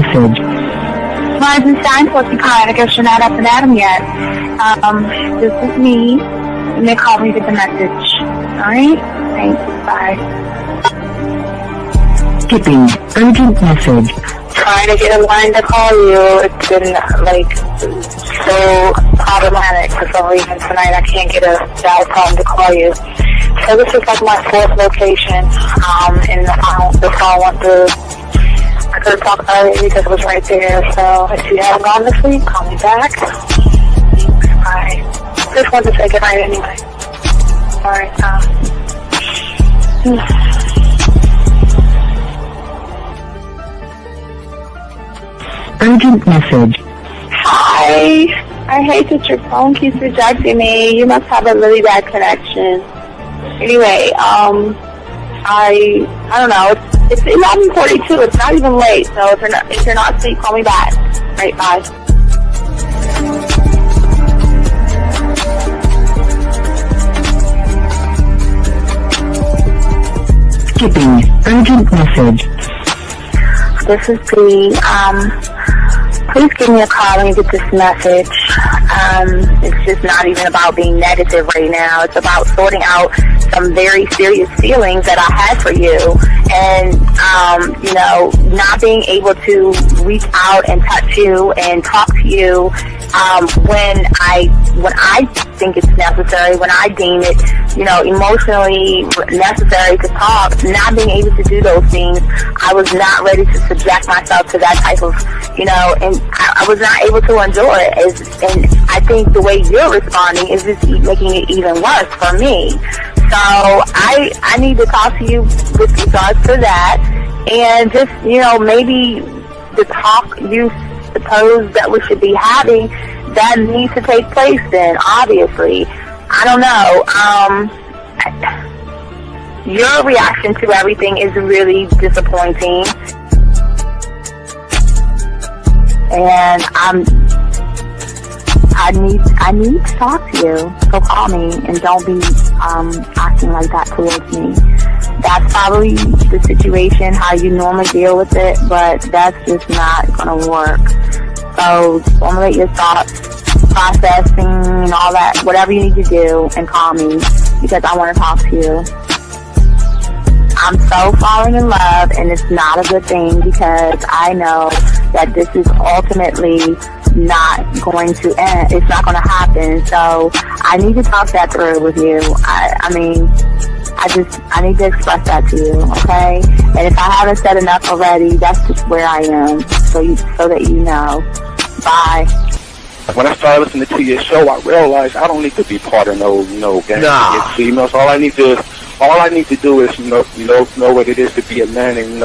message. Rising Shine, Fortune Card. I guess you're not up and at 'em yet. This is me. You may call me with the message. Alright? Thanks. Bye. Skipping. Urgent message. Trying to get a line to call you. It's been, so problematic for some reason tonight. I can't get a dial phone to call you. So this is like my fourth location, and the phone went through. I could have talked about it because it was right there. So if you haven't gone this week, call me back. Thanks. Bye. Just wanted to say goodnight anyway. Alright, Urgent message. Hi. I hate that your phone keeps rejecting me. You must have a really bad connection. Anyway, I don't know. It's 11:42. It's not even late. So if you're not asleep, call me back. Right, bye. Skipping. Urgent message. This is Bree. Please give me a call when you get this message. It's just not even about being negative right now. It's about sorting out some very serious feelings that I had for you, and not being able to reach out and touch you and talk to you when I think it's necessary, when I deem it, emotionally necessary to talk. Not being able to do those things, I was not ready to subject myself to that type of, and I was not able to endure it. And I think the way you're responding is just making it even worse for me. So I need to talk to you with regards to that, and just, maybe the talk you suppose that we should be having, that needs to take place then, obviously. I don't know. Your reaction to everything is really disappointing. And I need to talk to you. So call me and don't be acting like that towards me. That's probably the situation, how you normally deal with it, but that's just not going to work. So formulate your thoughts, processing and all that, whatever you need to do, and call me because I want to talk to you. I'm so falling in love, and it's not a good thing because I know that this is ultimately not going to end. It's not going to happen. So I need to talk that through with you. I need to express that to you, okay? And if I haven't said enough already, that's just where I am, so that you know. Bye. When I started listening to your show, I realized I don't need to be part of no gang against females. All I need to do is know what it is to be a man and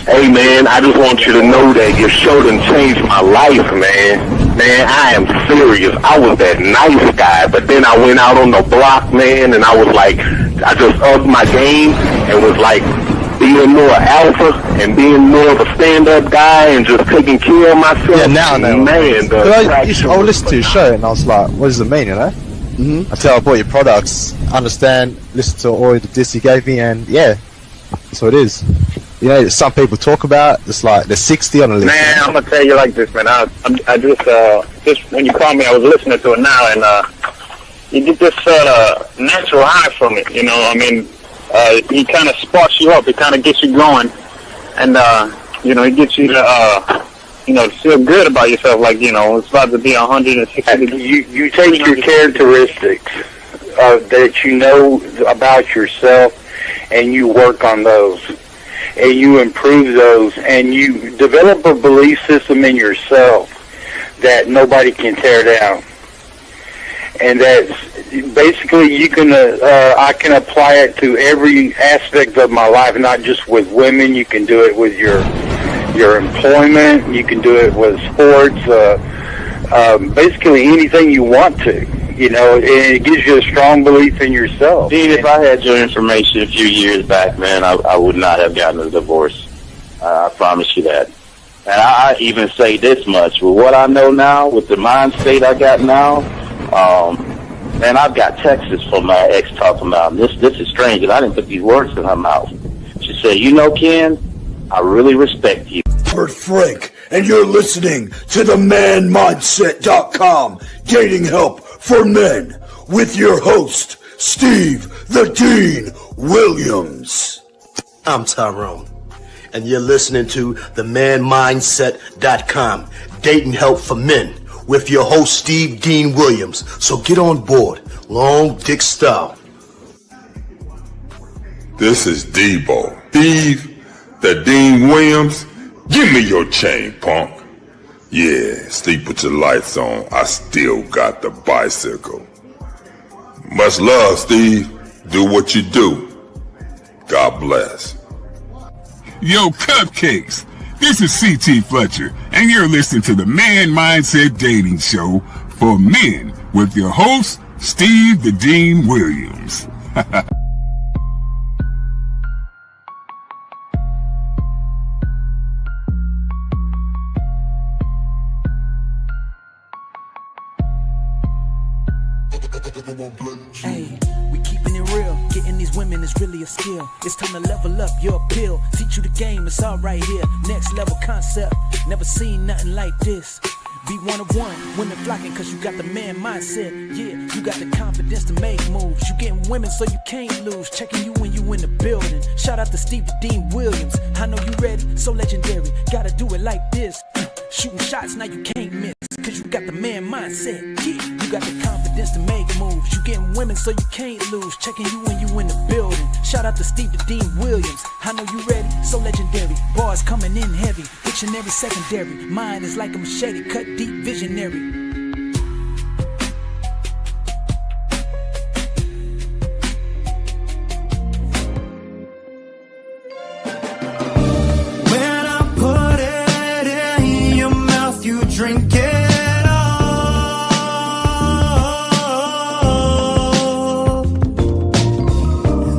Hey man, I just want you to know that your show done changed my life, man. Man, I am serious. I was that nice guy, but then I went out on the block, man, and I was like, I just upped my game and was like being more alpha and being more of a stand-up guy and just taking care of myself. Yeah, now, man. I listened to your show and I was like, what does it mean, Mm-hmm. Until I bought your products, understand, listen to all the diss you gave me, and yeah, that's what it is. Some people talk about it's like they're 60 on the list. Man, I'm gonna tell you like this, man. I just when you called me, I was listening to it now, and you get this natural high from it. He kind of sparks you up. It kind of gets you going, and it gets you to to feel good about yourself, like, it's about to be 160 degrees. You take your characteristics that you know about yourself, and you work on those, and you improve those, and you develop a belief system in yourself that nobody can tear down. And that's basically I can apply it to every aspect of my life, not just with women. You can do it with your employment. You can do it with sports. Basically anything you want to. And it gives you a strong belief in yourself. Dean, if I had your information a few years back, man, I would not have gotten a divorce. I promise you that. And I even say this much: with what I know now, with the mind state I got now, man, I've got texts from my ex talking about this is strange, and I didn't put these words in her mouth. She said, Ken, I really respect you. Albert Frank, and you're listening to the manmindset.com dating help for men with your host, Steve the Dean Williams. I'm Tyrone, and you're listening to the manmindset.com dating help for men with your host, Steve Dean Williams. So get on board, long dick style. This is Debo, Steve the Dean Williams. Give me your chain, punk. Yeah, sleep with your lights on. I still got the bicycle. Much love, Steve. Do what you do. God bless. Yo, cupcakes. This is C.T. Fletcher, and you're listening to the Man Mindset Dating Show for men with your host, Steve the Dean Williams. Hey, we keeping it real. Getting these women is really a skill. It's time to level up your appeal. Teach you the game, it's all right here. Next level concept. Never seen nothing like this. Be one of one, women flocking cause you got the man mindset. Yeah, you got the confidence to make moves. You getting women so you can't lose. Checking you when you in the building. Shout out to Steve the Dean Williams. I know you ready, so legendary. Gotta do it like this. Shooting shots, now you can't miss. Cause you got the man mindset. Yeah, you got the confidence to make moves. You getting women so you can't lose. Checking you when you in the building. Shout out to Steve the Dean Williams. I know you ready, so legendary. Bars coming in heavy. Dictionary secondary. Mine is like a machete, cut deep, visionary. Drink it all.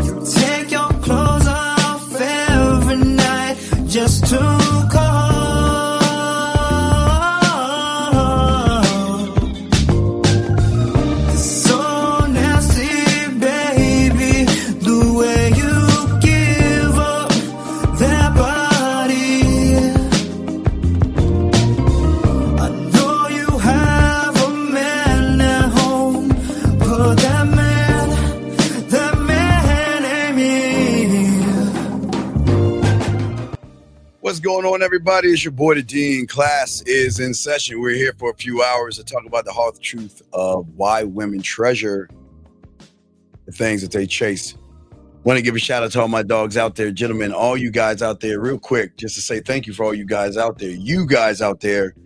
You take your clothes off every night just to call. It's so nasty, baby, the way you give up that body. What's going on, everybody? It's your boy, the Dean. Class is in session. We're here for a few hours to talk about the hard truth of why women treasure the things that they chase. Want to give a shout out to all my dogs out there, gentlemen, all you guys out there, real quick, just to say thank you for all you guys out there. You guys out there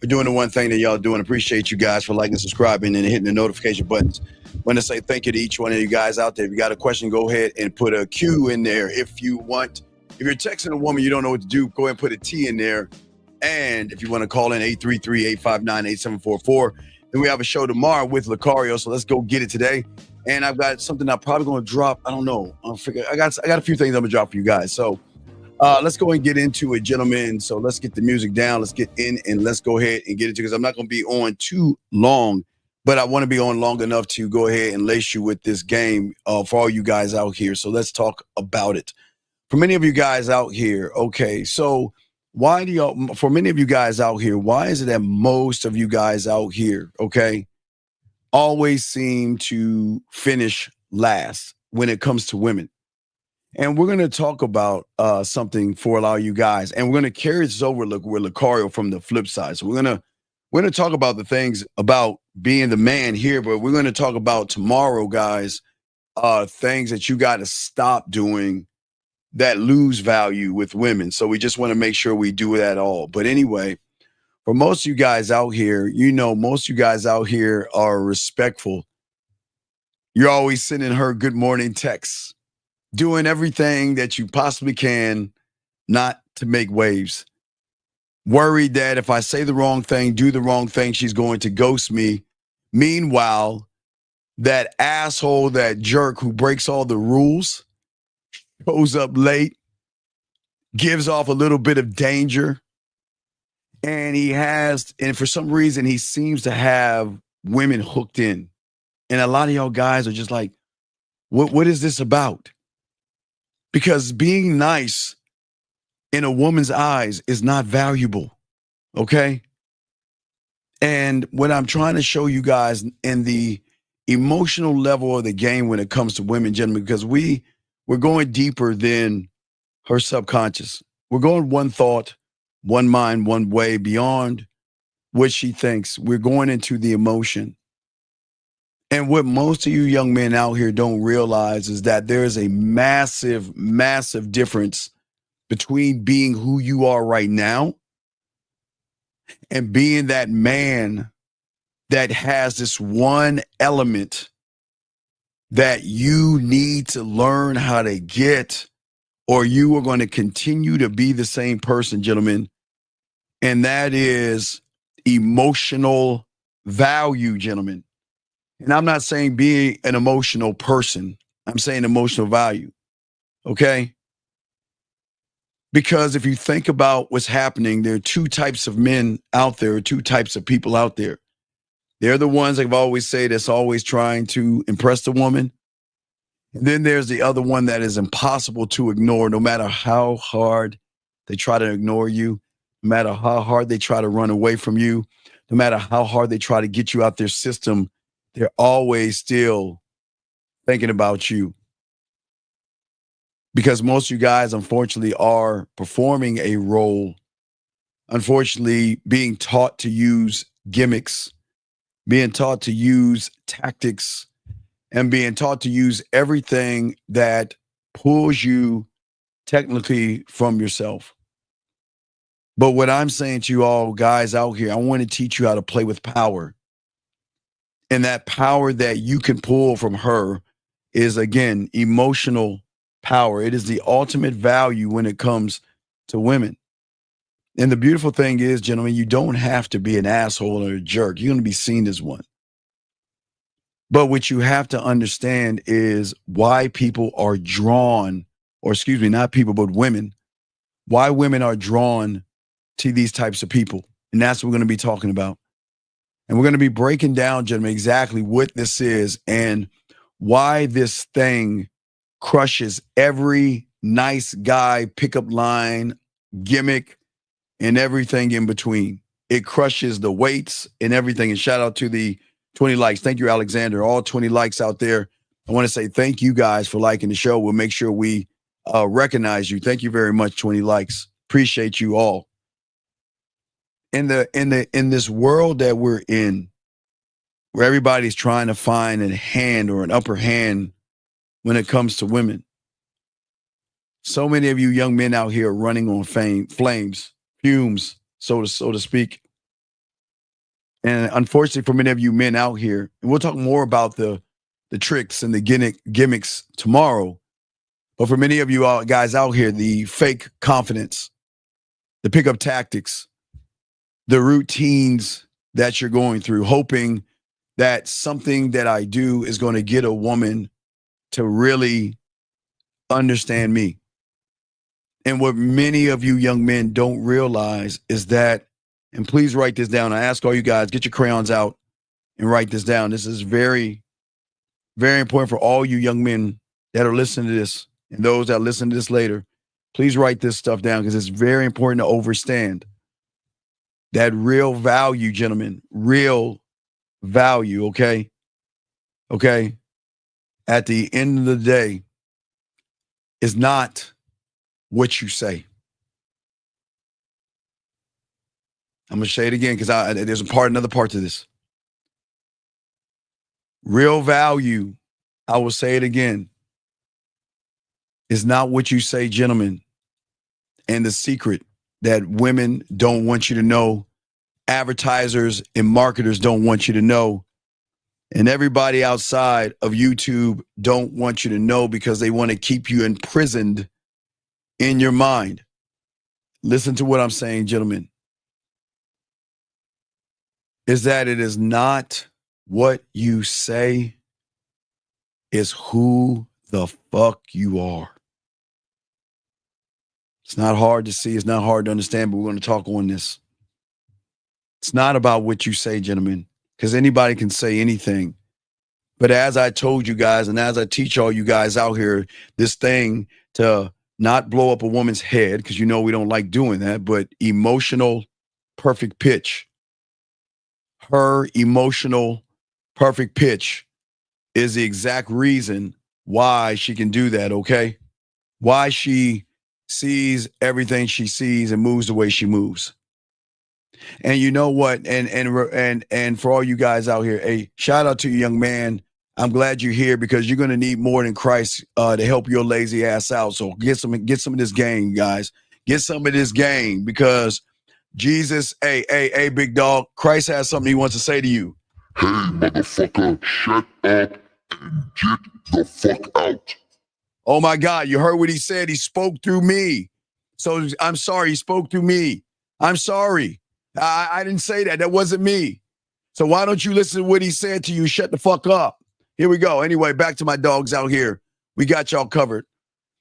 for doing the one thing that y'all doing. Appreciate you guys for liking, subscribing, and hitting the notification buttons. Want to say thank you to each one of you guys out there. If you got a question, go ahead and put a Q in there if you want. If you're texting a woman, you don't know what to do, go ahead and put a T in there. And if you want to call in, 833-859-8744. Then we have a show tomorrow with Lucario, so let's go get it today. And I've got something I'm probably going to drop. I don't know. I got a few things I'm going to drop for you guys. So let's go and get into it, gentlemen. So let's get the music down. Let's get in and let's go ahead and get it, because I'm not going to be on too long, but I want to be on long enough to go ahead and lace you with this game for all you guys out here. So let's talk about it. For many of you guys out here, okay, so for many of you guys out here, why is it that most of you guys out here, okay, always seem to finish last when it comes to women? And we're going to talk about something for a lot of you guys, and we're going to carry this over with Lucario from the flip side. So we're going to talk about the things about being the man here, but we're going to talk about tomorrow, guys, things that you got to stop doing that lose value with women. So we just want to make sure we do that all. But anyway, for most of you guys out here, most of you guys out here are respectful. You're always sending her good morning texts, doing everything that you possibly can not to make waves. Worried that if I say the wrong thing, do the wrong thing, she's going to ghost me. Meanwhile, that asshole, that jerk who breaks all the rules, shows up late, gives off a little bit of danger, and for some reason, he seems to have women hooked in. And a lot of y'all guys are just like, what is this about? Because being nice in a woman's eyes is not valuable. Okay? And what I'm trying to show you guys in the emotional level of the game when it comes to women, gentlemen, because we're going deeper than her subconscious. We're going one thought, one mind, one way beyond what she thinks. We're going into the emotion. And what most of you young men out here don't realize is that there is a massive, massive difference between being who you are right now and being that man that has this one element that you need to learn how to get, or you are going to continue to be the same person, gentlemen. And that is emotional value, gentlemen. And I'm not saying being an emotional person. I'm saying emotional value. Okay? Because if you think about what's happening, there are two types of men out there, two types of people out there. They're the ones, like I've always said, that's always trying to impress the woman. And then there's the other one that is impossible to ignore, no matter how hard they try to ignore you, no matter how hard they try to run away from you, no matter how hard they try to get you out their system, they're always still thinking about you. Because most of you guys, unfortunately, are performing a role, unfortunately, being taught to use gimmicks, being taught to use tactics, and being taught to use everything that pulls you technically from yourself. But what I'm saying to you all guys out here, I want to teach you how to play with power. And that power that you can pull from her is, again, emotional power. It is the ultimate value when it comes to women. And the beautiful thing is, gentlemen, you don't have to be an asshole or a jerk. You're going to be seen as one. But what you have to understand is why people are drawn, or excuse me, not people, but women, why women are drawn to these types of people. And that's what we're going to be talking about. And we're going to be breaking down, gentlemen, exactly what this is and why this thing crushes every nice guy pickup line, gimmick, and everything in between. It crushes the weights and everything. And shout out to the 20 likes. Thank you, Alexander. All 20 likes out there. I want to say thank you guys for liking the show. We'll make sure we recognize you. Thank you very much, 20 likes. Appreciate you all. In this world that we're in, where everybody's trying to find a hand or an upper hand when it comes to women, so many of you young men out here are running on fumes, so to speak. And unfortunately, for many of you men out here, and we'll talk more about the tricks and the gimmicks tomorrow. But for many of you guys out here, the fake confidence, the pickup tactics, the routines that you're going through, hoping that something that I do is going to get a woman to really understand me. And what many of you young men don't realize is that, and please write this down. I ask all you guys, get your crayons out and write this down. This is very, very important for all you young men that are listening to this and those that listen to this later. Please write this stuff down because it's very important to understand that real value, gentlemen, real value, okay? Okay? At the end of the day, is not what you say. I'm going to say it again because there's another part to this. Real value, I will say it again, is not what you say, gentlemen. And the secret that women don't want you to know, advertisers and marketers don't want you to know, and everybody outside of YouTube don't want you to know because they want to keep you imprisoned in your mind. Listen to what I'm saying, gentlemen. Is that it is not what you say, is who the fuck you are. It's not hard to see. It's not hard to understand, but we're going to talk on this. It's not about what you say, gentlemen, because anybody can say anything. But as I told you guys, and as I teach all you guys out here, this thing to not blow up a woman's head, because you know we don't like doing that, but emotional perfect pitch. Her emotional perfect pitch is the exact reason why she can do that, okay? Why she sees everything she sees and moves the way she moves. And you know what? And for all you guys out here, hey, shout out to you, young man. I'm glad you're here because you're gonna need more than Christ to help your lazy ass out. So get some of this game, guys. Get some of this game because Jesus, hey, big dog, Christ has something he wants to say to you. Hey, motherfucker, shut up and get the fuck out. Oh my God, you heard what he said. He spoke through me. So I'm sorry, he spoke through me. I'm sorry. I didn't say that. That wasn't me. So why don't you listen to what he said to you? Shut the fuck up. Here we go. Anyway, back to my dogs out here. We got y'all covered.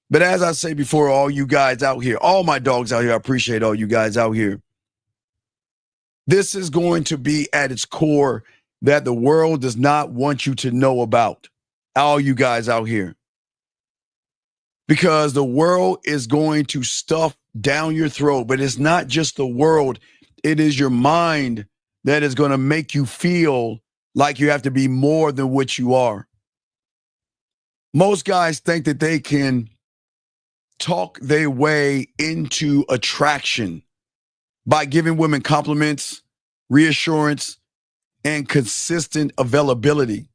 But as I say before, all you guys out here, all my dogs out here, I appreciate all you guys out here. This is going to be at its core that the world does not want you to know about. All you guys out here. Because the world is going to stuff down your throat. But it's not just the world. It is your mind that is going to make you feel like you have to be more than what you are. Most guys think that they can talk their way into attraction by giving women compliments, reassurance, and consistent availability.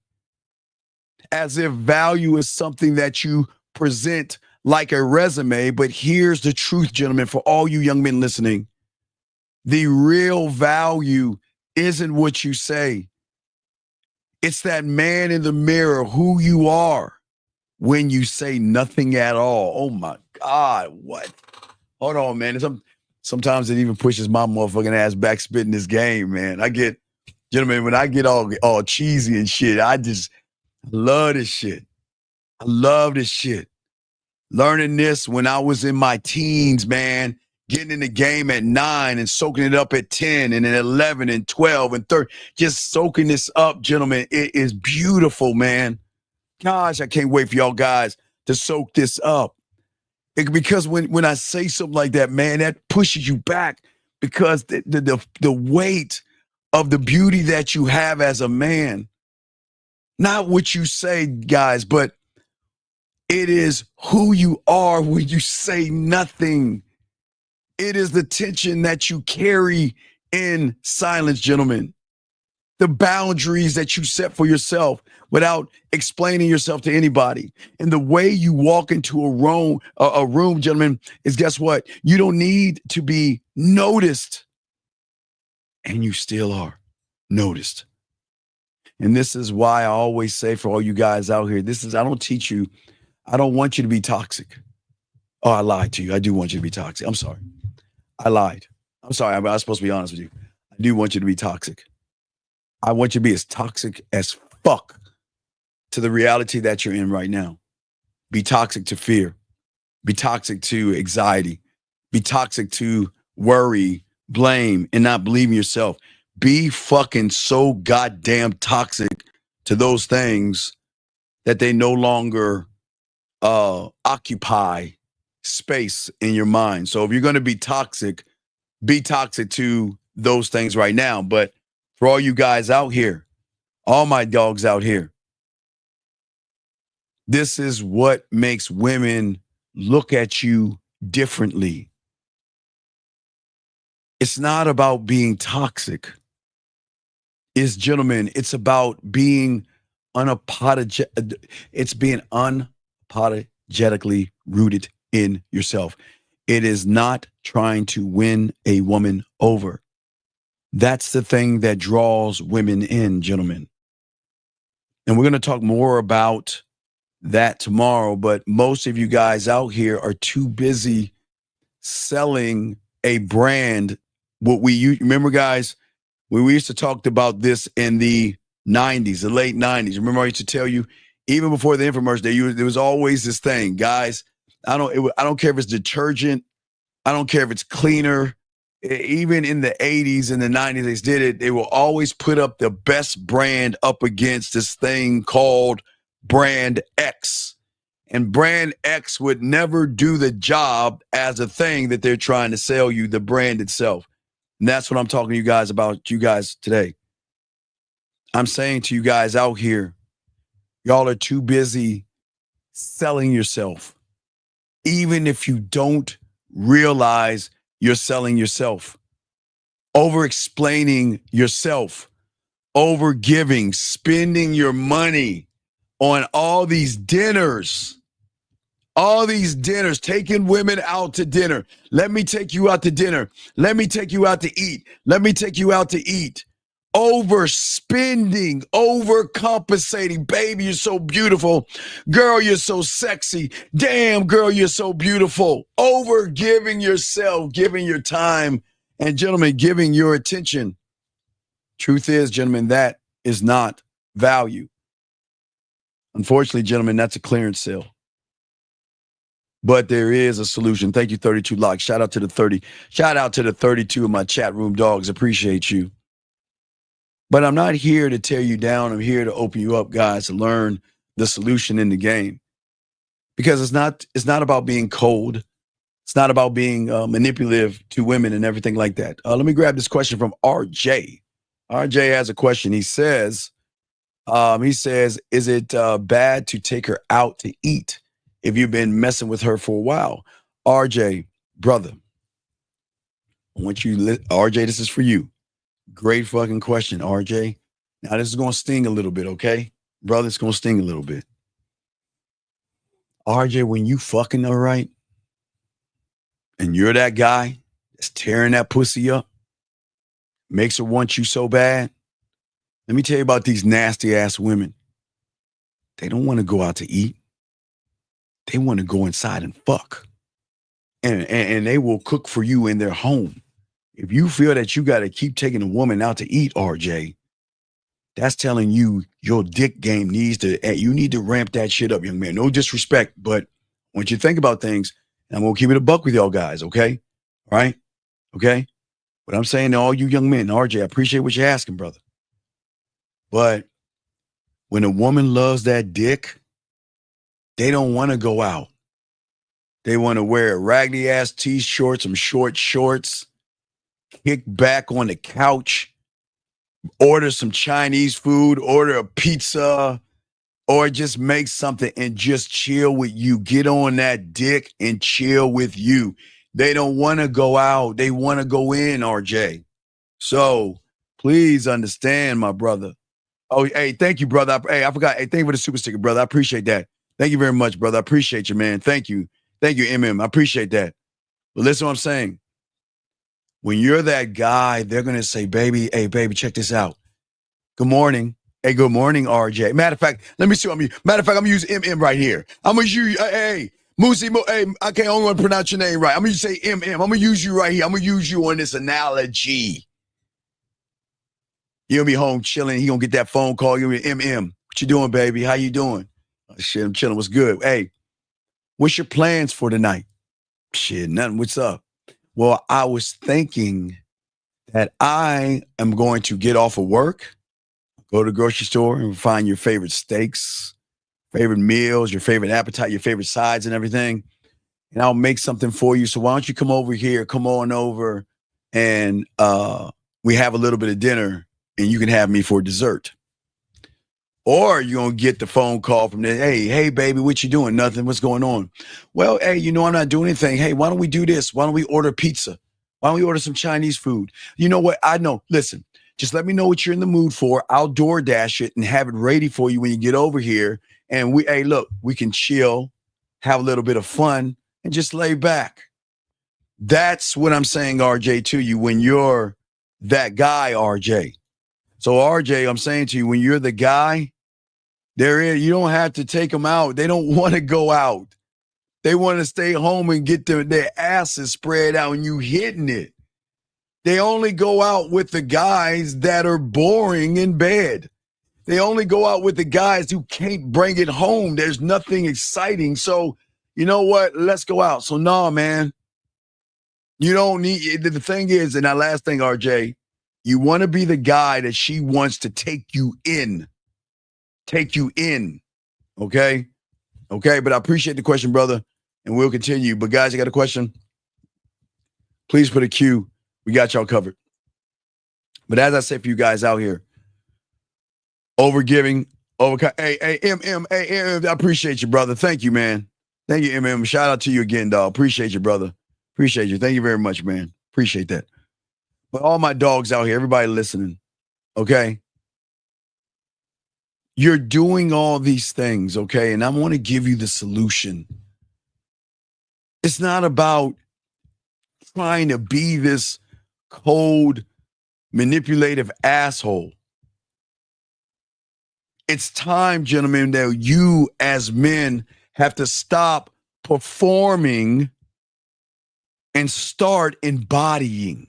As if value is something that you present like a resume. But here's the truth, gentlemen, for all you young men listening. The real value isn't what you say. It's that man in the mirror, who you are when you say nothing at all. Oh my God, what? Hold on, man. Sometimes it even pushes my motherfucking ass back spitting this game, man. Gentlemen, when I get all cheesy and shit, I love this shit. I love this shit. Learning this when I was in my teens, man. Getting in the game at 9 and soaking it up at 10 and at 11 and 12 and 13. Just soaking this up, gentlemen. It is beautiful, man. Gosh, I can't wait for y'all guys to soak this up. Because when I say something like that, man, that pushes you back because the weight of the beauty that you have as a man, not what you say, guys, but it is who you are when you say nothing. It is the tension that you carry in silence, gentlemen. The boundaries that you set for yourself without explaining yourself to anybody. And the way you walk into a room, gentlemen, is guess what? You don't need to be noticed. And you still are noticed. And this is why I always say for all you guys out here, I don't teach you. I don't want you to be toxic. Oh, I lied to you. I do want you to be toxic. I'm sorry. I lied. I'm sorry. I was supposed to be honest with you. I do want you to be toxic. I want you to be as toxic as fuck to the reality that you're in right now. Be toxic to fear. Be toxic to anxiety. Be toxic to worry, blame, and not believing yourself. Be fucking so goddamn toxic to those things that they no longer occupy space in your mind. So if you're going to be toxic to those things right now. But for all you guys out here, all my dogs out here, this is what makes women look at you differently. It's not about being toxic. Gentlemen, it's about being it's being unapologetically rooted in yourself. It is not trying to win a woman over. That's the thing that draws women in, gentlemen. And we're going to talk more about that tomorrow, but most of you guys out here are too busy selling a brand. Remember, guys, when we used to talk about this in the 90s, the late 90s, remember I used to tell you, even before the infomercial, there was always this thing, guys. I don't care if it's detergent. I don't care if it's cleaner. Even in the 80s and the 90s, they did it. They will always put up the best brand up against this thing called brand X. And brand X would never do the job as a thing that they're trying to sell you, the brand itself. And that's what I'm talking to you guys about, you guys today. I'm saying to you guys out here, y'all are too busy selling yourself. Even if you don't realize you're selling yourself. Over-explaining yourself. Over-giving, spending your money on all these dinners. All these dinners, taking women out to dinner. Let me take you out to dinner. Let me take you out to eat. Let me take you out to eat. Overspending, overcompensating. Baby, you're so beautiful. Girl, you're so sexy. Damn, girl, you're so beautiful. Overgiving yourself, giving your time, and gentlemen, giving your attention. Truth is, gentlemen, that is not value. Unfortunately, gentlemen, that's a clearance sale. But there is a solution. Thank you, 32 Locks. Shout out to the 30. Shout out to the 32 of my chat room dogs. Appreciate you. But I'm not here to tear you down. I'm here to open you up, guys, to learn the solution in the game. Because it's not about being cold. It's not about being manipulative to women and everything like that. Let me grab this question from RJ. RJ has a question. He says, is it bad to take her out to eat if you've been messing with her for a while? RJ, brother, I want you, RJ, this is for you. Great fucking question, RJ. Now, this is going to sting a little bit, okay? Brother, it's going to sting a little bit. RJ, when you fucking her right, and you're that guy that's tearing that pussy up, makes her want you so bad, let me tell you about these nasty-ass women. They don't want to go out to eat. They want to go inside and fuck. And they will cook for you in their home. If you feel that you got to keep taking a woman out to eat, RJ, that's telling you your dick game you need to ramp that shit up, young man. No disrespect, but I want you to think about things, and I'm going to keep it a buck with y'all guys, okay? All right? Okay? But I'm saying to all you young men, RJ, I appreciate what you're asking, brother. But when a woman loves that dick, they don't want to go out. They want to wear a raggedy ass t-shirt, some short shorts, kick back on the couch, order some Chinese food, order a pizza, or just make something and just chill with you. Get on that dick and chill with you. They don't want to go out. They want to go in, RJ. So please understand, my brother. Oh, hey, thank you, brother. Hey, I forgot. Hey, thank you for the super sticker, brother. I appreciate that. Thank you very much, brother. I appreciate you, man. Thank you. Thank you, MM. I appreciate that. But listen to what I'm saying. When you're that guy, they're going to say, baby, hey, baby, check this out. Good morning. Hey, good morning, RJ. Matter of fact, let me see what I'm using. Matter of fact, I'm going to use MM right here. I'm going to use, hey, Moosey, hey, I can't only want to pronounce your name right. I'm going to say MM. I'm going to use you right here. I'm going to use you on this analogy. You'll be home chilling. He going to get that phone call. You'll be MM. What you doing, baby? How you doing? Oh, shit, I'm chilling. What's good? Hey, what's your plans for tonight? Shit, nothing. What's up? Well, I was thinking that I am going to get off of work, go to the grocery store and find your favorite steaks, favorite meals, your favorite appetite, your favorite sides and everything. And I'll make something for you. So why don't you come over here, come on over, and we have a little bit of dinner and you can have me for dessert. Or you're going to get the phone call from there. Hey, baby, what you doing? Nothing. What's going on? Well, hey, I'm not doing anything. Hey, why don't we do this? Why don't we order pizza? Why don't we order some Chinese food? You know what? I know. Listen, just let me know what you're in the mood for. I'll DoorDash it and have it ready for you when you get over here. And we can chill, have a little bit of fun, and just lay back. That's what I'm saying, RJ, to you when you're that guy, RJ. So, RJ, I'm saying to you, when you're the guy, you don't have to take them out. They don't want to go out. They want to stay home and get their asses spread out and you hitting it. They only go out with the guys that are boring in bed. They only go out with the guys who can't bring it home. There's nothing exciting. So, you know what? Let's go out. So, nah, man. You don't need, the thing is, and that last thing, RJ, you want to be the guy that she wants to take you in. Take you in. Okay? Okay, but I appreciate the question, brother, and we'll continue. But guys, you got a question? Please put a Q. We got y'all covered. But as I said for you guys out here, overgiving, hey, MM, I appreciate you, brother. Thank you, man. Thank you, MM. Shout out to you again, dog. Appreciate you, brother. Appreciate you. Thank you very much, man. Appreciate that. But all my dogs out here, everybody listening, okay? You're doing all these things, okay? And I want to give you the solution. It's not about trying to be this cold, manipulative asshole. It's time, gentlemen, that you as men have to stop performing and start embodying.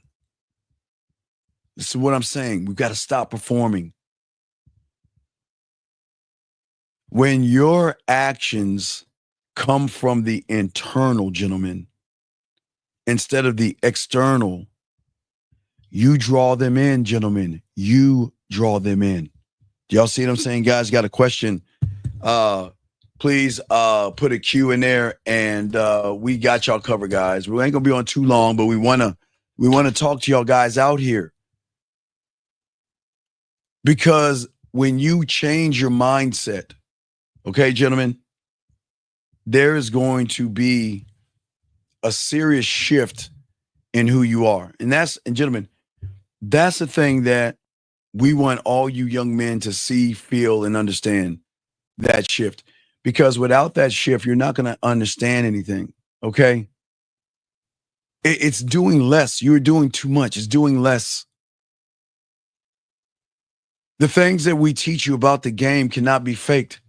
This is what I'm saying. We've got to stop performing. When your actions come from the internal, gentlemen, instead of the external, you draw them in, gentlemen. You draw them in. Do y'all see what I'm saying, guys? Got a question? Please put a Q in there, and we got y'all covered, guys. We ain't gonna be on too long, but we wanna talk to y'all guys out here. Because when you change your mindset, okay, gentlemen, there is going to be a serious shift in who you are. And gentlemen, that's the thing that we want all you young men to see, feel, and understand, that shift. Because without that shift, you're not going to understand anything, okay? It's doing less. You're doing too much. It's doing less. The things that we teach you about the game cannot be faked.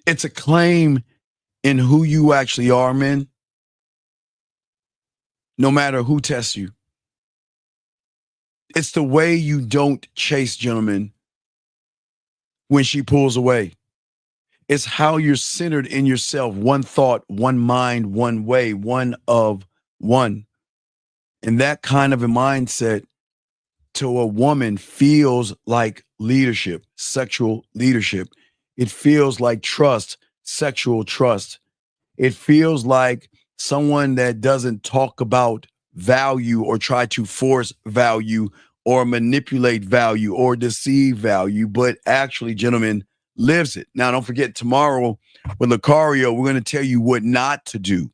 It's a claim in who you actually are, men. No matter who tests you. It's the way you don't chase, gentlemen, when she pulls away. It's how you're centered in yourself. One thought, one mind, one way, one of one. And that kind of a mindset to a woman feels like leadership, sexual leadership. It feels like trust, sexual trust. It feels like someone that doesn't talk about value or try to force value or manipulate value or deceive value, but actually, gentlemen, lives it. Now, don't forget, tomorrow with Lucario, we're going to tell you what not to do.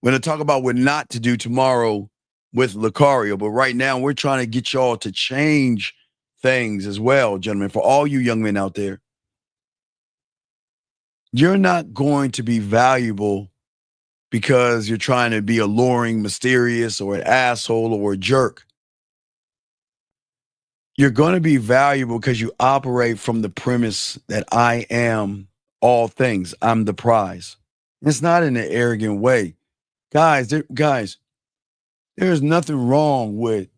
We're going to talk about what not to do tomorrow with Lucario, but right now we're trying to get y'all to change things as well, gentlemen, for all you young men out there. You're not going to be valuable because you're trying to be alluring, mysterious, or an asshole or a jerk. You're going to be valuable because you operate from the premise that I am all things. I'm the prize. It's not in an arrogant way. Guys, there's nothing wrong with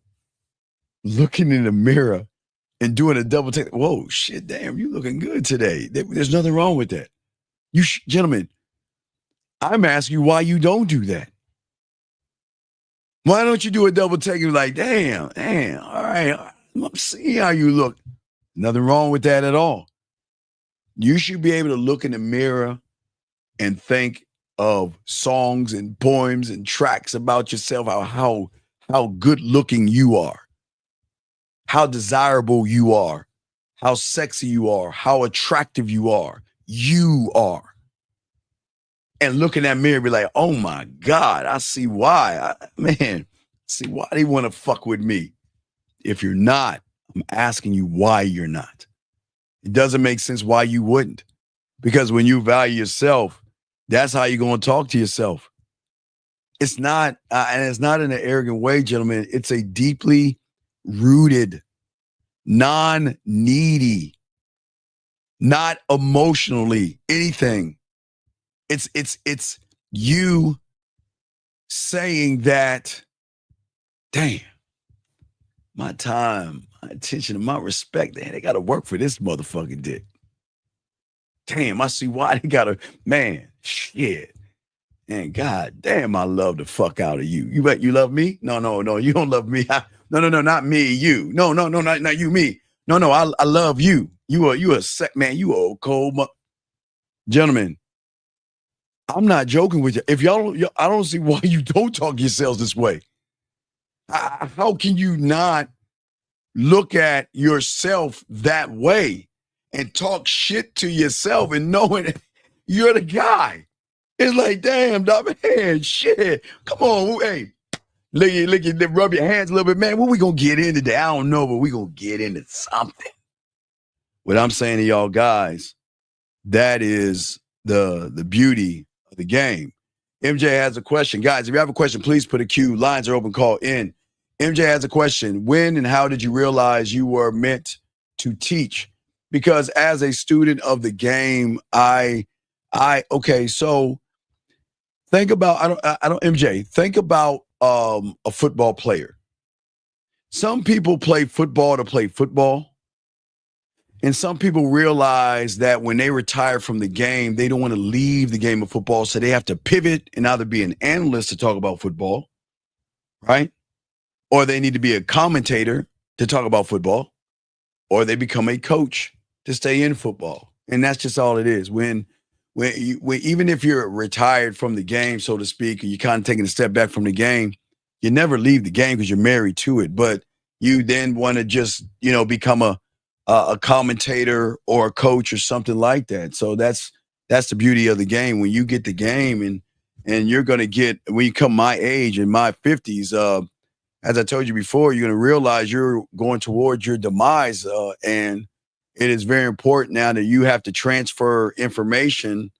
looking in the mirror and doing a double take. Whoa, shit, damn, you looking good today. There's nothing wrong with that. Gentlemen, I'm asking you why you don't do that. Why don't you do a double take and be like, damn, all right, I'm seeing how you look. Nothing wrong with that at all. You should be able to look in the mirror and think of songs and poems and tracks about yourself, how good looking you are, how desirable you are, how sexy you are, how attractive you are. You are. And look in that mirror and be like, oh my God, I see why. See why they want to fuck with me. If you're not, I'm asking you why you're not. It doesn't make sense why you wouldn't. Because when you value yourself, that's how you're going to talk to yourself. It's not, and it's not in an arrogant way, gentlemen. It's a deeply rooted, non-needy, not emotionally anything. It's you saying that, damn, my time, my attention, and my respect, they got to work for this motherfucking dick. Damn, I see why they got to, man, shit. And God damn, I love the fuck out of you. You love me? No, you don't love me. No, not me, you. No, not you, me. No, I love you. You a sec, man, you a cold Gentlemen, I'm not joking with you. If I don't see why you don't talk yourselves this way. How can you not look at yourself that way and talk shit to yourself and knowing you're the guy? It's like, damn, dog, man, shit. Come on, hey, lick it, rub your hands a little bit, man. What we gonna get into today? I don't know, but we gonna get into something. What I'm saying to y'all guys, that is the beauty of the game. MJ has a question. Guys, if you have a question, please put a Q. Lines are open, call in. MJ has a question. When and how did you realize you were meant to teach? Because as a student of the game, okay, so think about, MJ, think about a football player. Some people play football to play football. And some people realize that when they retire from the game, they don't want to leave the game of football. So they have to pivot and either be an analyst to talk about football, right? Or they need to be a commentator to talk about football, or they become a coach to stay in football. And that's just all it is. When even if you're retired from the game, so to speak, and you're kind of taking a step back from the game, you never leave the game because you're married to it. But you then want to just, become a commentator or a coach or something like that. So that's the beauty of the game. When you get the game and you're going to get, when you come my age in my 50s, as I told you before, you're going to realize you're going towards your demise. And it is very important now that you have to transfer information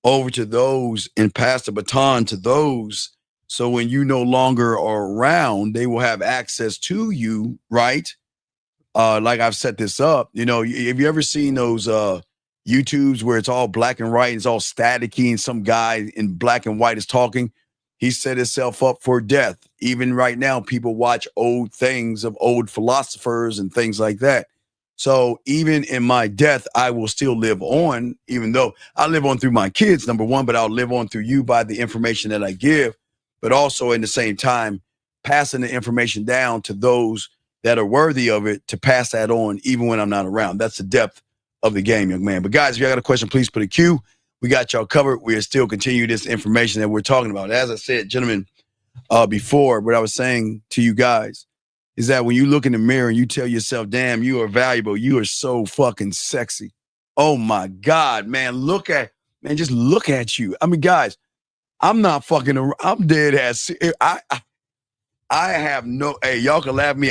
over to those and pass the baton to those. So when you no longer are around, they will have access to you, right? Like I've set this up, have you ever seen those YouTubes where it's all black and white, it's all staticky, and some guy in black and white is talking? He set himself up for death. Even right now, people watch old things of old philosophers and things like that. So even in my death, I will still live on, even though I live on through my kids, number one, but I'll live on through you by the information that I give, but also in the same time, passing the information down to those that are worthy of it, to pass that on even when I'm not around. That's the depth of the game, young man. But guys, if you got a question, please put a Q. We got y'all covered. We'll still continue this information that we're talking about. As I said, gentlemen, before, what I was saying to you guys is that when you look in the mirror and you tell yourself, damn, you are valuable. You are so fucking sexy. Oh my God, man, just look at you. I mean, guys, I'm not fucking around. I'm dead ass. I have y'all can laugh at me.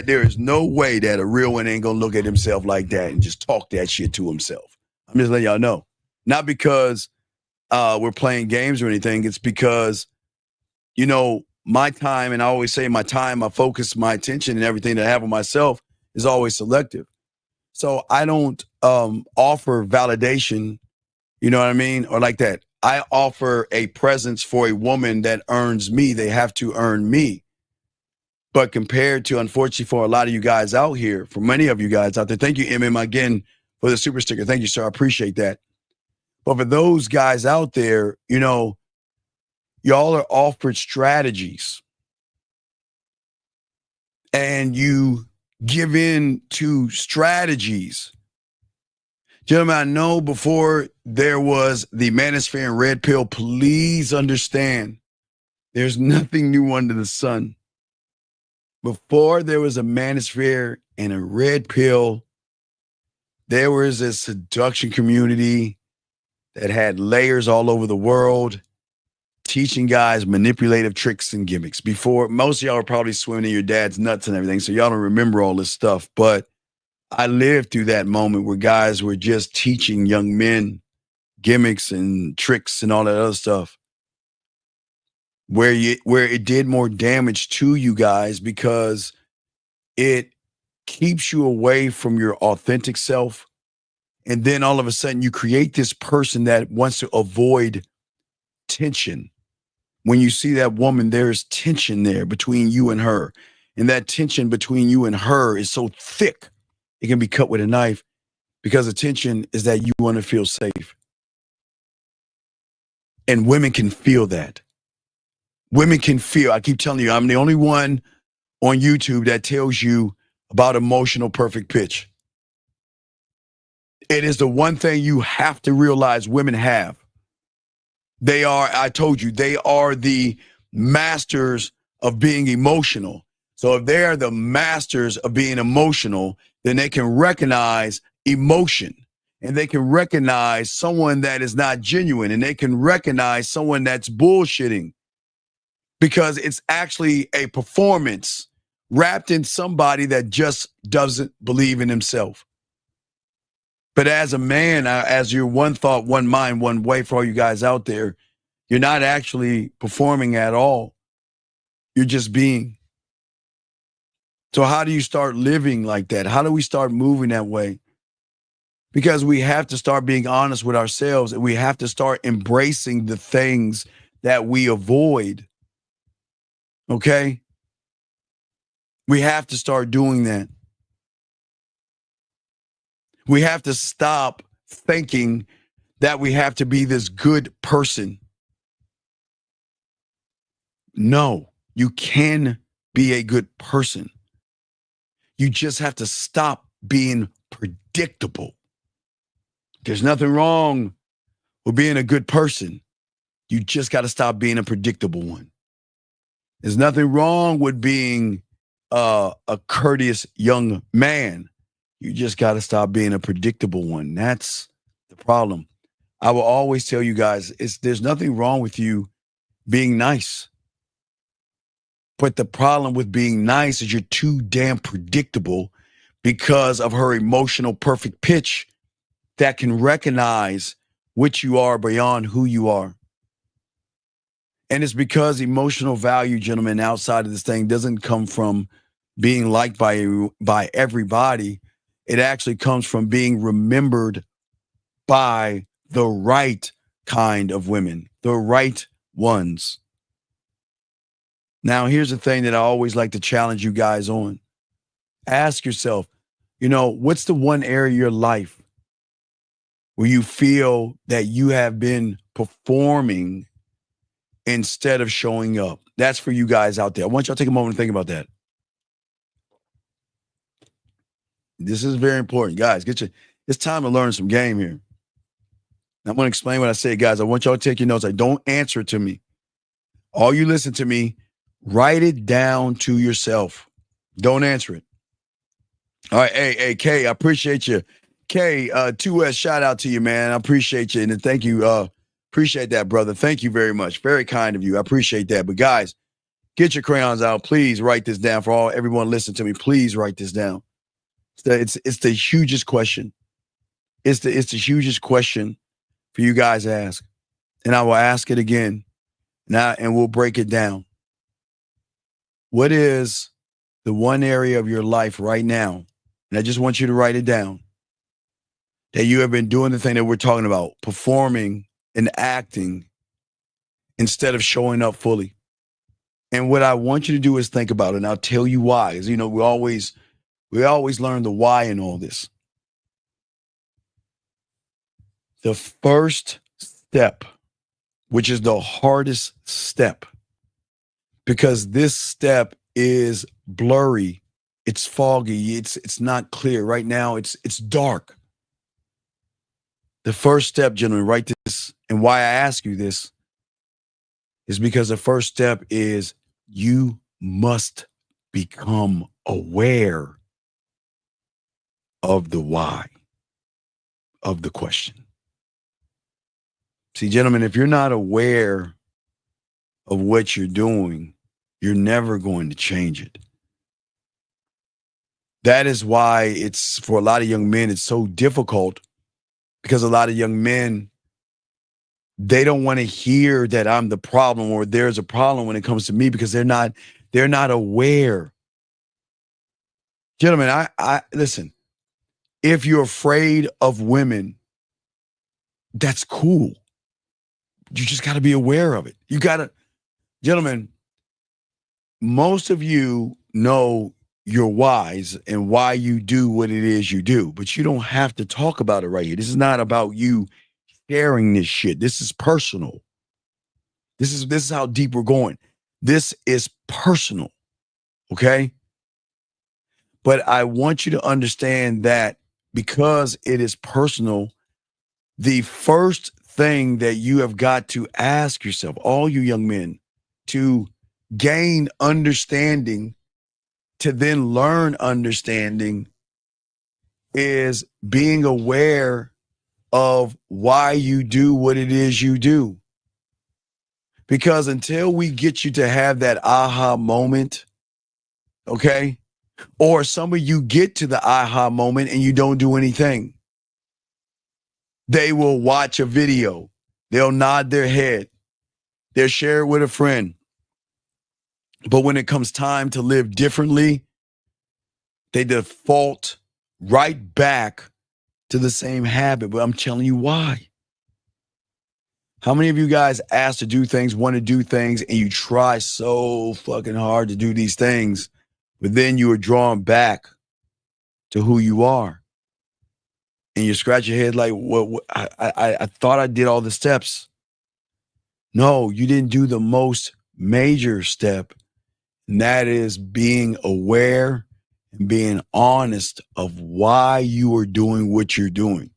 There is no way that a real one ain't gonna look at himself like that and just talk that shit to himself. I'm just letting y'all know. Not because we're playing games or anything. It's because, my time, and I always say my time, my focus, my attention, and everything that I have on myself is always selective. So I don't offer validation, you know what I mean? Or like that. I offer a presence for a woman that earns me. They have to earn me. But compared to, unfortunately, for a lot of you guys out here, for many of you guys out there, thank you, MM, again, for the super sticker. Thank you, sir. I appreciate that. But for those guys out there, y'all are offered strategies. And you give in to strategies. Gentlemen, I know before there was the manosphere and red pill, please understand, there's nothing new under the sun. Before there was a manosphere and a red pill, there was a seduction community that had layers all over the world, teaching guys manipulative tricks and gimmicks. Before, most of y'all are probably swimming in your dad's nuts and everything, so y'all don't remember all this stuff. But I lived through that moment where guys were just teaching young men gimmicks and tricks and all that other stuff, where it did more damage to you guys because it keeps you away from your authentic self. And then all of a sudden you create this person that wants to avoid tension. When you see that woman, there's tension there between you and her. And that tension between you and her is so thick, it can be cut with a knife, because the tension is that you want to feel safe. And women can feel that. Women can feel, I keep telling you, I'm the only one on YouTube that tells you about emotional perfect pitch. It is the one thing you have to realize women have. They are, I told you, they are the masters of being emotional. So if they're the masters of being emotional, then they can recognize emotion, and they can recognize someone that is not genuine, and they can recognize someone that's bullshitting, because it's actually a performance wrapped in somebody that just doesn't believe in himself. But as a man, as your one thought, one mind, one way, for all you guys out there, you're not actually performing at all. You're just being. So how do you start living like that? How do we start moving that way? Because we have to start being honest with ourselves, and we have to start embracing the things that we avoid. Okay? We have to start doing that. We have to stop thinking that we have to be this good person. No, you can be a good person. You just have to stop being predictable. There's nothing wrong with being a good person. You just got to stop being a predictable one. There's nothing wrong with being a courteous young man. You just got to stop being a predictable one. That's the problem. I will always tell you guys, there's nothing wrong with you being nice. But the problem with being nice is you're too damn predictable because of her emotional perfect pitch that can recognize which you are beyond who you are. And it's because emotional value, gentlemen, outside of this thing doesn't come from being liked by everybody. It actually comes from being remembered by the right kind of women, the right ones. Now, here's the thing that I always like to challenge you guys on. Ask yourself, what's the one area of your life where you feel that you have been performing instead of showing up? That's for you guys out there. I want y'all to take a moment and think about that. This is very important. Guys, it's time to learn some game here. I'm going to explain what I say, guys. I want y'all to take your notes. Don't answer it to me. All you listen to me, write it down to yourself. Don't answer it. All right. Hey, Kay, I appreciate you. Kay, 2S, shout out to you, man. I appreciate you. And thank you. Appreciate that, brother. Thank you very much. Very kind of you. I appreciate that. But guys, get your crayons out. Please write this down for everyone listening to me. Please write this down. It's the hugest question. It's the hugest question for you guys to ask. And I will ask it again now, and we'll break it down. What is the one area of your life right now, and I just want you to write it down, that you have been doing the thing that we're talking about, performing and acting instead of showing up fully? And what I want you to do is think about it, and I'll tell you why. As we always learn the why in all this. The first step, which is the hardest step, because this step is blurry, it's foggy, it's not clear. Right now, it's dark. The first step, gentlemen, write this, and why I ask you this is because the first step is you must become aware of the why of the question. See, gentlemen, if you're not aware of what you're doing, you're never going to change it. That is why it's, for a lot of young men, it's so difficult, because a lot of young men, they don't want to hear that I'm the problem or there's a problem when it comes to me, because they're not aware. Gentlemen, I listen, if you're afraid of women, that's cool. You just got to be aware of it. You got to, gentlemen, most of you know your whys and why you do what it is you do, but you don't have to talk about it right here. This is not about you sharing this shit. This is personal. This is how deep we're going. This is personal. Okay? But I want you to understand that because it is personal, the first thing that you have got to ask yourself, all you young men, to gain understanding, to then learn understanding, is being aware of why you do what it is you do. Because until we get you to have that aha moment, okay, or some of you get to the aha moment and you don't do anything, they will watch a video, they'll nod their head, they'll share it with a friend. But when it comes time to live differently, they default right back to the same habit. But I'm telling you why. How many of you guys asked to do things, want to do things, and you try so fucking hard to do these things, but then you are drawn back to who you are? And you scratch your head like, what I thought I did all the steps. No, you didn't do the most major step. And that is being aware and being honest of why you are doing what you're doing.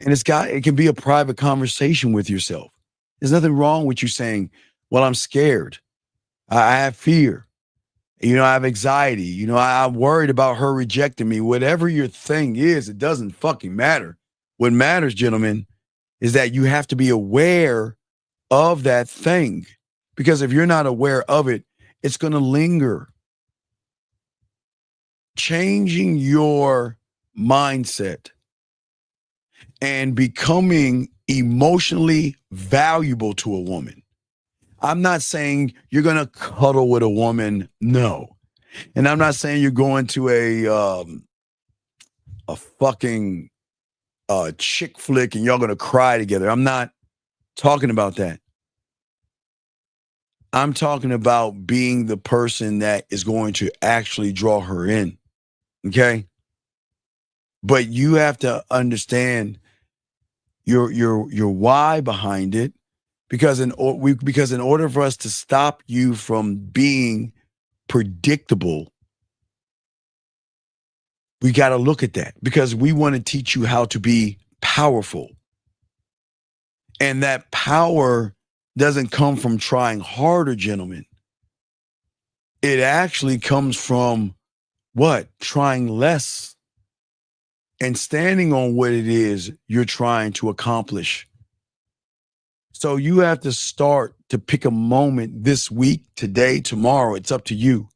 And it can be a private conversation with yourself. There's nothing wrong with you saying, well, I'm scared. I have fear. I have anxiety. I'm worried about her rejecting me. Whatever your thing is, it doesn't fucking matter. What matters, gentlemen, is that you have to be aware of that thing. Because if you're not aware of it, it's going to linger. Changing your mindset and becoming emotionally valuable to a woman. I'm not saying you're going to cuddle with a woman. No. And I'm not saying you're going to a fucking chick flick and y'all going to cry together. I'm not talking about that. I'm talking about being the person that is going to actually draw her in. Okay? But you have to understand your why behind it. Because in order for us to stop you from being predictable, we got to look at that, because we want to teach you how to be powerful. And that power doesn't come from trying harder, gentlemen. It actually comes from what? Trying less and standing on what it is you're trying to accomplish. So you have to start to pick a moment this week, today, tomorrow, it's up to you,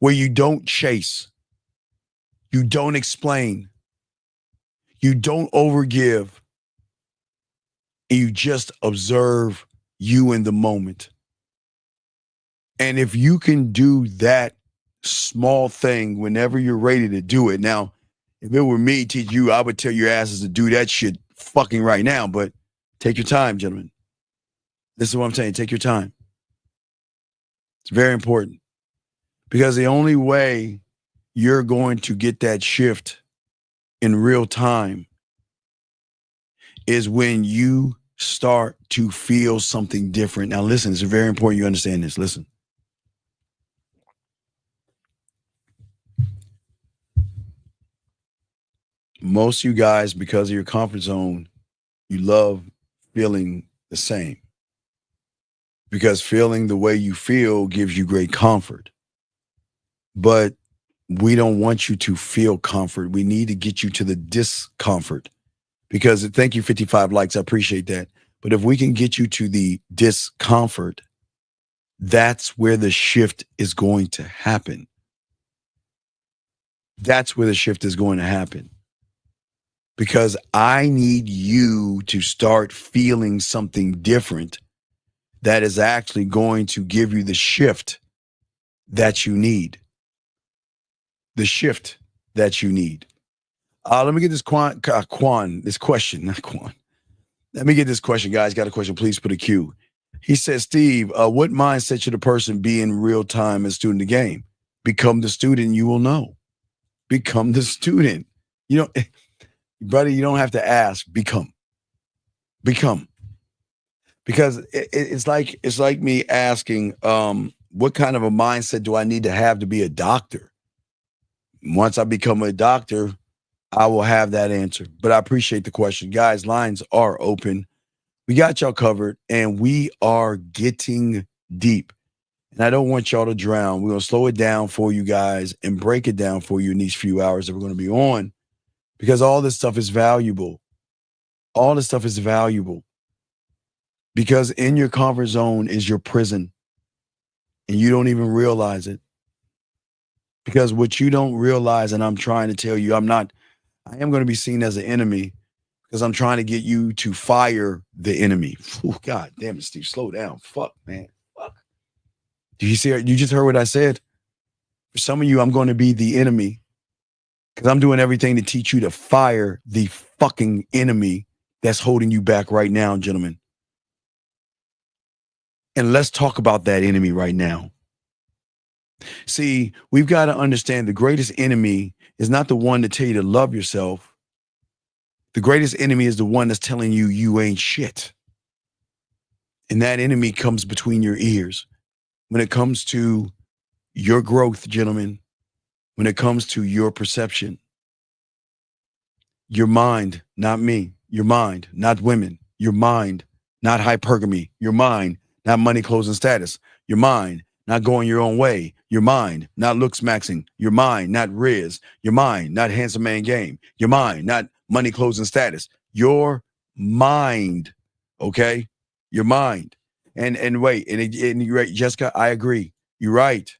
where you don't chase, you don't explain, you don't overgive, and you just observe you in the moment. And if you can do that small thing whenever you're ready to do it. Now, if it were me teach you, I would tell your asses to do that shit fucking right now, but take your time, gentlemen. This is what I'm saying. Take your time. It's very important, because the only way you're going to get that shift in real time is when you start to feel something different. Now, listen, it's very important you understand this. Listen. Most of you guys, because of your comfort zone, you love feeling the same, because feeling the way you feel gives you great comfort. But we don't want you to feel comfort. We need to get you to the discomfort, because thank you, 55 likes. I appreciate that. But if we can get you to the discomfort, that's where the shift is going to happen. That's where the shift is going to happen. Because I need you to start feeling something different that is actually going to give you the shift that you need. The shift that you need. Let me get this this question, not Quan. Let me get this question, guys. Got a question? Please put a Q. He says, Steve, what mindset should a person be in real time as student of the game? Become the student, you will know. Become the student. Buddy, you don't have to ask. Become. Because it's like me asking, what kind of a mindset do I need to have to be a doctor? once I become a doctor, I will have that answer. But I appreciate the question. Guys, lines are open. We got y'all covered, and we are getting deep. And I don't want y'all to drown. We're going to slow it down for you guys and break it down for you in these few hours that we're going to be on, because all this stuff is valuable. All this stuff is valuable because in your comfort zone is your prison, and you don't even realize it. Because what you don't realize, and I'm trying to tell you, I am going to be seen as an enemy because I'm trying to get you to fire the enemy. Oh, God damn it, Steve, slow down. Fuck, man. Fuck. Do you see? You just heard what I said. For some of you, I'm going to be the enemy because I'm doing everything to teach you to fire the fucking enemy that's holding you back right now, gentlemen. And let's talk about that enemy right now. See, we've got to understand the greatest enemy is not the one to tell you to love yourself. The greatest enemy is the one that's telling you you ain't shit. And that enemy comes between your ears. When it comes to your growth, gentlemen, when it comes to your perception, your mind, not me, your mind, not women, your mind, not hypergamy, your mind, not money, clothes, and status, your mind, not going your own way, your mind, not looks maxing, your mind, not Riz, your mind, not handsome man game, your mind, not money, clothes, and status, your mind, okay? Your mind. And wait, and you're right, Jessica, I agree. You're right.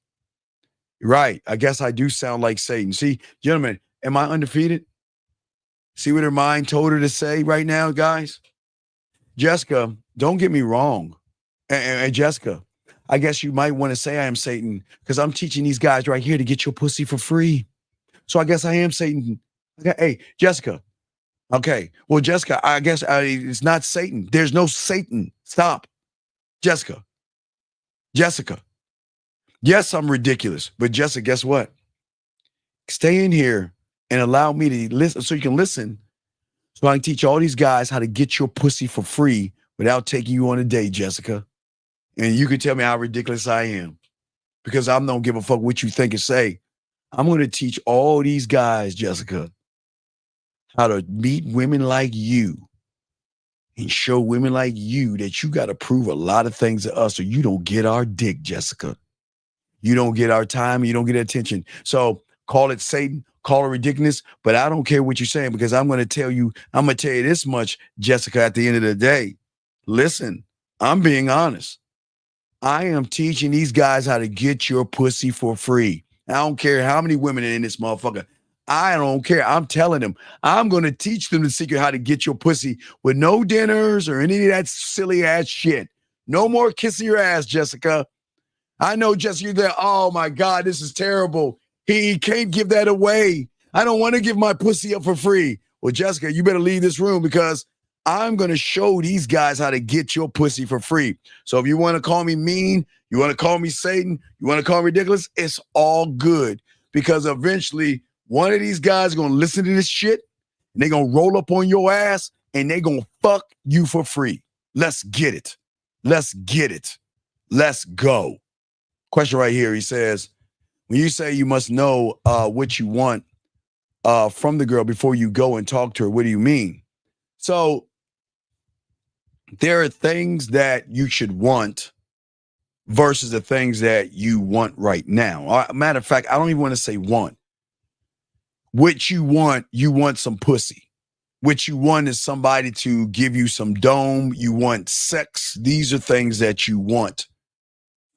You're right. I guess I do sound like Satan. See, gentlemen, am I undefeated? See what her mind told her to say right now, guys? Jessica, don't get me wrong. And Jessica, I guess you might want to say I am Satan because I'm teaching these guys right here to get your pussy for free. So I guess I am Satan. Okay, hey, Jessica. Okay, well, Jessica, I guess it's not Satan. There's no Satan. Stop. Jessica. Yes, I'm ridiculous, but Jessica, guess what? Stay in here and allow me to listen so you can listen so I can teach all these guys how to get your pussy for free without taking you on a date, Jessica. And you can tell me how ridiculous I am because I don't give a fuck what you think and say. I'm going to teach all these guys, Jessica, how to meet women like you and show women like you that you got to prove a lot of things to us or you don't get our dick, Jessica. You don't get our time. You don't get attention. So call it Satan, call it ridiculous, but I don't care what you're saying because I'm going to tell you this much, Jessica, at the end of the day. Listen, I'm being honest. I am teaching these guys how to get your pussy for free. I don't care how many women are in this motherfucker. I don't care. I'm telling them. I'm going to teach them the secret how to get your pussy with no dinners or any of that silly ass shit. No more kissing your ass, Jessica. I know, Jessica, you're there. Oh, my God, this is terrible. He can't give that away. I don't want to give my pussy up for free. Well, Jessica, you better leave this room because I'm going to show these guys how to get your pussy for free. So if you want to call me mean, you want to call me Satan, you want to call me ridiculous, it's all good because eventually one of these guys is going to listen to this shit and they're going to roll up on your ass and they're going to fuck you for free. Let's get it. Let's get it. Let's go. Question right here. He says, when you say you must know what you want from the girl before you go and talk to her, what do you mean? So there are things that you should want versus the things that you want right now. Matter of fact, I don't even want to say want. What you want some pussy. What you want is somebody to give you some dome. You want sex. These are things that you want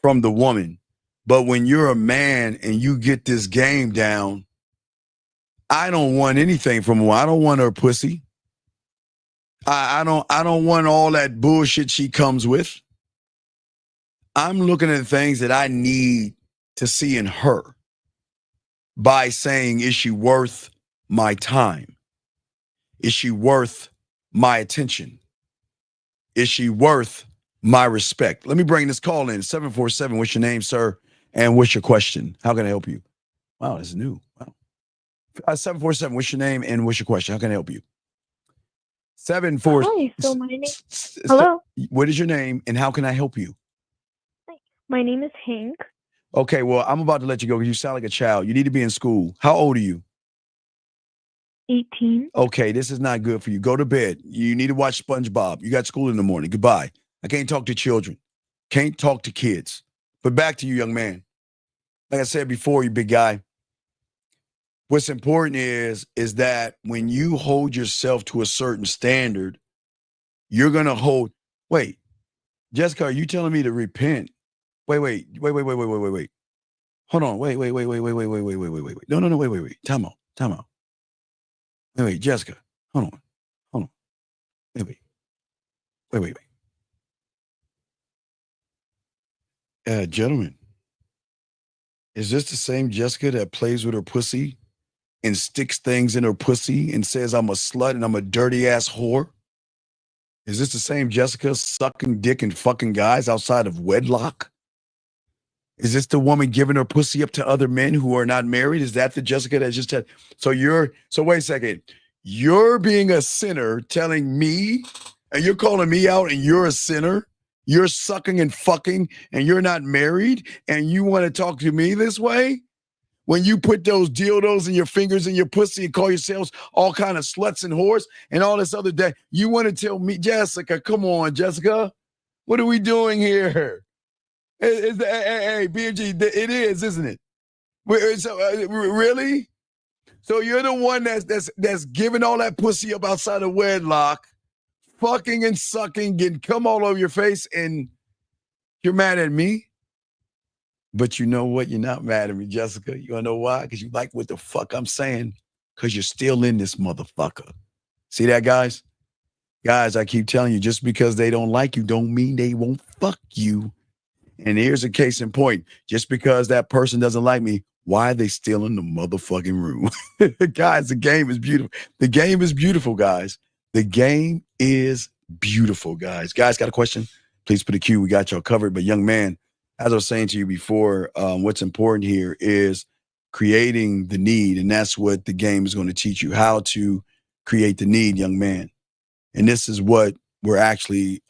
from the woman. But when you're a man and you get this game down, I don't want anything from her. I don't want her pussy. I don't want all that bullshit she comes with. I'm looking at things that I need to see in her by saying, is she worth my time? Is she worth my attention? Is she worth my respect? Let me bring this call in. 747, what's your name, sir? And what's your question? How can I help you? Wow, this is new. Wow. 747, what's your name and what's your question? How can I help you? 747. Hi, so my name. Hello. What is your name and how can I help you? My name is Hank. Okay, well, I'm about to let you go because you sound like a child. You need to be in school. How old are you? 18. Okay, this is not good for you. Go to bed. You need to watch SpongeBob. You got school in the morning. Goodbye. I can't talk to children. Can't talk to kids. But back to you, young man. Like I said before, you big guy. What's important is that when you hold yourself to a certain standard, you're gonna hold. Wait, Jessica, are you telling me to repent? Wait. Hold on. Wait. No. Wait. Time out. Wait, Jessica. Hold on. Wait. Gentlemen, is this the same Jessica that plays with her pussy and sticks things in her pussy and says I'm a slut and I'm a dirty ass whore? Is this the same Jessica sucking dick and fucking guys outside of wedlock? Is this the woman giving her pussy up to other men who are not married? Is that the Jessica that just had? So wait a second. You're being a sinner telling me, and you're calling me out and you're a sinner? You're sucking and fucking and you're not married and you want to talk to me this way? When you put those dildos in your fingers in your pussy and call yourselves all kind of sluts and whores and all this other day, you want to tell me, Jessica, come on, Jessica. What are we doing here? Hey, BMG, it is, isn't it? Really? So you're the one that's giving all that pussy up outside of wedlock, fucking and sucking, getting cum all over your face, and you're mad at me? But you know what? You're not mad at me, Jessica. You wanna know why? Because you like what the fuck I'm saying. Because you're still in this motherfucker. See that, guys? Guys, I keep telling you, just because they don't like you don't mean they won't fuck you. And here's a case in point. Just because that person doesn't like me, why are they still in the motherfucking room? Guys, the game is beautiful. The game is beautiful, guys. The game is beautiful, guys. Guys, got a question? Please put a Q. We got y'all covered. But young man, as I was saying to you before, what's important here is creating the need. And that's what the game is going to teach you, how to create the need, young man. And this is what we're actually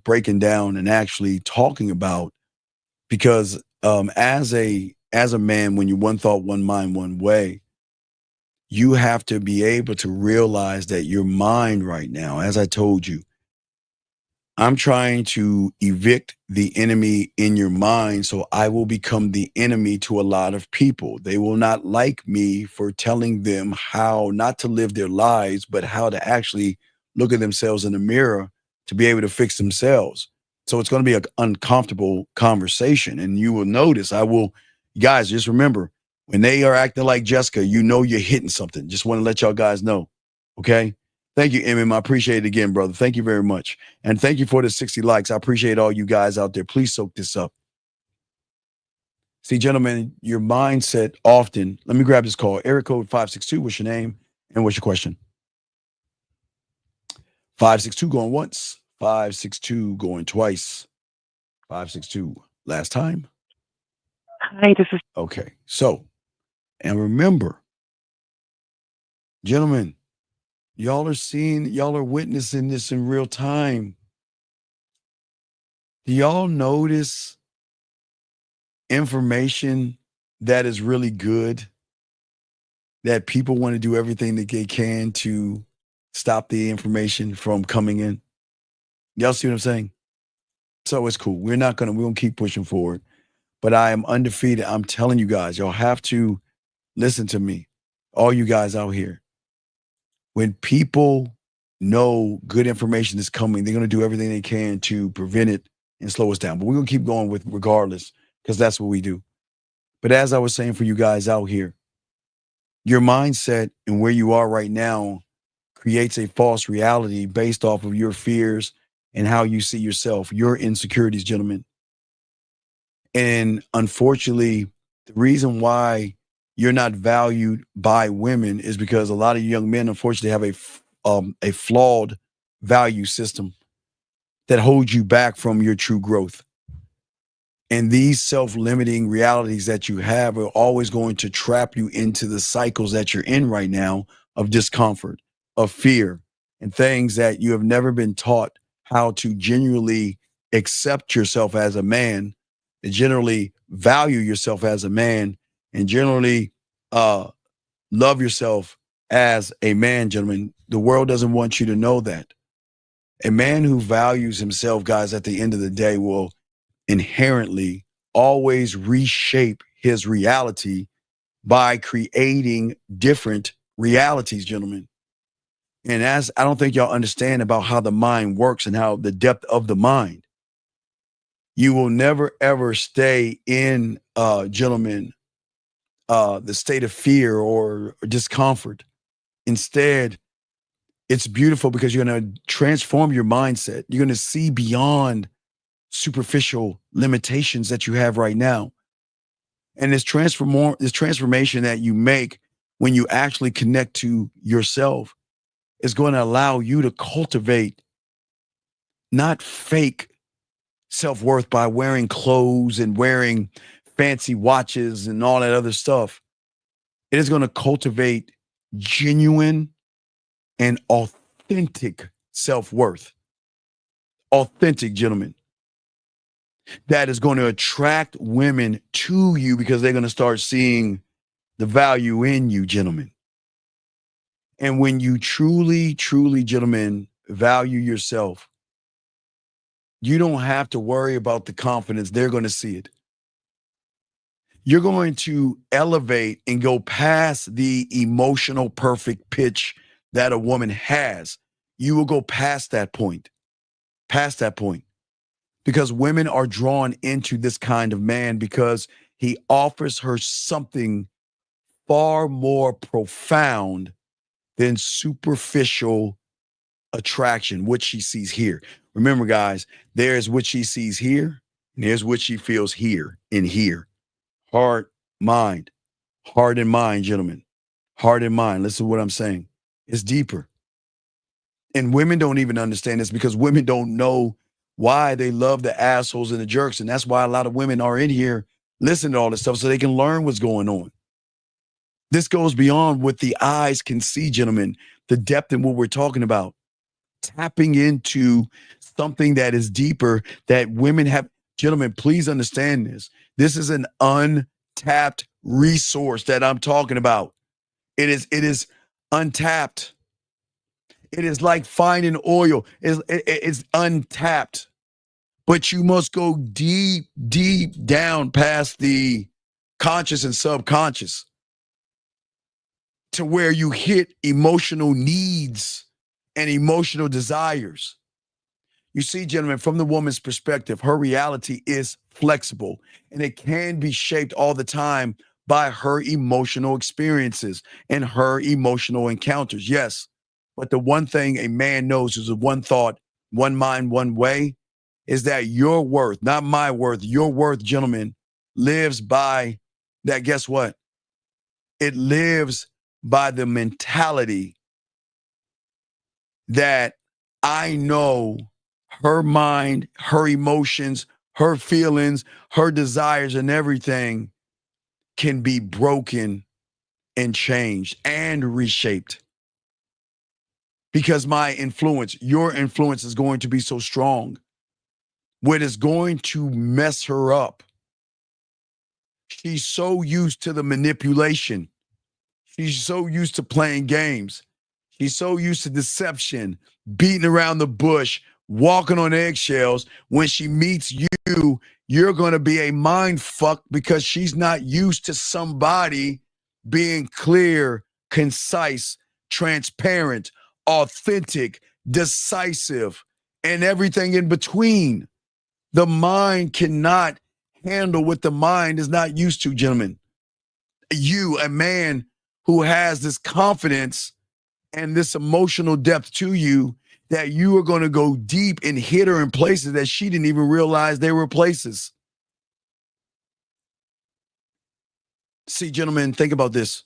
breaking down and actually talking about. Because as a man, when you're one thought, one mind, one way, you have to be able to realize that your mind right now, as I told you, I'm trying to evict the enemy in your mind so I will become the enemy to a lot of people. They will not like me for telling them how not to live their lives, but how to actually look at themselves in the mirror to be able to fix themselves. So it's going to be an uncomfortable conversation. And you will notice, guys, just remember, when they are acting like Jessica, you know you're hitting something. Just want to let y'all guys know. Okay? Thank you, MM. I appreciate it again, brother. Thank you very much. And thank you for the 60 likes. I appreciate all you guys out there. Please soak this up. See, gentlemen, your mindset often, let me grab this call. Area code 562, what's your name? And what's your question? 562 going once. 562 going twice. 562 last time. Hi, this is. Okay, so, and remember, gentlemen, y'all are witnessing this in real time. Do y'all notice information that is really good, that people want to do everything that they can to stop the information from coming in? Y'all see what I'm saying? So it's cool. We're gonna keep pushing forward. But I am undefeated. I'm telling you guys, y'all have to listen to me. All you guys out here. When people know good information is coming, they're gonna do everything they can to prevent it and slow us down. But we're gonna keep going with regardless, because that's what we do. But as I was saying for you guys out here, your mindset and where you are right now creates a false reality based off of your fears and how you see yourself, your insecurities, gentlemen. And unfortunately, the reason why you're not valued by women is because a lot of young men, unfortunately, have a flawed value system that holds you back from your true growth. And these self-limiting realities that you have are always going to trap you into the cycles that you're in right now of discomfort, of fear, and things that you have never been taught how to genuinely accept yourself as a man, and generally value yourself as a man and generally love yourself as a man, gentlemen, the world doesn't want you to know that. A man who values himself, guys, at the end of the day will inherently always reshape his reality by creating different realities, gentlemen. And as I don't think y'all understand about how the mind works and how the depth of the mind, you will never ever stay in, gentlemen, the state of fear or discomfort. Instead, it's beautiful because you're going to transform your mindset. You're going to see beyond superficial limitations that you have right now. And this transformation that you make when you actually connect to yourself is going to allow you to cultivate not fake self-worth by wearing clothes and wearing fancy watches and all that other stuff. It is going to cultivate genuine and authentic self-worth. Authentic, gentlemen. That is going to attract women to you because they're going to start seeing the value in you, gentlemen. And when you truly, truly, gentlemen, value yourself, you don't have to worry about the confidence. They're going to see it. You're going to elevate and go past the emotional perfect pitch that a woman has. You will go past that point. Past that point. Because women are drawn into this kind of man because he offers her something far more profound than superficial attraction, what she sees here. Remember, guys, there's what she sees here, and there's what she feels here and here. Heart, mind, heart and mind, gentlemen. Heart and mind. Listen to what I'm saying. It's deeper. And women don't even understand this because women don't know why they love the assholes and the jerks. And that's why a lot of women are in here listening to all this stuff so they can learn what's going on. This goes beyond what the eyes can see, gentlemen, the depth in what we're talking about. Tapping into something that is deeper that women have. Gentlemen, please understand this. This is an untapped resource that I'm talking about. It is untapped. It is like finding oil. It's untapped. But you must go deep, deep down past the conscious and subconscious to where you hit emotional needs and emotional desires. You see, gentlemen, from the woman's perspective, her reality is flexible and it can be shaped all the time by her emotional experiences and her emotional encounters. Yes, but the one thing a man knows is a one thought, one mind, one way, is that your worth, not my worth, your worth, gentlemen, lives by that. Guess what? It lives by the mentality that I know her mind, her emotions, her feelings, her desires, and everything can be broken and changed and reshaped. Because my influence, your influence is going to be so strong, what is going to mess her up. She's so used to the manipulation. She's so used to playing games. She's so used to deception, beating around the bush, walking on eggshells. When she meets you, you're going to be a mind fuck because she's not used to somebody being clear, concise, transparent, authentic, decisive, and everything in between. The mind cannot handle what the mind is not used to, gentlemen. You, a man who has this confidence and this emotional depth to you, that you are going to go deep and hit her in places that she didn't even realize they were places. See, gentlemen, think about this.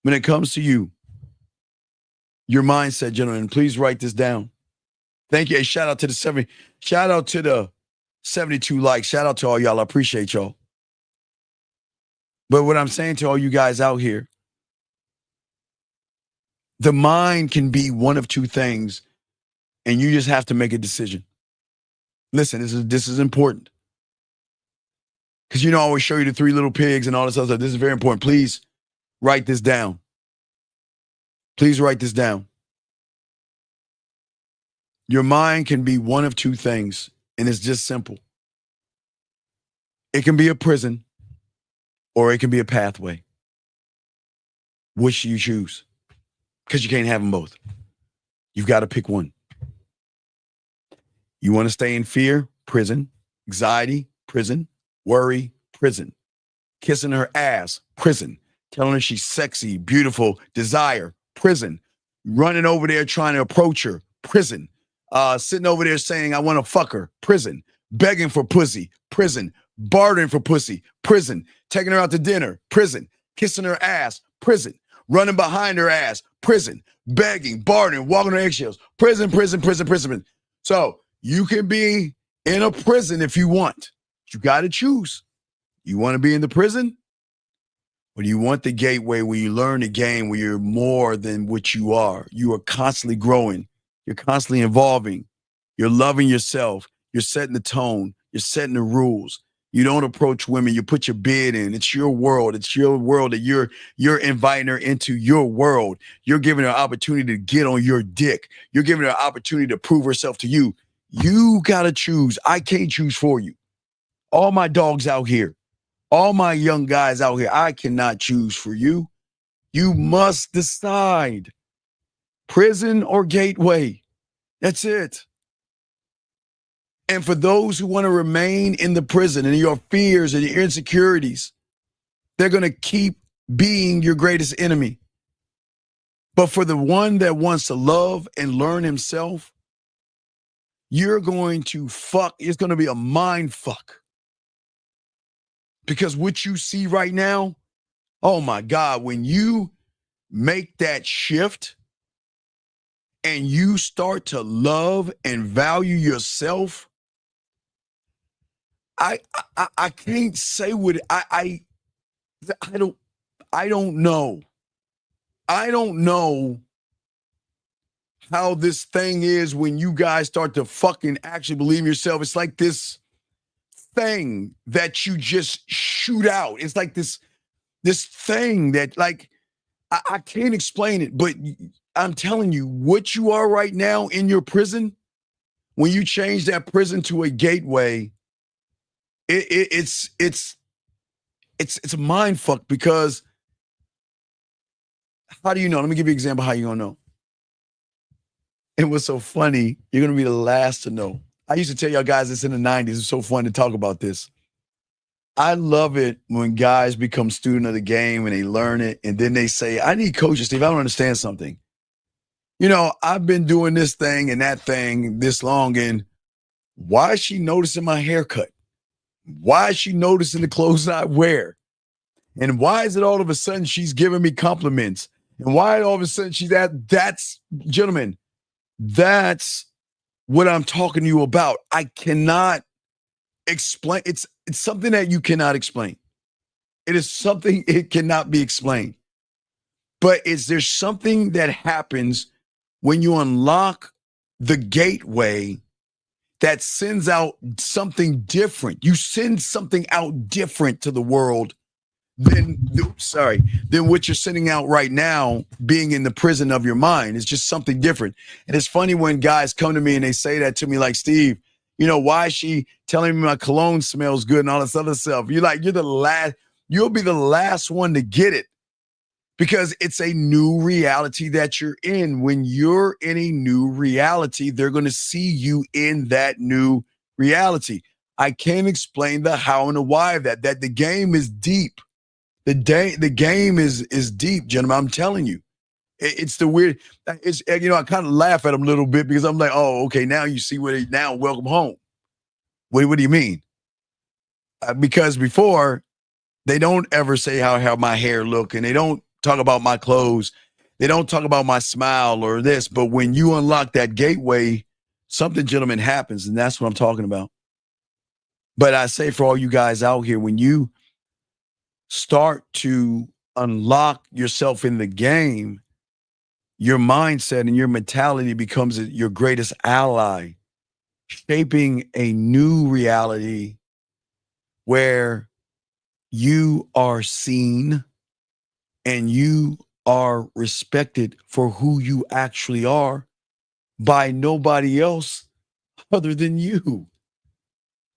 When it comes to you, your mindset, gentlemen, please write this down. Thank you. Hey, shout out to the 72 likes. Shout out to all y'all. I appreciate y'all. But what I'm saying to all you guys out here, the mind can be one of two things, and you just have to make a decision. Listen, this is important. Because I always show you the 3 little pigs and all this other stuff. This is very important. Please write this down. Please write this down. Your mind can be one of 2 things, and it's just simple. It can be a prison, or it can be a pathway. Which do you choose? Because you can't have them both. You've got to pick one. You want to stay in fear? Prison. Anxiety? Prison. Worry? Prison. Kissing her ass? Prison. Telling her she's sexy, beautiful, desire? Prison. Running over there trying to approach her? Prison. Sitting over there saying, I want to fuck her? Prison. Begging for pussy? Prison. Bartering for pussy? Prison. Taking her out to dinner? Prison. Kissing her ass? Prison. Running behind her ass? Prison. Begging, bartering, walking on eggshells? Prison, prison, prison, prison. So you can be in a prison if you want. You got to choose. You want to be in the prison? Or do you want the gateway where you learn the game, where you're more than what you are? You are constantly growing. You're constantly evolving. You're loving yourself. You're setting the tone. You're setting the rules. You don't approach women. You put your bid in. It's your world. It's your world that you're inviting her into your world. You're giving her an opportunity to get on your dick. You're giving her an opportunity to prove herself to you. You got to choose. I can't choose for you. All my dogs out here, all my young guys out here, I cannot choose for you. You must decide. Prison or gateway. That's it. And for those who want to remain in the prison and your fears and your insecurities, they're going to keep being your greatest enemy. But for the one that wants to love and learn himself, you're going to fuck. It's going to be a mind fuck. Because what you see right now, oh my God, when you make that shift and you start to love and value yourself, I can't say what I don't know. I don't know how this thing is when you guys start to fucking actually believe in yourself. It's like this thing that you just shoot out. It's like this thing that, like, I can't explain it, but I'm telling you, what you are right now in your prison, when you change that prison to a gateway, it's a mind fuck. Because how do you know? Let me give you an example how you're gonna know. It was so funny. You're gonna be the last to know. I used to tell y'all guys this in the 90s. It's so fun to talk about this. I love it when guys become student of the game and they learn it, and then they say, I need coaches, Steve. I don't understand something. I've been doing this thing and that thing this long, and why is she noticing my haircut? Why is she noticing the clothes I wear? And why is it all of a sudden she's giving me compliments? And why all of a sudden she's gentlemen, that's what I'm talking to you about. I cannot explain. It's something that you cannot explain. It is something, it cannot be explained. But there's something that happens when you unlock the gateway that sends out something different. You send something out different to the world than what you're sending out right now, being in the prison of your mind. It's just something different. And it's funny when guys come to me and they say that to me, like, Steve, why is she telling me my cologne smells good and all this other stuff? You'll be the last one to get it, because it's a new reality that you're in. When you're in a new reality, they're going to see you in that new reality. I can't explain the how and the why of that the game is deep. The game is deep, gentlemen. I'm telling you. It's the weird. It's I kind of laugh at them a little bit, because I'm like, oh, okay, now you see what now. Welcome home. What do you mean? Because before, they don't ever say how my hair look, and they don't talk about my clothes. They don't talk about my smile or this. But when you unlock that gateway, something, gentlemen, happens, and that's what I'm talking about. But I say for all you guys out here, when you start to unlock yourself in the game, your mindset and your mentality becomes your greatest ally, shaping a new reality where you are seen and you are respected for who you actually are by nobody else other than you.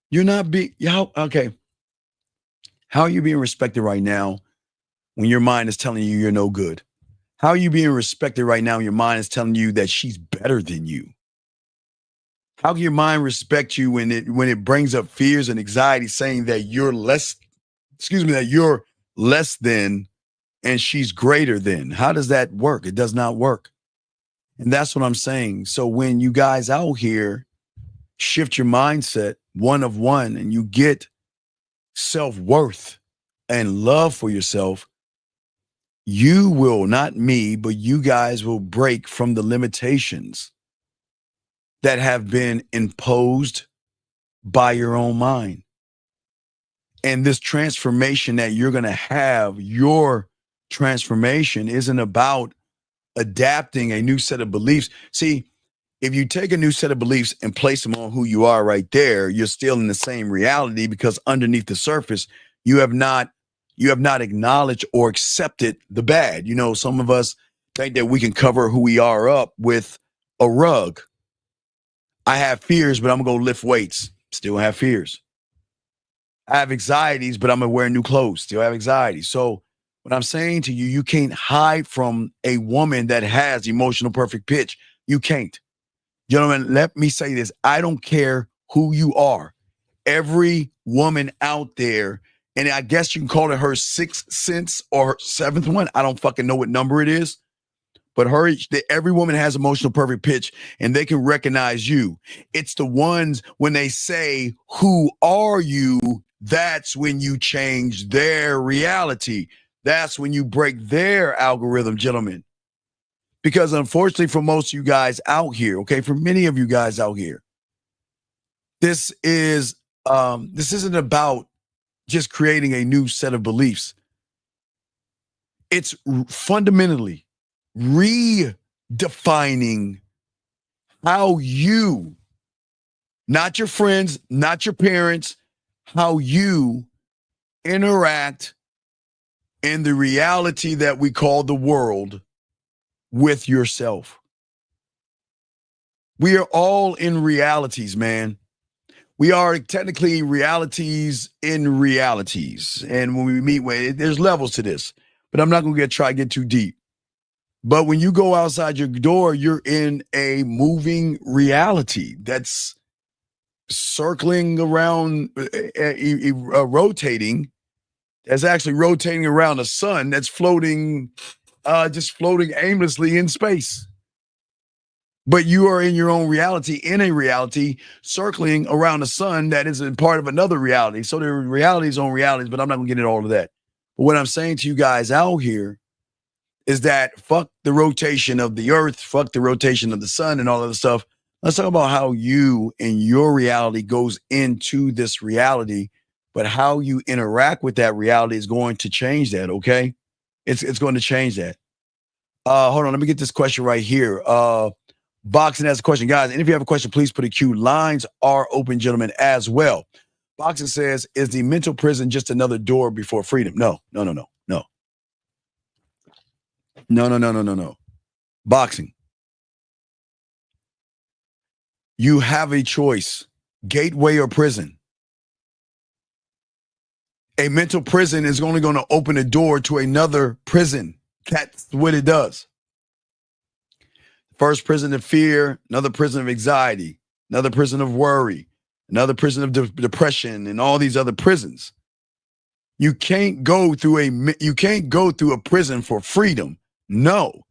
You're not being, okay. How are you being respected right now when your mind is telling you you're no good? How are you being respected right now when your mind is telling you that she's better than you? How can your mind respect you when it brings up fears and anxiety saying that you're less, that you're less than and she's greater than? How does that work? It does not work. And that's what I'm saying. So when you guys out here shift your mindset one of one and you get self-worth and love for yourself, you will, not me, but you guys will break from the limitations that have been imposed by your own mind. And this transformation that you're going to have, your transformation isn't about adapting a new set of beliefs. See, if you take a new set of beliefs and place them on who you are right there, you're still in the same reality because underneath the surface, you have not acknowledged or accepted the bad. You know, some of us think that we can cover who we are up with a rug. I have fears, but I'm going to go lift weights. Still have fears. I have anxieties, but I'm going to wear new clothes. Still have anxiety. So what I'm saying to you, you can't hide from a woman that has emotional perfect pitch. You can't. Gentlemen, let me say this. I don't care who you are. Every woman out there, and I guess you can call it her sixth sense or her seventh one. I don't fucking know what number it is. But every woman has emotional perfect pitch and they can recognize you. It's the ones when they say, who are you? That's when you change their reality. That's when you break their algorithm, gentlemen. Because unfortunately for most of you guys out here, okay, for many of you guys out here, this isn't about just creating a new set of beliefs. It's fundamentally redefining how you, not your friends, not your parents, how you interact in the reality that we call the world with yourself. We are all in realities, man. We are technically realities in realities. And when we meet, there's levels to this, but I'm not going to try to get too deep. But when you go outside your door, you're in a moving reality that's circling around, rotating. That's actually rotating around a sun that's floating, just floating aimlessly in space. But you are in your own reality, in a reality, circling around a sun that is a part of another reality. So there are realities on realities, but I'm not going to get into all of that. But what I'm saying to you guys out here is that fuck the rotation of the earth, fuck the rotation of the sun and all of the stuff. Let's talk about how you and your reality goes into this reality, but how you interact with that reality is going to change that, okay? It's going to change that. Hold on, let me get this question right here. Boxing has a question, guys. And if you have a question, please put a Q. Lines are open, gentlemen, as well. Boxing says, is the mental prison just another door before freedom? No. Boxing. You have a choice, gateway or prison. A mental prison is only going to open a door to another prison. That's what it does. First prison of fear, another prison of anxiety, another prison of worry, another prison of depression, and all these other prisons. You can't go through a prison for freedom. No.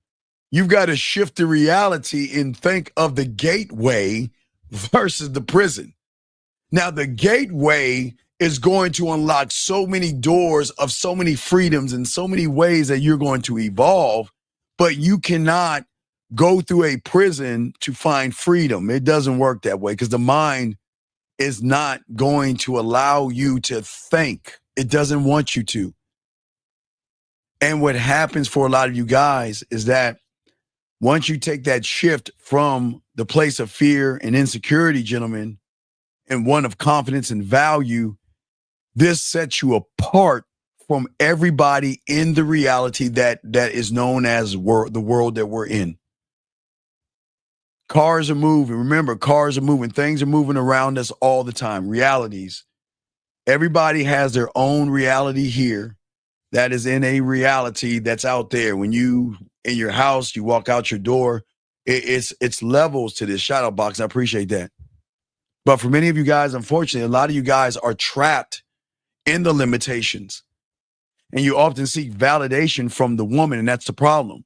You've got to shift the reality and think of the gateway versus the prison. Now, the gateway is going to unlock so many doors of so many freedoms in so many ways that you're going to evolve, but you cannot go through a prison to find freedom. It doesn't work that way because the mind is not going to allow you to think. It doesn't want you to. And what happens for a lot of you guys is that once you take that shift from the place of fear and insecurity, gentlemen, and one of confidence and value, this sets you apart from everybody in the reality that is known as the world that we're in. Cars are moving. Remember, cars are moving. Things are moving around us all the time. Realities. Everybody has their own reality here that is in a reality that's out there. When you in your house, you walk out your door, it's levels to this shadow box. I appreciate that. But for many of you guys, unfortunately, a lot of you guys are trapped in the limitations. And you often seek validation from the woman, and that's the problem.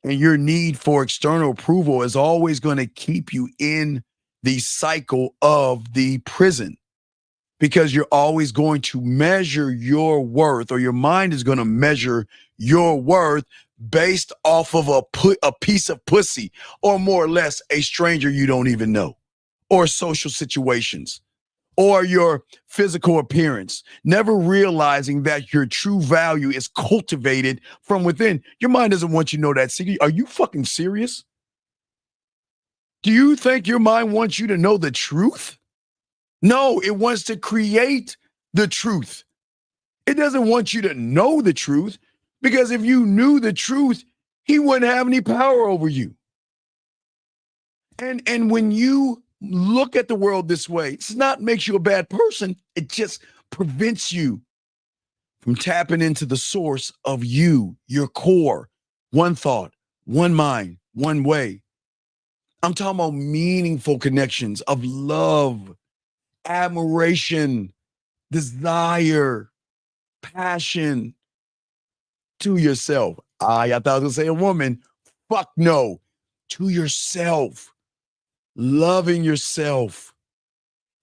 And your need for external approval is always going to keep you in the cycle of the prison, because you're always going to measure your worth, or your mind is going to measure your worth based off of a piece of pussy, or more or less a stranger you don't even know, or social situations, or your physical appearance, never realizing that your true value is cultivated from within. Your mind doesn't want you to know that secret. Are you fucking serious? Do you think your mind wants you to know the truth? No, it wants to create the truth. It doesn't want you to know the truth, because if you knew the truth, he wouldn't have any power over you. And when you look at the world this way, it's not makes you a bad person. It just prevents you from tapping into the source of you, your core, one thought, one mind, one way. I'm talking about meaningful connections of love, admiration, desire, passion to yourself. I thought I was going to say a woman. Fuck no. To yourself. Loving yourself.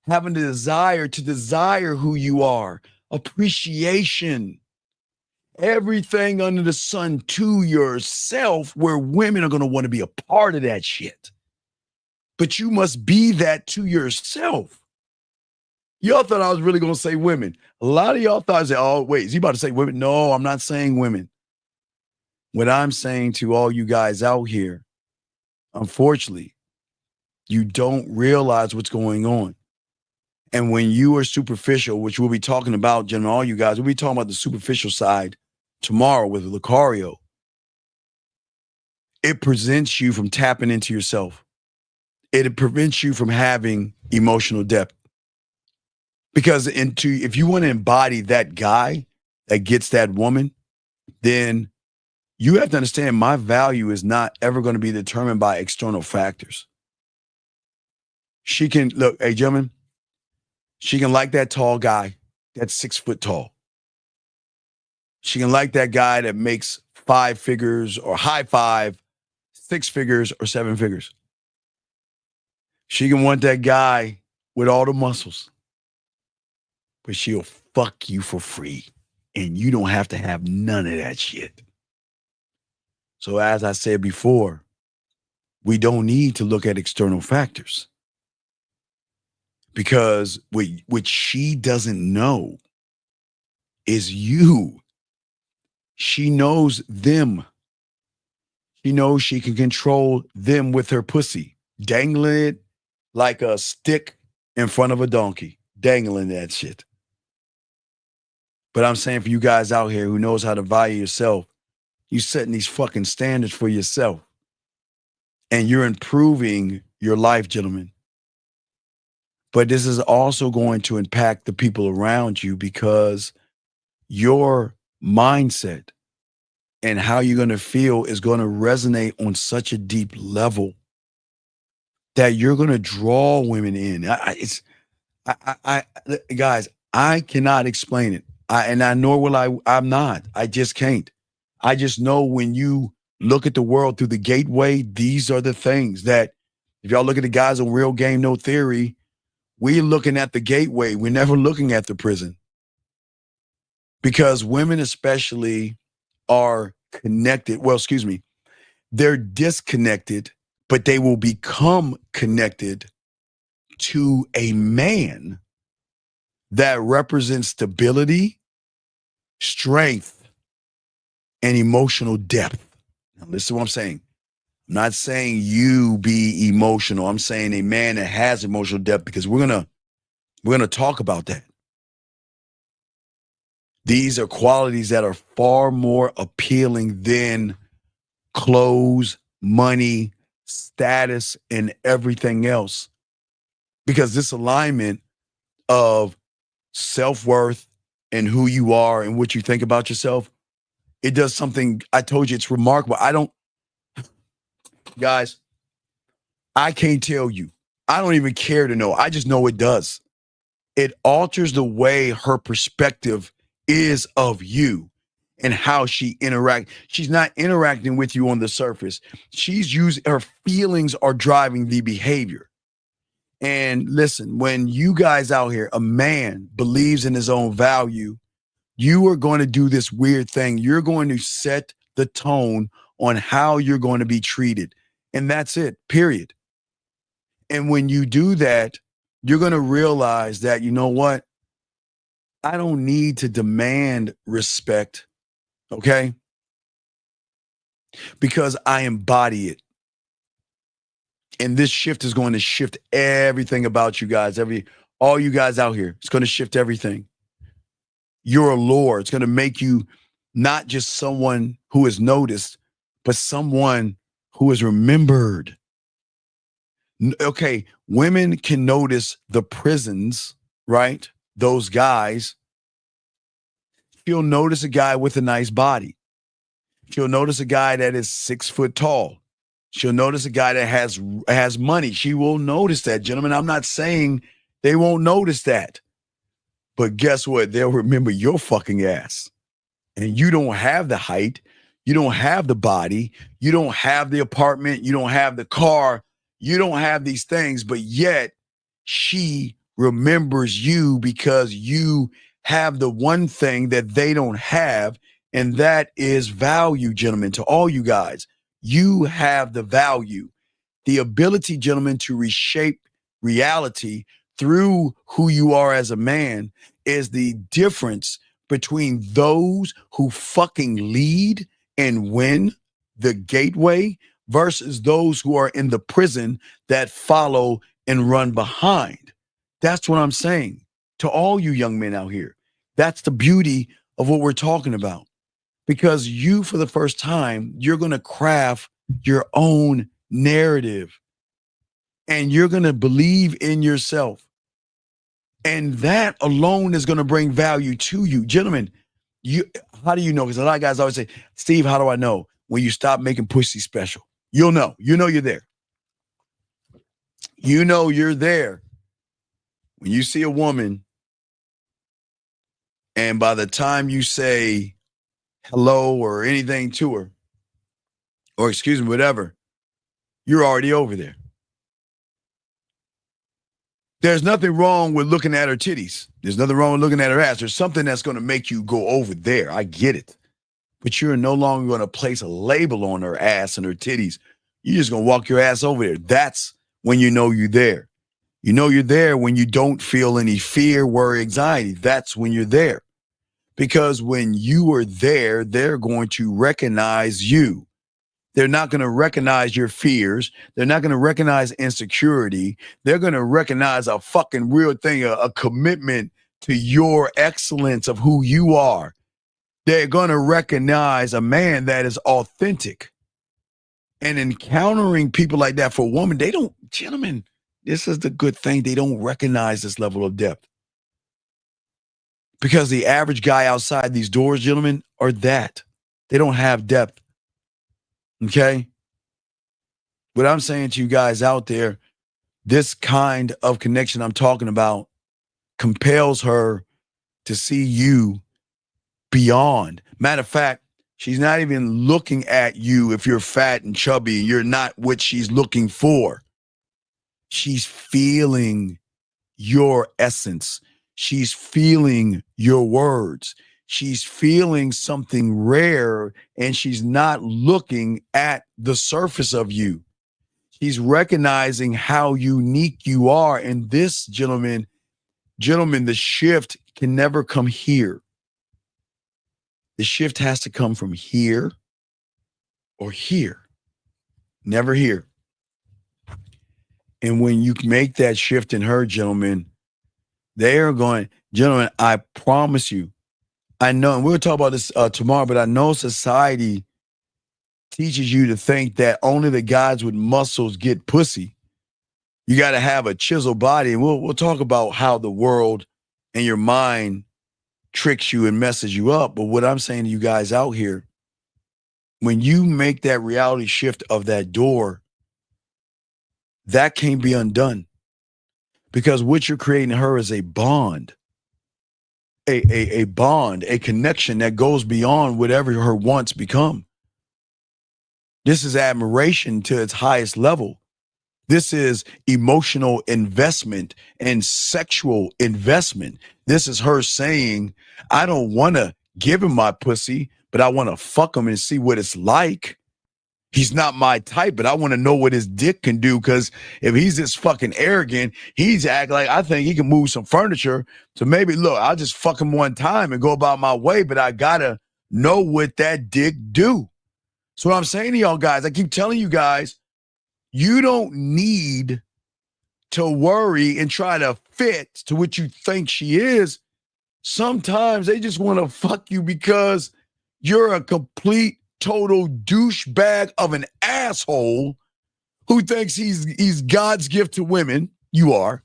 Having the desire to desire who you are. Appreciation. Everything under the sun to yourself, where women are going to want to be a part of that shit. But you must be that to yourself. Y'all thought I was really going to say women. A lot of y'all thought I said, oh, wait, is he about to say women? No, I'm not saying women. What I'm saying to all you guys out here, unfortunately, you don't realize what's going on. And when you are superficial, which we'll be talking about, gentlemen, all you guys, we'll be talking about the superficial side tomorrow with Lucario. It prevents you from tapping into yourself. It prevents you from having emotional depth. Because if you want to embody that guy that gets that woman, then you have to understand my value is not ever going to be determined by external factors. She can, look, hey, gentlemen, she can like that tall guy that's 6 foot tall. She can like that guy that makes 5 figures or high 5, 6 figures or 7 figures. She can want that guy with all the muscles. But she'll fuck you for free. And you don't have to have none of that shit. So as I said before, we don't need to look at external factors. Because what she doesn't know is you. She knows them. She knows she can control them with her pussy. Dangling it like a stick in front of a donkey. Dangling that shit. But I'm saying for you guys out here who knows how to value yourself, you setting these fucking standards for yourself. And you're improving your life, gentlemen. But this is also going to impact the people around you, because your mindset and how you're going to feel is going to resonate on such a deep level that you're going to draw women in. Guys, I cannot explain it. Nor will I. I'm not. I just can't. I just know when you look at the world through the gateway, these are the things that, if y'all look at the guys on Real Game No Theory, we're looking at the gateway. We're never looking at the prison. Because women especially are connected. Well, excuse me. They're disconnected, but they will become connected to a man that represents stability, strength, and emotional depth. Now, listen to what I'm saying. I'm not saying you be emotional. I'm saying a man that has emotional depth, because we're gonna talk about that. These are qualities that are far more appealing than clothes, money, status, and everything else. Because this alignment of self-worth and who you are and what you think about yourself, it does something. I told you it's remarkable. Guys, I can't tell you. I don't even care to know. I just know it does. It alters the way her perspective is of you and how she interacts. She's not interacting with you on the surface. She's using her feelings are driving the behavior. And listen, when you guys out here, a man believes in his own value, you are going to do this weird thing. You're going to set the tone on how you're going to be treated. And that's it, period. And when you do that, you're going to realize that, you know what? I don't need to demand respect, okay? Because I embody it. And this shift is going to shift everything about you guys, all you guys out here. It's going to shift everything. Your allure. It's going to make you not just someone who is noticed, but someone who is remembered. Okay, women can notice the prisons, right? Those guys. She'll notice a guy with a nice body. She'll notice a guy that is 6 foot tall. She'll notice a guy that has money. She will notice that, gentlemen. I'm not saying they won't notice that. But guess what? They'll remember your fucking ass. And you don't have the height. You don't have the body. You don't have the apartment. You don't have the car. You don't have these things. But yet she remembers you because you have the one thing that they don't have. And that is value, gentlemen, to all you guys. You have the value, the ability, gentlemen, to reshape reality through who you are as a man is the difference between those who fucking lead and win the gateway versus those who are in the prison that follow and run behind. That's what I'm saying to all you young men out here. That's the beauty of what we're talking about. Because you, for the first time, you're going to craft your own narrative and you're going to believe in yourself. And that alone is going to bring value to you. Gentlemen, how do you know? Because a lot of guys always say, Steve, how do I know? When you stop making pussy special. You'll know. You know you're there. You know you're there. When you see a woman and by the time you say hello or anything to her, or excuse me, whatever, you're already over there. There's nothing wrong with looking at her titties. There's nothing wrong with looking at her ass. There's something that's going to make you go over there. I get it. But you're no longer going to place a label on her ass and her titties. You're just going to walk your ass over there. That's when you know you're there. You know you're there when you don't feel any fear, worry, anxiety. That's when you're there. Because when you are there, they're going to recognize you. They're not going to recognize your fears. They're not going to recognize insecurity. They're going to recognize a fucking real thing, a commitment to your excellence of who you are. They're going to recognize a man that is authentic. And encountering people like that for a woman, they don't, gentlemen, this is the good thing. They don't recognize this level of depth. Because the average guy outside these doors, gentlemen, are that. They don't have depth. Okay? What I'm saying to you guys out there, this kind of connection I'm talking about compels her to see you beyond. Matter of fact, she's not even looking at you if you're fat and chubby and you're not what she's looking for. She's feeling your essence. She's feeling your words. She's feeling something rare and she's not looking at the surface of you. She's recognizing how unique you are. And this, gentlemen, the shift can never come here. The shift has to come from here or here, never here. And when you make that shift in her, gentlemen, they are going, gentlemen, I promise you, I know, and we'll talk about this tomorrow, but I know society teaches you to think that only the guys with muscles get pussy. You got to have a chiseled body, and we'll talk about how the world and your mind tricks you and messes you up. But what I'm saying to you guys out here, when you make that reality shift of that door, that can't be undone, because what you're creating in her is a bond, a bond, a connection that goes beyond whatever her wants become. This is admiration to its highest level. This is emotional investment and sexual investment. This is her saying, I don't want to give him my pussy, but I want to fuck him and see what it's like. He's not my type, but I want to know what his dick can do, because if he's this fucking arrogant, he's act like I think he can move some furniture. So maybe, look, I'll just fuck him one time and go about my way, but I got to know what that dick do. So what I'm saying to y'all guys, I keep telling you guys, you don't need to worry and try to fit to what you think she is. Sometimes they just want to fuck you because you're a complete, total douchebag of an asshole who thinks he's God's gift to women. You are.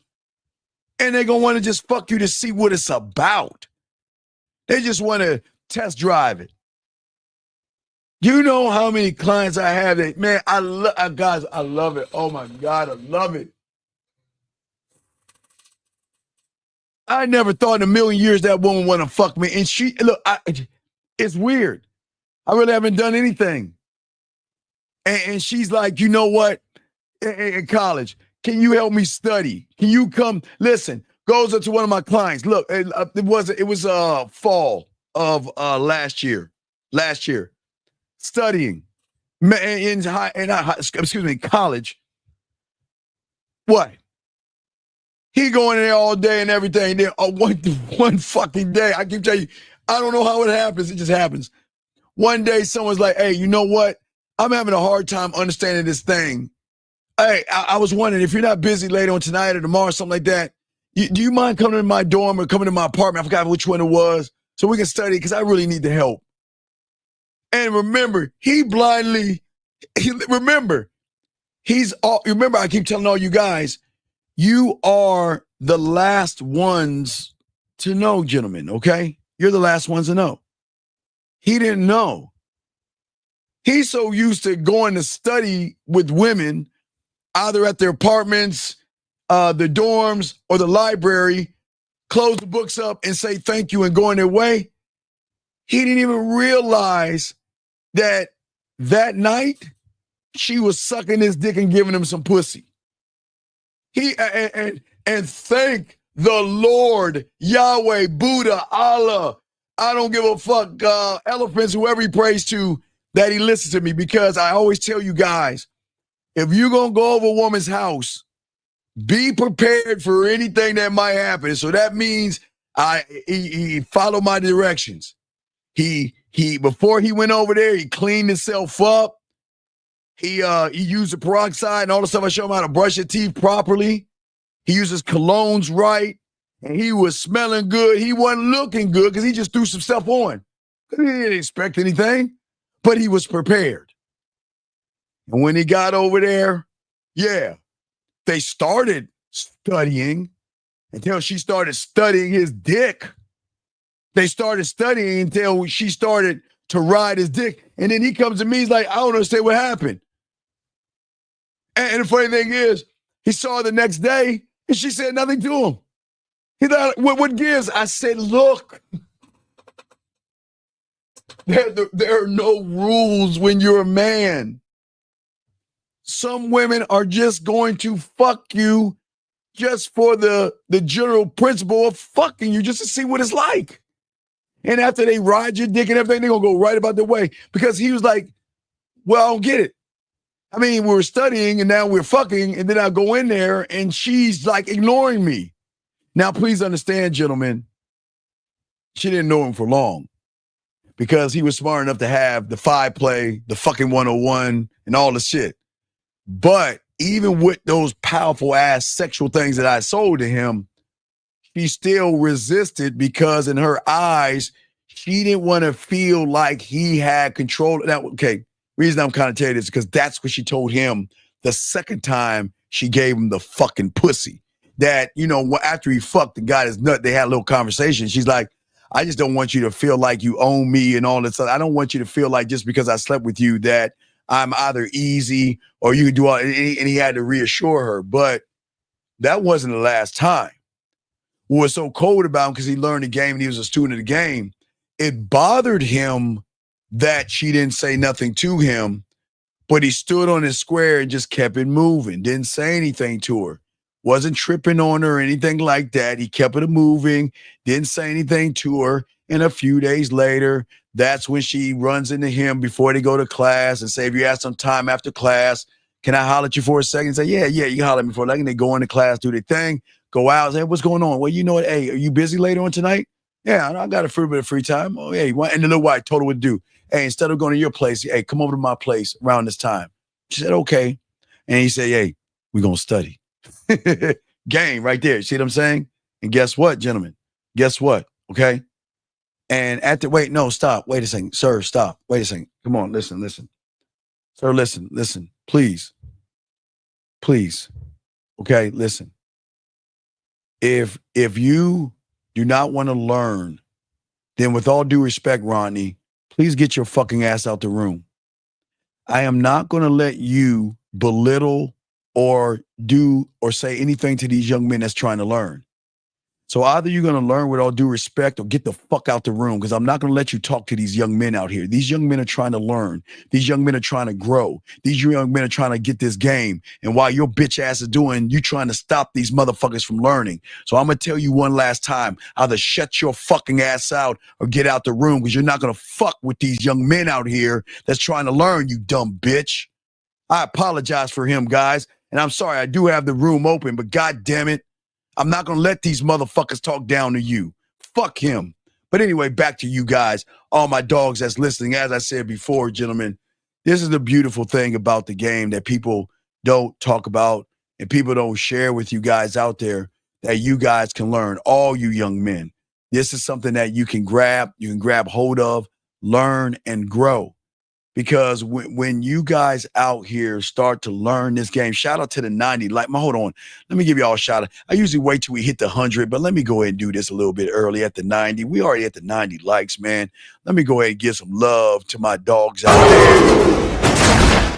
And they're going to want to just fuck you to see what it's about. They just want to test drive it. You know how many clients I have that, man, guys, I love it. Oh my God, I love it. I never thought in a million years that woman want to fuck me. And she, look, it's weird. I really haven't done anything. And she's like, you know what? In college, can you help me study? Can you come? Listen, goes up to one of my clients. Look, it was fall of last year. Studying in college. What? He going in there all day and everything. Then one fucking day, I keep telling you, I don't know how it happens. It just happens. One day, someone's like, "Hey, you know what? I'm having a hard time understanding this thing. Hey, I was wondering if you're not busy later on tonight or tomorrow, something like that. Do you mind coming to my dorm or coming to my apartment? I forgot which one it was, so we can study, because I really need the help." And remember, remember, I keep telling all you guys, you are the last ones to know, gentlemen, okay? You're the last ones to know. He didn't know. He's so used to going to study with women, either at their apartments, the dorms, or the library, close the books up and say thank you and go on their way. He didn't even realize that night she was sucking his dick and giving him some pussy. And thank the Lord, Yahweh, Buddha, Allah, I don't give a fuck, elephants, whoever he prays to, that he listens to me, because I always tell you guys, if you're going to go over a woman's house, be prepared for anything that might happen. So that means he followed my directions. He before he went over there, he cleaned himself up. He used the peroxide and all the stuff I showed him how to brush your teeth properly. He uses colognes right, and he was smelling good. He wasn't looking good because he just threw some stuff on. He didn't expect anything, but he was prepared. And when he got over there, yeah, they started studying until she started studying his dick. They started studying until she started to ride his dick. And then he comes to me, he's like, I don't understand what happened. And the funny thing is, he saw her the next day and she said nothing to him. He thought, what gives? I said, look, there are no rules when you're a man. Some women are just going to fuck you just for the general principle of fucking you, just to see what it's like. And after they ride your dick and everything, they're going to go right about their way. Because he was like, well, I don't get it. I mean, we were studying and now we're fucking, and then I go in there and she's like ignoring me. Now, please understand, gentlemen, she didn't know him for long, because he was smart enough to have the 5 play, the fucking 101, and all the shit. But even with those powerful ass sexual things that I sold to him, she still resisted, because in her eyes, She didn't want to feel like he had control. Now, okay, reason I'm kind of telling you this is because that's what she told him the second time she gave him the fucking pussy. That, you know, after he fucked and got his nut, they had a little conversation. She's like, I just don't want you to feel like you own me and all this stuff. I don't want you to feel like just because I slept with you that I'm either easy or you can do all. And he had to reassure her. But that wasn't the last time. What was so cold about him, because he learned the game and he was a student of the game, it bothered him that she didn't say nothing to him, but he stood on his square and just kept it moving. Didn't say anything to her. Wasn't tripping on her or anything like that. He kept it moving. Didn't say anything to her. And a few days later, that's when she runs into him before they go to class and say, if you have some time after class, can I holler at you for a second? Say, yeah, you can holler at me for a second. They go into class, do their thing, go out, say, what's going on? Well, you know what? Hey, are you busy later on tonight? Yeah, I got a free bit of free time. Oh, yeah. And the little white told her what to do. Hey, instead of going to your place, hey, come over to my place around this time. She said, okay. And he said, hey, we're going to study. Game right there. See what I'm saying? And guess what, gentlemen? Guess what? Okay. And wait, no, stop. Wait a second. Sir, stop. Wait a second. Come on, listen. Sir, listen. Please. Okay, listen. If you do not want to learn, then with all due respect, Rodney, please get your fucking ass out the room. I am not going to let you belittle or do or say anything to these young men that's trying to learn. So either you're going to learn with all due respect or get the fuck out the room, because I'm not going to let you talk to these young men out here. These young men are trying to learn. These young men are trying to grow. These young men are trying to get this game. And while your bitch ass is doing, you trying to stop these motherfuckers from learning. So I'm going to tell you one last time, either shut your fucking ass out or get out the room, because you're not going to fuck with these young men out here that's trying to learn, you dumb bitch. I apologize for him, guys. And I'm sorry, I do have the room open, but God damn it, I'm not going to let these motherfuckers talk down to you. Fuck him. But anyway, back to you guys, all my dogs that's listening. As I said before, gentlemen, this is the beautiful thing about the game that people don't talk about and people don't share with you guys out there, that you guys can learn, all you young men. This is something that you can grab hold of, learn, and grow. Because when you guys out here start to learn this game, shout out to the 90. Hold on. Let me give you all a shout out. I usually wait till we hit the 100, but let me go ahead and do this a little bit early at the 90. We already at the 90 likes, man. Let me go ahead and give some love to my dogs out there.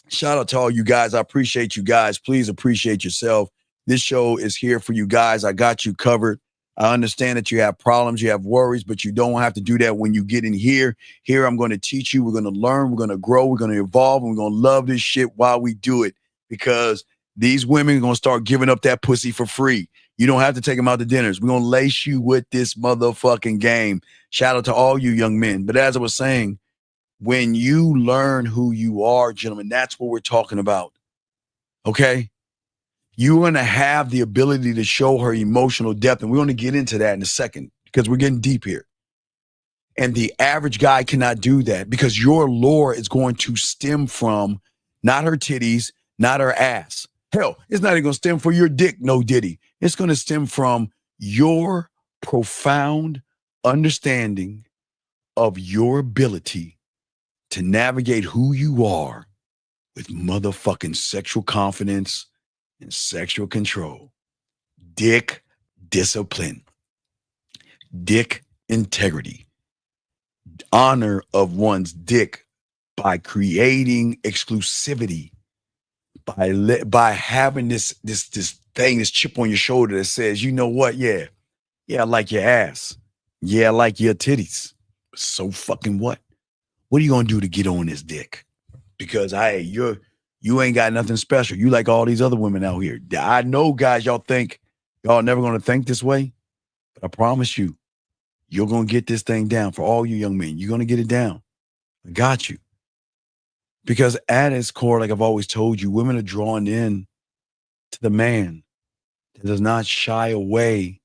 Shout out to all you guys. I appreciate you guys. Please appreciate yourself. This show is here for you guys. I got you covered. I understand that you have problems, you have worries, but you don't have to do that when you get in here. Here, I'm going to teach you. We're going to learn. We're going to grow. We're going to evolve. And we're going to love this shit while we do it, because these women are going to start giving up that pussy for free. You don't have to take them out to dinners. We're going to lace you with this motherfucking game. Shout out to all you young men. But as I was saying, when you learn who you are, gentlemen, that's what we're talking about. Okay? You're going to have the ability to show her emotional depth. And we're going to get into that in a second, because we're getting deep here. And the average guy cannot do that, because your lure is going to stem from not her titties, not her ass. Hell, it's not even going to stem from your dick, no diddy. It's going to stem from your profound understanding of your ability to navigate who you are with motherfucking sexual confidence and sexual control, dick discipline, dick integrity, honor of one's dick by creating exclusivity, by having this thing, this chip on your shoulder that says, you know what? Yeah, I like your ass. Yeah, I like your titties. So fucking what? What are you gonna do to get on this dick? Because you ain't got nothing special. You like all these other women out here. I know, guys, y'all think y'all never going to think this way, but I promise you, you're going to get this thing down. For all you young men, you're going to get it down. I got you. Because at its core, like I've always told you, women are drawn in to the man that does not shy away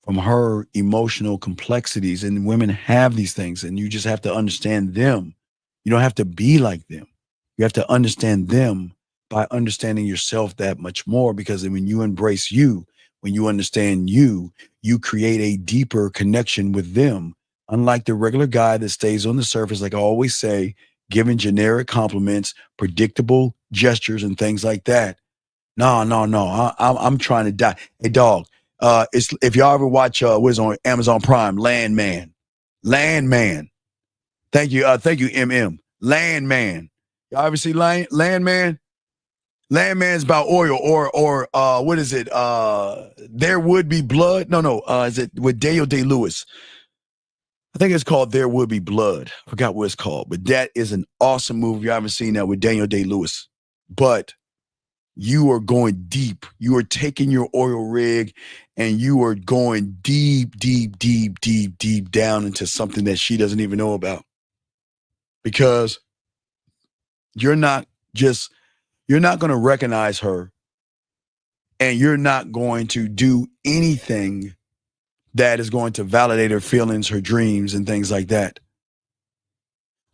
from her emotional complexities. And women have these things, and you just have to understand them. You don't have to be like them. You have to understand them by understanding yourself that much more, because when you embrace you, When you understand you create a deeper connection with them. Unlike the regular guy that stays on the surface, like I always say, giving generic compliments, predictable gestures, and things like that. No. I'm trying to die. Hey, dog. It's if y'all ever watch what is on Amazon Prime, Landman. Thank you, MM. Landman. Y'all ever see Landman? Landman's about oil or what is it? There Would Be Blood. No. Is it with Daniel Day-Lewis? I think it's called There Would Be Blood. I forgot what it's called, but that is an awesome movie. I haven't seen that with Daniel Day-Lewis. But you are going deep. You are taking your oil rig and you are going deep down into something that she doesn't even know about. Because you're not going to recognize her, and you're not going to do anything that is going to validate her feelings, her dreams, and things like that.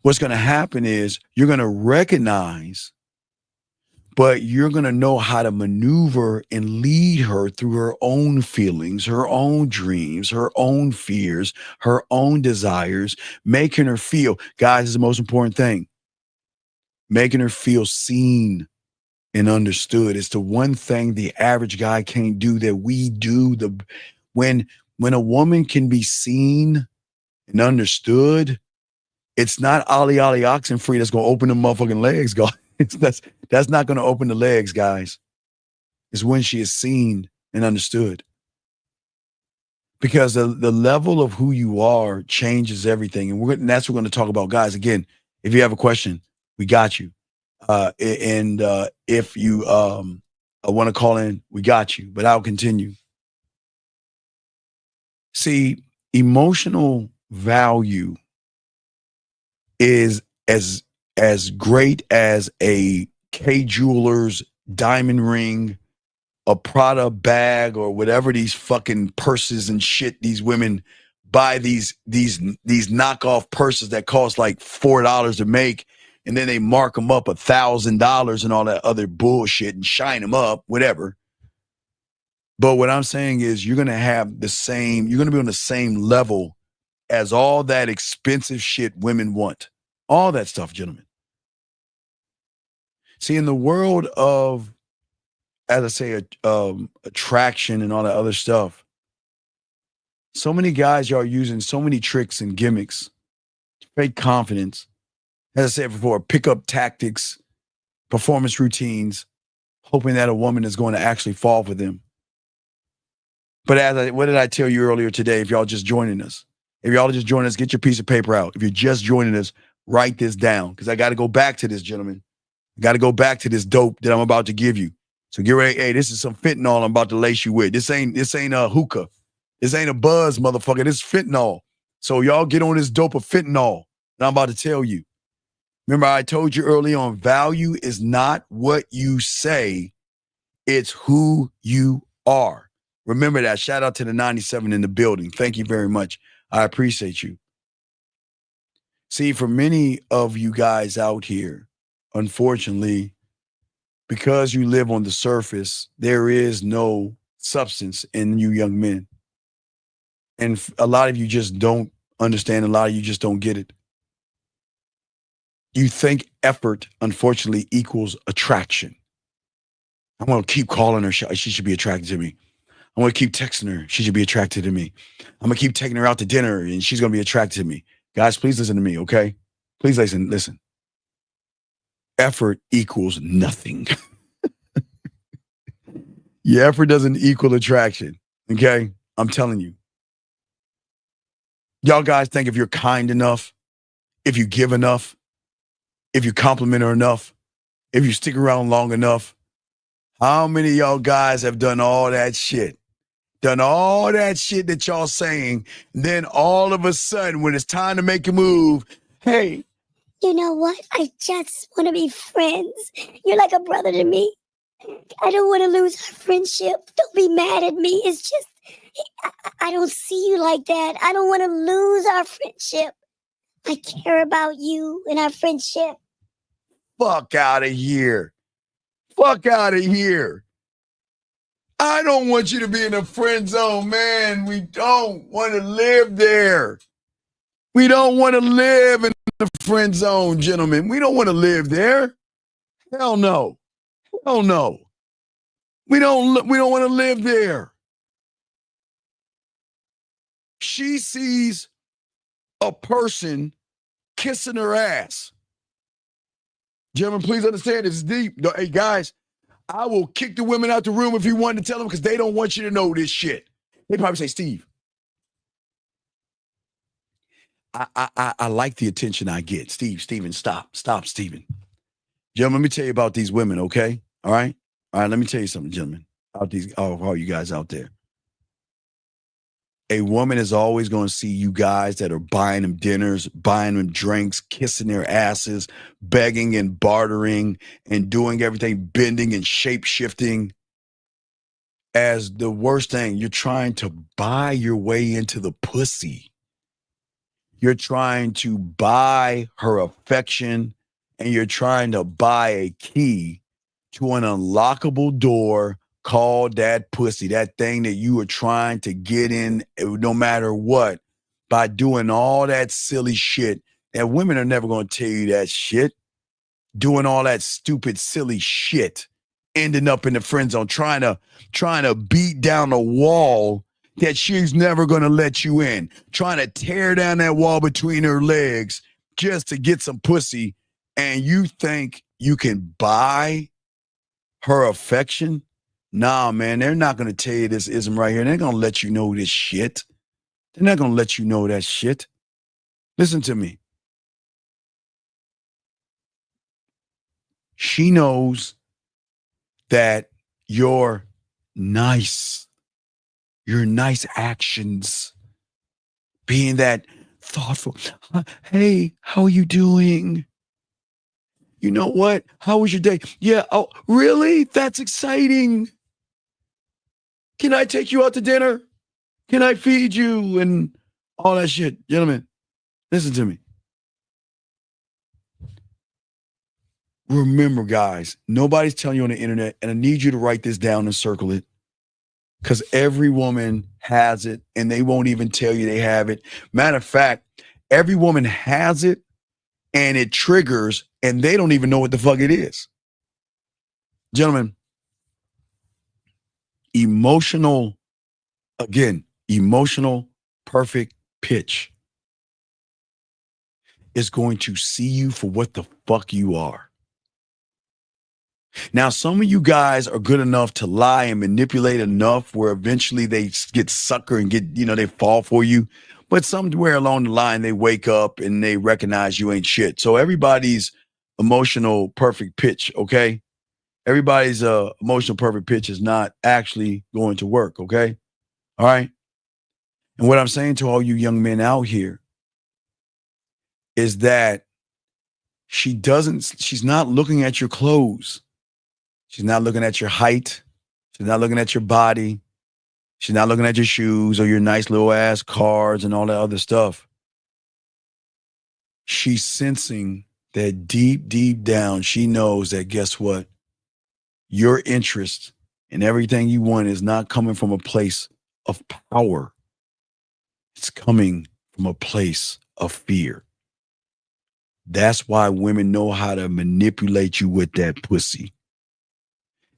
What's going to happen is you're going to recognize, but you're going to know how to maneuver and lead her through her own feelings, her own dreams, her own fears, her own desires, making her feel, guys, is the most important thing, making her feel seen and understood. It's the one thing the average guy can't do that we do. When a woman can be seen and understood, it's not Ollie Oxenfree that's going to open the motherfucking legs, guys. That's not going to open the legs, guys. It's when she is seen and understood. Because the level of who you are changes everything. And that's what we're going to talk about. Guys, again, if you have a question, we got you. If you want to call in, we got you. But I'll continue. See, emotional value is as great as a K Jewelers diamond ring, a Prada bag, or whatever these fucking purses and shit these women buy, these knockoff purses that cost like $4 to make, and then they mark them up $1,000 and all that other bullshit and shine them up, whatever. But what I'm saying is you're going to be on the same level as all that expensive shit women want. All that stuff, gentlemen. See, in the world of, as I say, attraction and all that other stuff, so many guys are using so many tricks and gimmicks, fake confidence, as I said before, pickup tactics, performance routines, hoping that a woman is going to actually fall for them. But what did I tell you earlier today? If y'all just joining us, get your piece of paper out. If you're just joining us, write this down, because I got to go back to this, gentlemen. I got to go back to this dope that I'm about to give you. So get ready. Hey, this is some fentanyl I'm about to lace you with. This ain't a hookah. This ain't a buzz, motherfucker. This is fentanyl. So y'all get on this dope of fentanyl that I'm about to tell you. Remember, I told you early on, value is not what you say. It's who you are. Remember that. Shout out to the 97 in the building. Thank you very much. I appreciate you. See, for many of you guys out here, unfortunately, because you live on the surface, there is no substance in you young men. And a lot of you just don't understand. A lot of you just don't get it. You think effort, unfortunately, equals attraction. I'm going to keep calling her. She should be attracted to me. I'm going to keep texting her. She should be attracted to me. I'm going to keep taking her out to dinner, and she's going to be attracted to me. Guys, please listen to me, okay? Please listen. Effort equals nothing. Your effort doesn't equal attraction, okay? I'm telling you. Y'all guys think if you're kind enough, if you give enough, if you compliment her enough, if you stick around long enough, how many of y'all guys have done all that shit? Done all that shit that y'all saying, and then all of a sudden, when it's time to make a move, hey. You know what? I just want to be friends. You're like a brother to me. I don't want to lose our friendship. Don't be mad at me. It's just, I don't see you like that. I don't want to lose our friendship. I care about you and our friendship. Fuck out of here. Fuck out of here. I don't want you to be in the friend zone, man. We don't want to live there. We don't want to live in the friend zone, gentlemen. We don't want to live there. Hell no. Hell no. We don't want to live there. She sees a person kissing her ass. Gentlemen, please understand this is deep. Hey, guys, I will kick the women out the room if you want to tell them because they don't want you to know this shit. They probably say, Steve, I like the attention I get. Steven, stop, Steven. Gentlemen, let me tell you about these women, okay? All right, let me tell you something, gentlemen, all you guys out there. A woman is always going to see you guys that are buying them dinners, buying them drinks, kissing their asses, begging and bartering and doing everything, bending and shape-shifting as the worst thing. You're trying to buy your way into the pussy. You're trying to buy her affection, and you're trying to buy a key to an unlockable door called that pussy, that thing that you are trying to get in no matter what, by doing all that silly shit. And women are never going to tell you that shit. Doing all that stupid, silly shit, ending up in the friend zone, trying to beat down a wall that she's never going to let you in, trying to tear down that wall between her legs just to get some pussy. And you think you can buy her affection? Nah, man, they're not going to tell you this ism right here. They're going to let you know this shit. They're not going to let you know that shit. Listen to me. She knows that your nice actions, being that thoughtful, hey, how are you doing? You know what? How was your day? Yeah, oh, really? That's exciting. Can I take you out to dinner? Can I feed you? And all that shit. Gentlemen, listen to me. Remember, guys, nobody's telling you on the internet, and I need you to write this down and circle it, because every woman has it, and they won't even tell you they have it. Matter of fact, every woman has it, and it triggers, and they don't even know what the fuck it is. Gentlemen, emotional perfect pitch is going to see you for what the fuck you are. Now, some of you guys are good enough to lie and manipulate enough where eventually they get sucker and they fall for you. But somewhere along the line, they wake up and they recognize you ain't shit. So everybody's emotional perfect pitch, okay? Everybody's emotional perfect pitch is not actually going to work, okay? All right? And what I'm saying to all you young men out here is that she's not looking at your clothes. She's not looking at your height. She's not looking at your body. She's not looking at your shoes or your nice little ass cars and all that other stuff. She's sensing that deep, deep down, she knows that, guess what? Your interest in everything you want is not coming from a place of power. It's coming from a place of fear. That's why women know how to manipulate you with that pussy.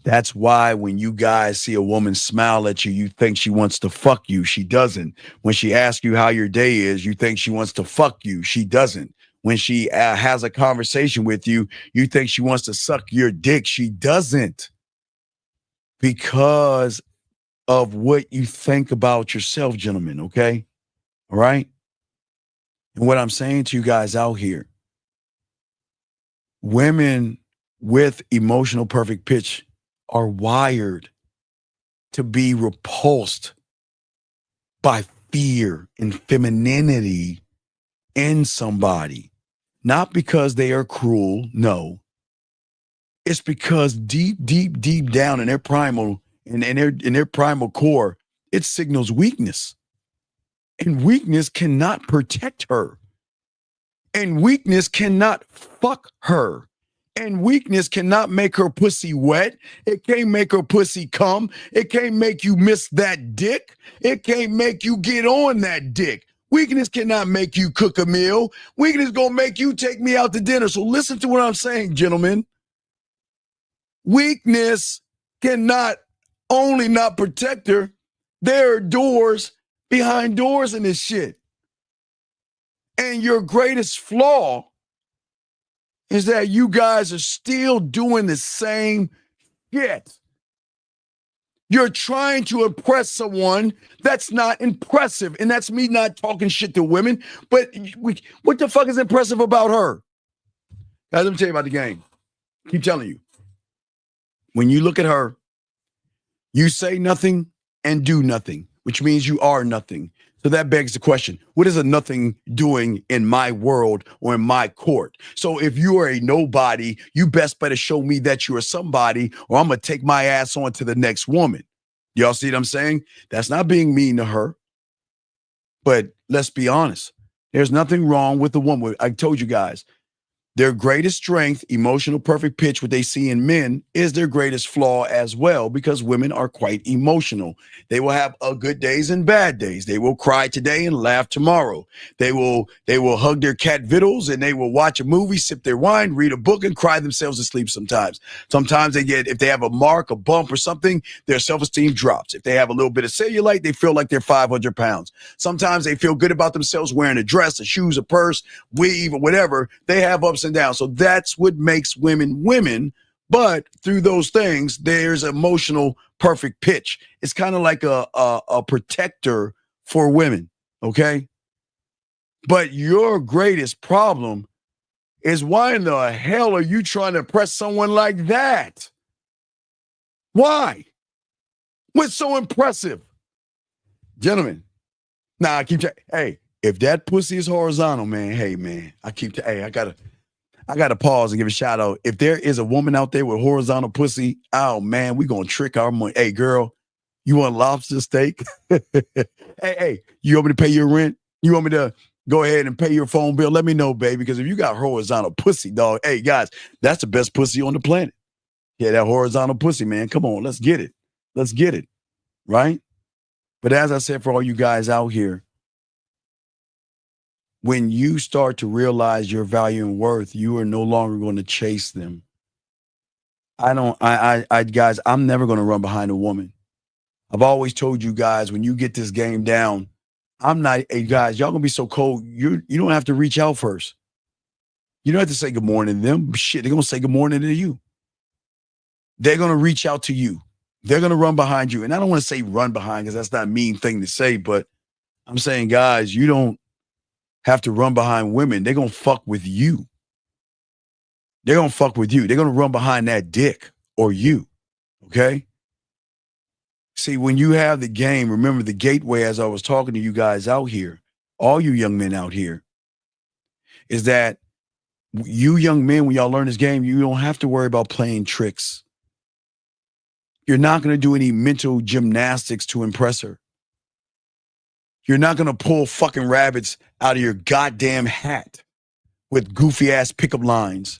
That's why when you guys see a woman smile at you, you think she wants to fuck you. She doesn't. When she asks you how your day is, you think she wants to fuck you. She doesn't. When she has a conversation with you, you think she wants to suck your dick. She doesn't. Because of what you think about yourself, gentlemen, okay? All right? And what I'm saying to you guys out here, women with emotional perfect pitch are wired to be repulsed by fear and femininity in somebody. Not because they are cruel, no. It's because deep, deep, deep down in their primal, in their primal core, it signals weakness. And weakness cannot protect her. And weakness cannot fuck her. And weakness cannot make her pussy wet. It can't make her pussy come. It can't make you miss that dick. It can't make you get on that dick. Weakness cannot make you cook a meal. Weakness gonna make you take me out to dinner. So listen to what I'm saying, gentlemen. Weakness cannot only not protect her. There are doors behind doors in this shit. And your greatest flaw is that you guys are still doing the same shit. You're trying to impress someone that's not impressive. And that's me not talking shit to women. But what the fuck is impressive about her? Guys, let me tell you about the game. Keep telling you. When you look at her, you say nothing and do nothing, which means you are nothing. So that begs the question, what is a nothing doing in my world or in my court? So if you are a nobody, you best better show me that you are somebody, or I'm going to take my ass on to the next woman. Y'all see what I'm saying? That's not being mean to her. But let's be honest. There's nothing wrong with the woman. I told you guys, their greatest strength, emotional perfect pitch, what they see in men, is their greatest flaw as well, because women are quite emotional. They will have good days and bad days. They will cry today and laugh tomorrow. They will hug their cat Vittles, and they will watch a movie, sip their wine, read a book, and cry themselves to sleep sometimes. Sometimes if they have a mark, a bump or something, their self-esteem drops. If they have a little bit of cellulite, they feel like they're 500 pounds. Sometimes they feel good about themselves wearing a dress, a shoes, a purse, weave, or whatever. They have ups and downs. So that's what makes women women. But through those things, there's emotional perfect pitch. It's kind of like a protector for women. Okay. But your greatest problem is, why in the hell are you trying to impress someone like that? Why? What's so impressive? Gentlemen, nah, I keep hey, if that pussy is horizontal, man, hey, man, I gotta pause and give a shout out. If there is a woman out there with horizontal pussy, oh man, we gonna trick our money. Hey, girl, you want lobster steak? hey, you want me to pay your rent? You want me to go ahead and pay your phone bill? Let me know, baby, because if you got horizontal pussy, dog, hey guys, that's the best pussy on the planet. Yeah, that horizontal pussy, man. Come on, let's get it. Let's get it. Right? But as I said, for all you guys out here, when you start to realize your value and worth, you are no longer going to chase them. Guys, I'm never going to run behind a woman. I've always told you guys, when you get this game down, hey guys, y'all gonna be so cold. You don't have to reach out first. You don't have to say good morning to them. Shit, they're gonna say good morning to you. They're gonna reach out to you. They're gonna run behind you. And I don't want to say run behind, because that's not a mean thing to say, but I'm saying, guys, you don't have to run behind women. They're gonna fuck with you. They're gonna fuck with you. They're gonna run behind that dick or you. Okay? See, when you have the game, remember the gateway, as I was talking to you guys out here, all you young men out here, is that you young men, when y'all learn this game, you don't have to worry about playing tricks. You're not going to do any mental gymnastics to impress her. You're not going to pull fucking rabbits out of your goddamn hat with goofy ass pickup lines.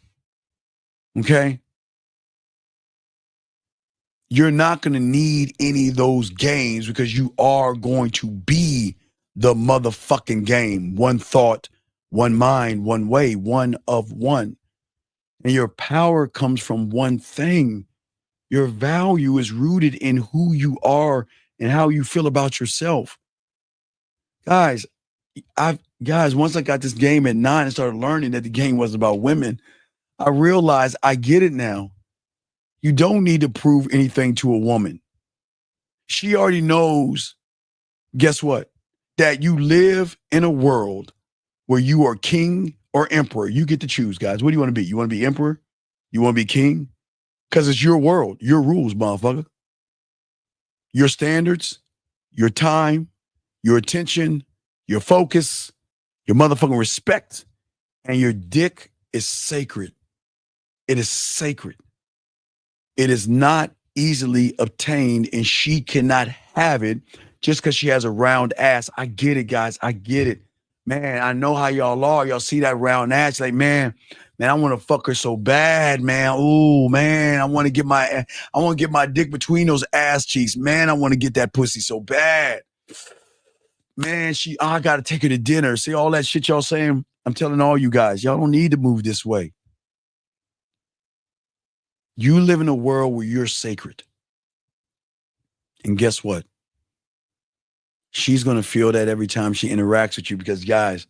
Okay? You're not going to need any of those games, because you are going to be the motherfucking game. One thought, one mind, one way, one of one. And your power comes from one thing. Your value is rooted in who you are and how you feel about yourself. Guys, once I got this game at 9 and started learning that the game wasn't about women, I realized I get it now. You don't need to prove anything to a woman. She already knows, guess what? That you live in a world where you are king or emperor. You get to choose, guys. What do you want to be? You want to be emperor? You want to be king? Because it's your world, your rules, motherfucker. Your standards, your time, your attention, your focus, your motherfucking respect, and your dick is sacred. It is sacred. It is not easily obtained, and she cannot have it just because she has a round ass. I get it, guys. I get it. Man, I know how y'all are. Y'all see that round ass, like, man, Man, I want to fuck her so bad, man. Ooh, man, I want to get my dick between those ass cheeks. Man, I want to get that pussy so bad. Man, I got to take her to dinner. See all that shit y'all saying? I'm telling all you guys, y'all don't need to move this way. You live in a world where you're sacred. And guess what? She's going to feel that every time she interacts with you because, guys,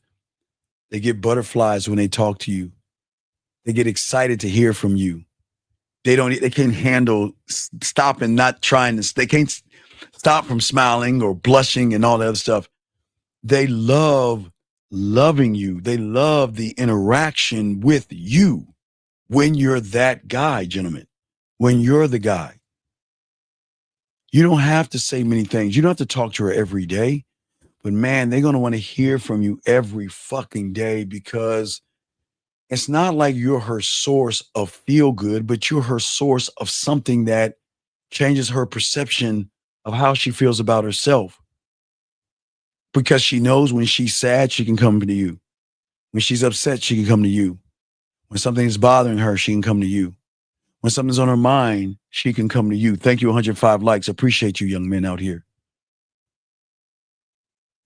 they get butterflies when they talk to you. They get excited to hear from you. They can't handle stopping, not trying to, they can't stop from smiling or blushing and all that other stuff. They love loving you. They love the interaction with you when you're that guy, gentlemen, when you're the guy. You don't have to say many things. You don't have to talk to her every day, but man, they're going to want to hear from you every fucking day because it's not like you're her source of feel good, but you're her source of something that changes her perception of how she feels about herself. Because she knows when she's sad, she can come to you. When she's upset, she can come to you. When something is bothering her, she can come to you. When something's on her mind, she can come to you. Thank you, 105 likes. Appreciate you, young men out here.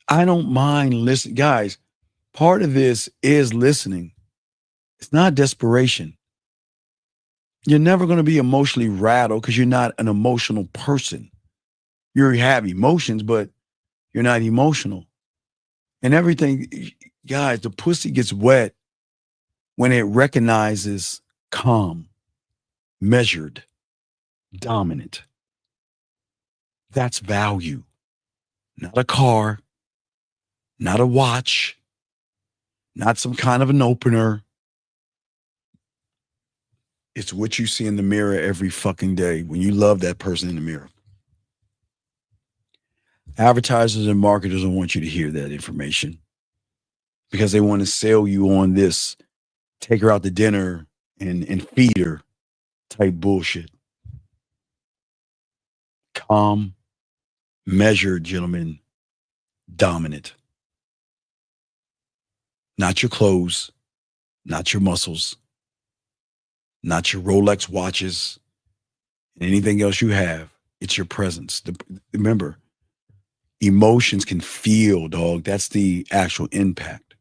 I don't mind listening. Guys, part of this is listening. It's not desperation. You're never going to be emotionally rattled because you're not an emotional person. You have emotions, but you're not emotional. And everything, guys, the pussy gets wet when it recognizes calm, measured, dominant. That's value. Not a car, not a watch, not some kind of an opener. It's what you see in the mirror every fucking day when you love that person in the mirror. Advertisers and marketers don't want you to hear that information because they want to sell you on this, take her out to dinner and feed her type bullshit. Calm, measured, gentlemen, dominant. Not your clothes, not your muscles, not your Rolex watches, and anything else you have. It's your presence. Remember, emotions can feel, dog. That's the actual impact.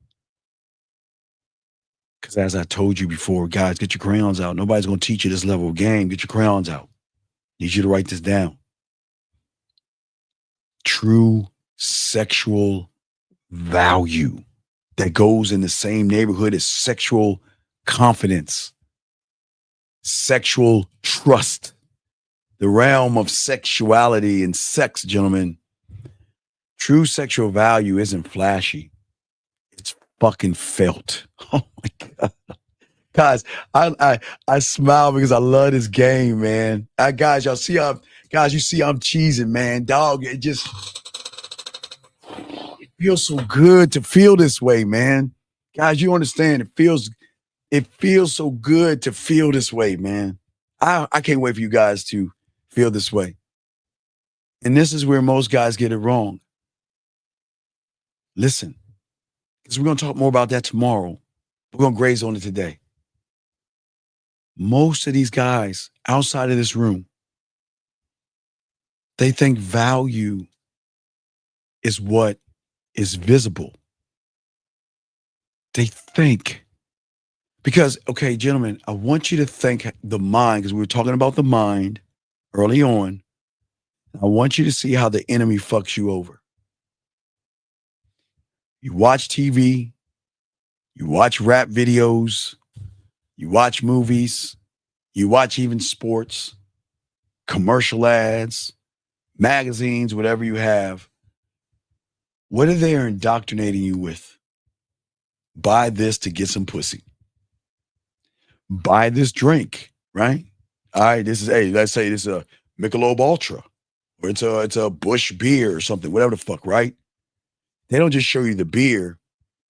Because as I told you before, guys, get your crayons out. Nobody's going to teach you this level of game. Get your crayons out. Need you to write this down. True sexual value that goes in the same neighborhood as sexual confidence. Sexual trust, the realm of sexuality and sex, gentlemen. True sexual value isn't flashy. It's fucking felt. Oh my God. Guys, I smile because I love this game, man. Guys, you see I'm cheesing, man. Dog, it feels so good to feel this way, man. Guys, you understand, it feels so good to feel this way, man. I can't wait for you guys to feel this way. And this is where most guys get it wrong. Listen, because we're going to talk more about that tomorrow. We're going to graze on it today. Most of these guys outside of this room, they think value is what is visible. They think. Because, okay, gentlemen, I want you to think the mind, because we were talking about the mind early on. I want you to see how the enemy fucks you over. You watch TV, you watch rap videos, you watch movies, you watch even sports, commercial ads, magazines, whatever you have. What are they indoctrinating you with? Buy this to get some pussy. Buy this drink, right? All right, let's say this is a Michelob Ultra, or it's a Busch beer or something, whatever the fuck, right? They don't just show you the beer.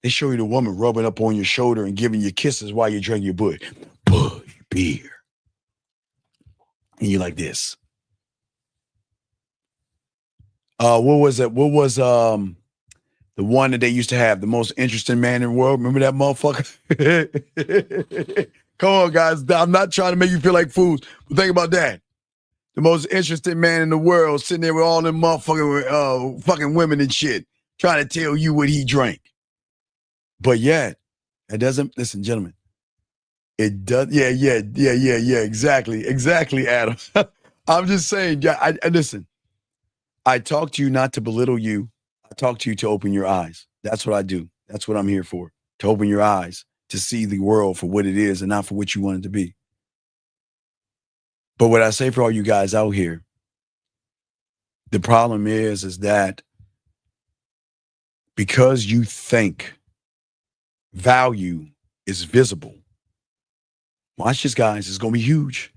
They show you the woman rubbing up on your shoulder and giving you kisses while you drink your beer. And you're like this. What was it? The one that they used to have, the most interesting man in the world. Remember that motherfucker? Come on, guys. I'm not trying to make you feel like fools, but think about that. The most interesting man in the world sitting there with all them motherfucking fucking women and shit, trying to tell you what he drank. But yet, it doesn't, listen, gentlemen, it does, yeah, exactly, Adam. I'm just saying, yeah, I listen, I talk to you not to belittle you. I talk to you to open your eyes. That's what I do. That's what I'm here for, to open your eyes, to see the world for what it is and not for what you want it to be. But what I say for all you guys out here, the problem is that because you think value is visible, watch this, guys, it's going to be huge.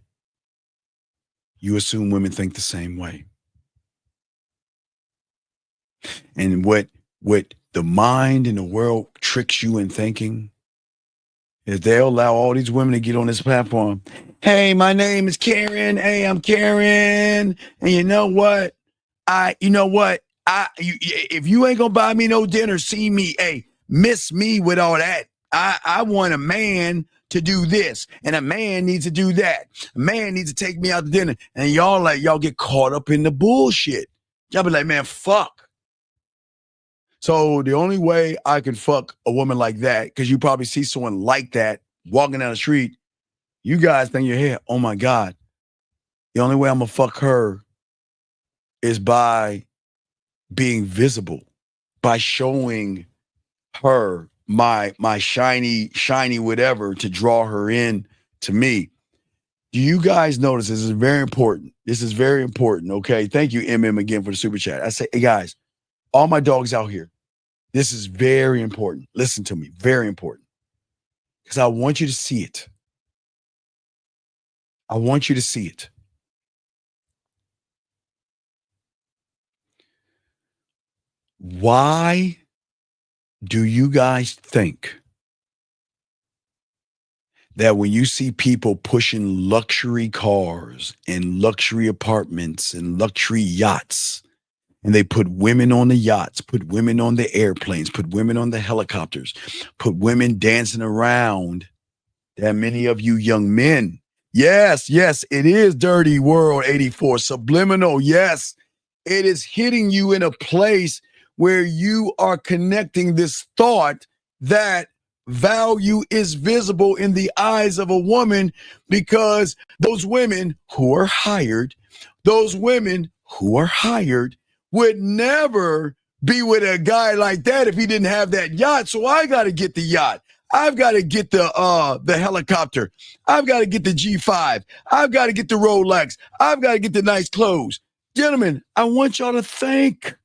You assume women think the same way. And what the mind and the world tricks you in thinking is they'll allow all these women to get on this platform. Hey, my name is Karen. Hey, I'm Karen. And you know what? If you ain't gonna buy me no dinner, see me, hey, miss me with all that. I want a man to do this, and a man needs to do that. A man needs to take me out to dinner. And y'all get caught up in the bullshit. Y'all be like, man, fuck. So the only way I can fuck a woman like that, because you probably see someone like that walking down the street, you guys think in your head, oh my God, the only way I'm gonna fuck her is by being visible, by showing her my shiny whatever to draw her in to me. Do you guys notice this is very important? This is very important, okay? Thank you, MM, again for the super chat. I say, hey guys, all my dogs out here, this is very important. Listen to me, very important. Because I want you to see it. I want you to see it. Why do you guys think that when you see people pushing luxury cars and luxury apartments and luxury yachts, and they put women on the yachts, put women on the airplanes, put women on the helicopters, put women dancing around, that many of you young men, yes, it is Dirty World 84, subliminal, yes, it is hitting you in a place where you are connecting this thought that value is visible in the eyes of a woman, because those women who are hired would never be with a guy like that if he didn't have that yacht. So I got to get the yacht. I've got to get the helicopter. I've got to get the G5. I've got to get the Rolex. I've got to get the nice clothes. Gentlemen, I want y'all to think.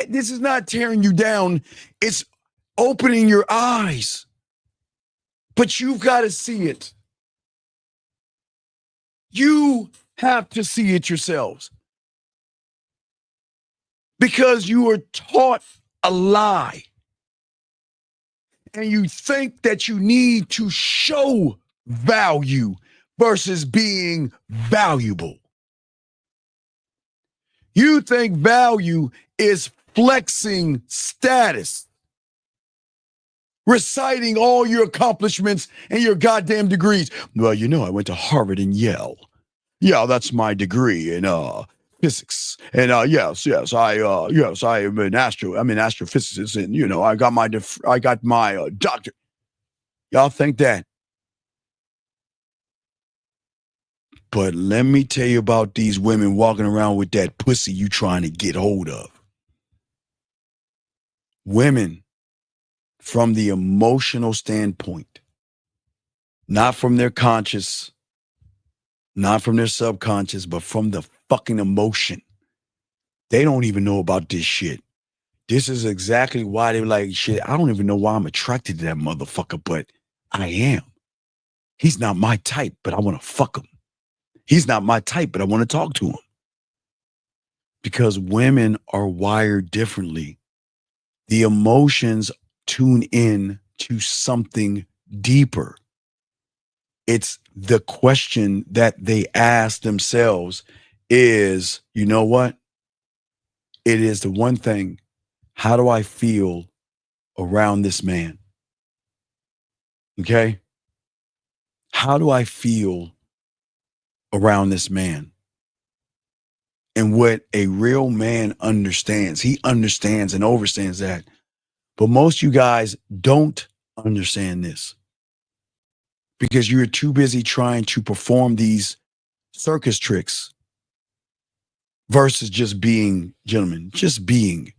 This is not tearing you down. It's opening your eyes. But you've got to see it. You have to see it yourselves. Because you are taught a lie. And you think that you need to show value versus being valuable. You think value is flexing status, reciting all your accomplishments and your goddamn degrees. Well, you know, I went to Harvard and Yale. Yeah, that's my degree in physics. And yes, I am an astrophysicist, and you know, I got my doctor. Y'all think that? But let me tell you about these women walking around with that pussy you trying to get hold of. Women, from the emotional standpoint, not from their conscious, not from their subconscious, but from the fucking emotion. They don't even know about this shit. This is exactly why they're like, shit, I don't even know why I'm attracted to that motherfucker, but I am. He's not my type, but I want to fuck him. He's not my type, but I want to talk to him. Because women are wired differently. The emotions tune in to something deeper. It's the question that they ask themselves is, you know what? It is the one thing. How do I feel around this man? Okay? How do I feel around this man? And what a real man understands, he understands and understands that. But most of you guys don't understand this because you're too busy trying to perform these circus tricks versus just being, gentlemen, just being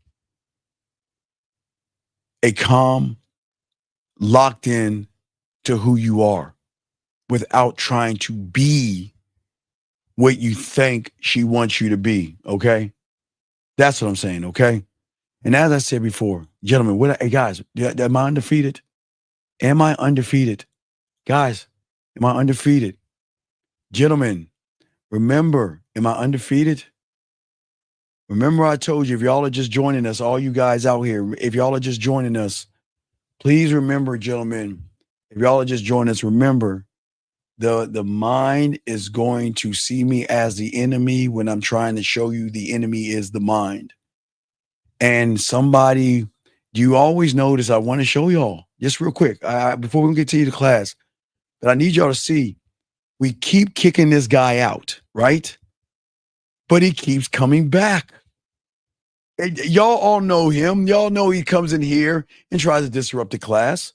a calm, locked in to who you are without trying to be what you think she wants you to be, okay? That's what I'm saying, okay? And as I said before, gentlemen, hey guys, am I undefeated? Am I undefeated? Guys, am I undefeated? Gentlemen, remember, am I undefeated? Remember I told you, if y'all are just joining us, all you guys out here, if y'all are just joining us, please remember, gentlemen, if y'all are just joining us, remember, the mind is going to see me as the enemy when I'm trying to show you the enemy is the mind. And somebody, do you always notice, I want to show y'all, just real quick, before we continue the class, that I need y'all to see, we keep kicking this guy out, right? But he keeps coming back. And y'all all know him. Y'all know he comes in here and tries to disrupt the class.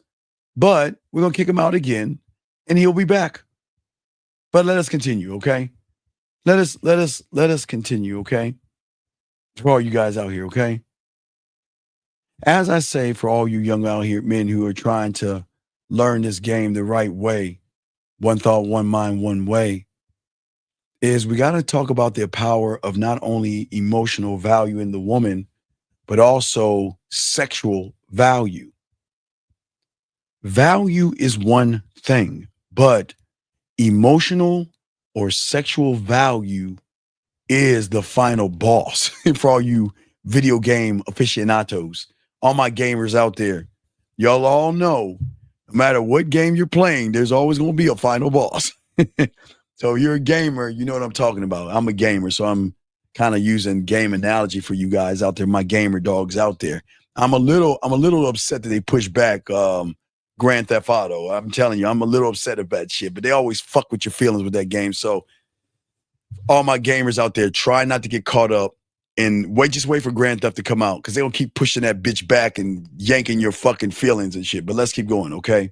But we're going to kick him out again, and he'll be back. But let us continue, okay? Let us continue, okay? For all you guys out here, okay? As I say, for all you young out here men who are trying to learn this game the right way, one thought, one mind, one way, is we got to talk about the power of not only emotional value in the woman, but also sexual value. Value is one thing, but emotional or sexual value is the final boss. For all you video game aficionados, all my gamers out there, y'all all know, no matter what game you're playing, there's always going to be a final boss. So if you're a gamer, you know what I'm talking about. I'm a gamer, so I'm kind of using game analogy for you guys out there, my gamer dogs out there. I'm a little upset that they push back Grand Theft Auto. I'm telling you, I'm a little upset about that shit, but they always fuck with your feelings with that game. So all my gamers out there, try not to get caught up and just wait for Grand Theft to come out, because they'll keep pushing that bitch back and yanking your fucking feelings and shit. But let's keep going, okay?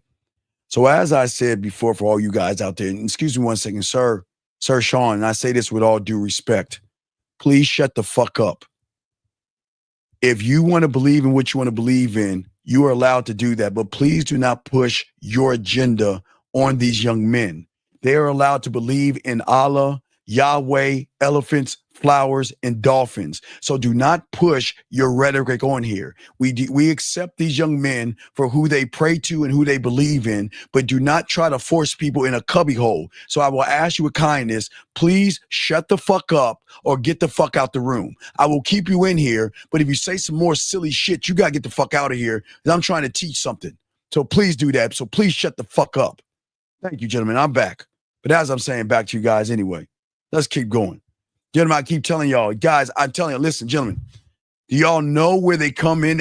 So as I said before, for all you guys out there, and excuse me one second, Sir Sean, and I say this with all due respect, please shut the fuck up. If you want to believe in what you want to believe in, you are allowed to do that, but please do not push your agenda on these young men. They are allowed to believe in Allah, Yahweh, elephants, flowers, and dolphins. So do not push your rhetoric on here. We accept these young men for who they pray to and who they believe in, but do not try to force people in a cubbyhole. So I will ask you with kindness, please shut the fuck up or get the fuck out the room. I will keep you in here, but if you say some more silly shit, you gotta get the fuck out of here, because I'm trying to teach something. So please do that. So please shut the fuck up. Thank you, gentlemen. I'm back. But as I'm saying, back to you guys anyway. Let's keep going. Gentlemen, I keep telling y'all, guys, I'm telling you, listen, gentlemen, do y'all know where they come in?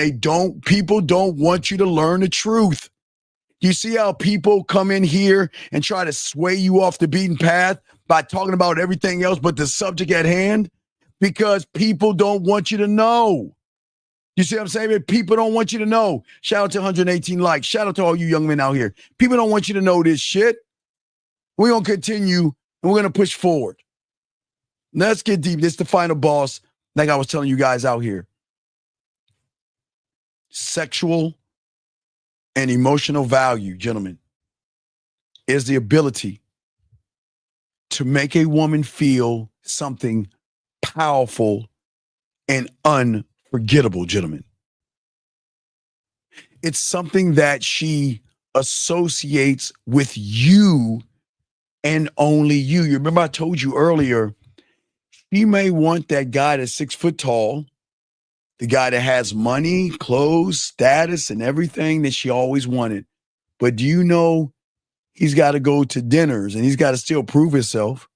People don't want you to learn the truth. You see how people come in here and try to sway you off the beaten path by talking about everything else but the subject at hand? Because people don't want you to know. You see what I'm saying? People don't want you to know. Shout out to 118 likes. Shout out to all you young men out here. People don't want you to know this shit. We're going to continue, and we're going to push forward. Let's get deep. This is the final boss, like I was telling you guys out here. Sexual and emotional value, gentlemen, is the ability to make a woman feel something powerful and unforgettable, gentlemen. It's something that she associates with you and only you. You remember I told you earlier, she may want that guy that's 6 foot tall, the guy that has money, clothes, status, and everything that she always wanted. But do you know he's got to go to dinners and he's got to still prove himself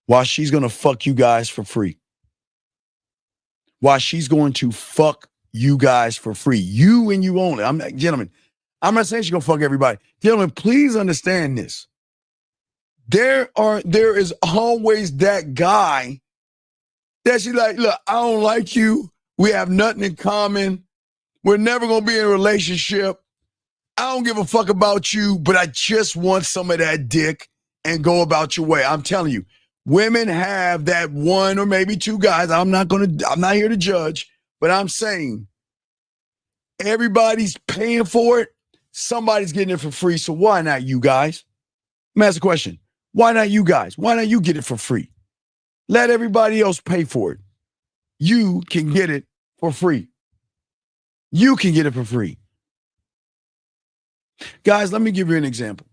while she's going to fuck you guys for free? while she's going to fuck you guys for free. You and you only. Gentlemen, I'm not saying she's gonna fuck everybody. Gentlemen, please understand this. There is always that guy that she's like, look, I don't like you. We have nothing in common. We're never gonna be in a relationship. I don't give a fuck about you, but I just want some of that dick and go about your way. I'm telling you, women have that one or maybe two guys. I'm not here to judge, but I'm saying everybody's paying for it. Somebody's getting it for free. So why not you guys? Let me ask a question. Why not you guys? Why not you get it for free? Let everybody else pay for it. You can get it for free. You can get it for free. Guys, let me give you an example.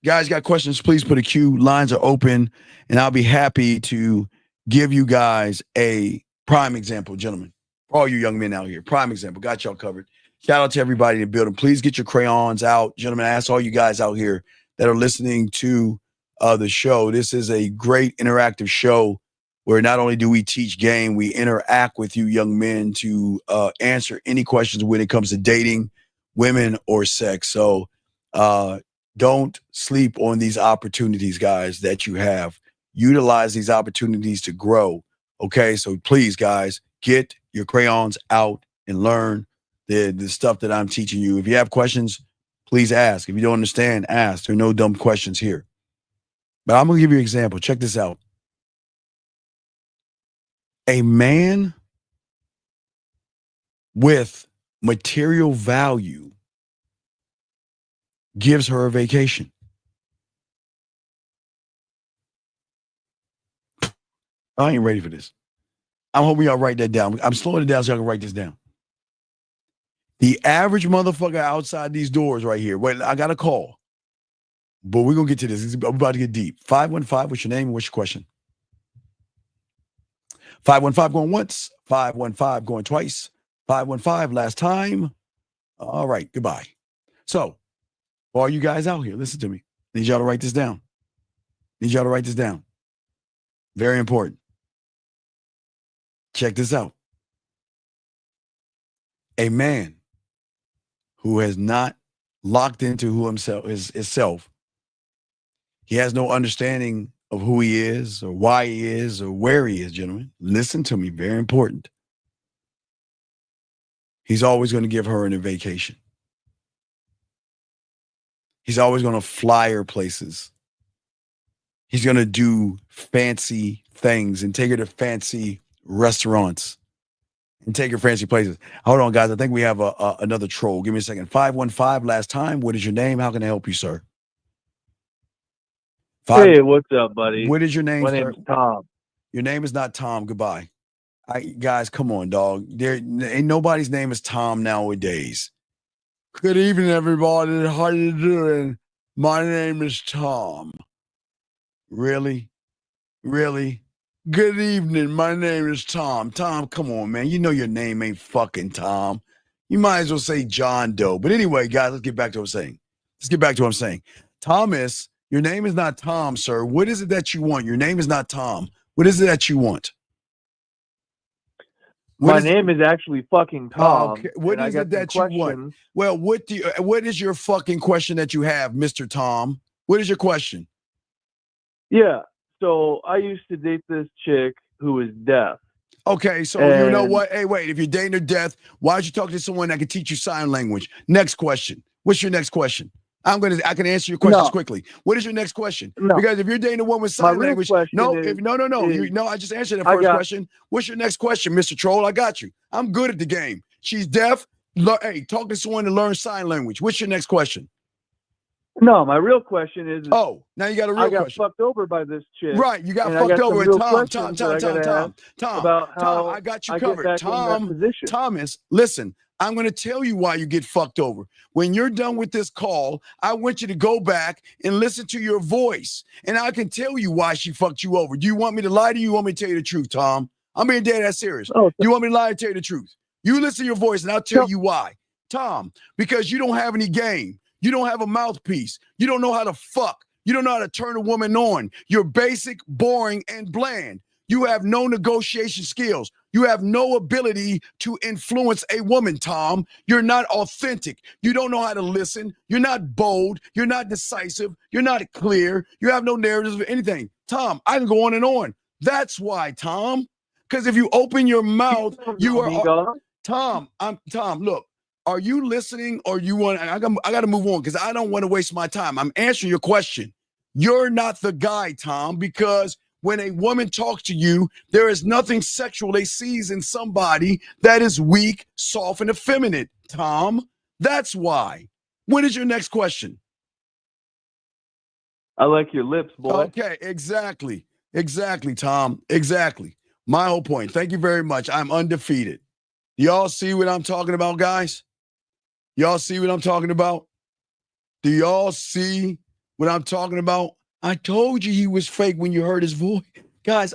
Guys, got questions, please put a queue. Lines are open, and I'll be happy to give you guys a prime example, gentlemen. For all you young men out here, prime example. Got y'all covered. Shout out to everybody in the building. Please get your crayons out. Gentlemen, I ask all you guys out here that are listening to the show. This is a great interactive show where not only do we teach game, we interact with you young men to answer any questions when it comes to dating, women, or sex. So don't sleep on these opportunities, guys, that you have. Utilize these opportunities to grow. Okay, so please, guys, get your crayons out and learn the stuff that I'm teaching you. If you have questions, please ask. If you don't understand, ask. There are no dumb questions here. But I'm going to give you an example. Check this out. A man with material value gives her a vacation. I ain't ready for this. I'm hoping y'all write that down. I'm slowing it down so y'all can write this down. The average motherfucker outside these doors right here. Wait, I got a call. But we're going to get to this. I'm about to get deep. 515, what's your name and what's your question? 515 going once. 515 going twice. 515 last time. All right, goodbye. So, for all you guys out here, listen to me. Need y'all to write this down. Need y'all to write this down. Very important. Check this out. A man who has not locked into who himself is self, he has no understanding of who he is or why he is or where he is, gentlemen. Listen to me, very important. He's always going to give her a vacation. He's always going to fly her places. He's going to do fancy things and take her to fancy restaurants and take her fancy places. Hold on, guys. I think we have another troll. Give me a second. 515 last time. What is your name? How can I help you, sir? Hey, what's up, buddy? What is your name, My sir? name's Tom. Your name is not Tom. Goodbye. Guys, come on, dog. There ain't nobody's name is Tom nowadays. Good evening, everybody. How you doing? My name is Tom. Really? Really? Good evening. My name is Tom. Tom, come on, man. You know your name ain't fucking Tom. You might as well say John Doe. But anyway, guys, let's get back to what I'm saying. Thomas, your name is not Tom, sir. What is it that you want? Your name is not Tom. What is it that you want? My name is actually fucking Tom. Okay. What is it that you want? Well, what is your fucking question that you have, Mr. Tom? What is your question? Yeah. So I used to date this chick who was deaf. Okay, so you know what? Hey, wait, if you're dating her deaf, why don't you talk to someone that can teach you sign language? Next question. What's your next question? I can answer your questions quickly. What is your next question? No. Because if you're dating a woman with sign language, I just answered that first question. What's your next question, Mr. Troll? I got you. I'm good at the game. She's deaf. Hey, talk to someone to learn sign language. What's your next question? No, my real question is now you got a real question. I got fucked over by this chick. Right, you got fucked over with Tom. About how I got you covered. Thomas, listen, I'm going to tell you why you get fucked over. When you're done with this call, I want you to go back and listen to your voice, and I can tell you why she fucked you over. Do you want me to lie to you? You want me to tell you the truth, Tom? I'm being dead ass serious. Do you want me to lie and tell you the truth? You listen to your voice, and I'll tell you why. Tom, because you don't have any game. You don't have a mouthpiece. You don't know how to fuck. You don't know how to turn a woman on. You're basic, boring, and bland. You have no negotiation skills. You have no ability to influence a woman, Tom. You're not authentic. You don't know how to listen. You're not bold. You're not decisive. You're not clear. You have no narratives of anything. Tom, I can go on and on. That's why, Tom. Because if you open your mouth, you are Tom. Tom. Look, are you listening or you want? I got to move on because I don't want to waste my time. I'm answering your question. You're not the guy, Tom, because when a woman talks to you, there is nothing sexual they sees in somebody that is weak, soft, and effeminate, Tom. That's why. What is your next question? I like your lips, boy. Okay, exactly. Exactly, Tom. Exactly. My whole point. Thank you very much. I'm undefeated. Y'all see what I'm talking about, guys? Y'all see what I'm talking about? Do y'all see what I'm talking about? I told you he was fake when you heard his voice. Guys,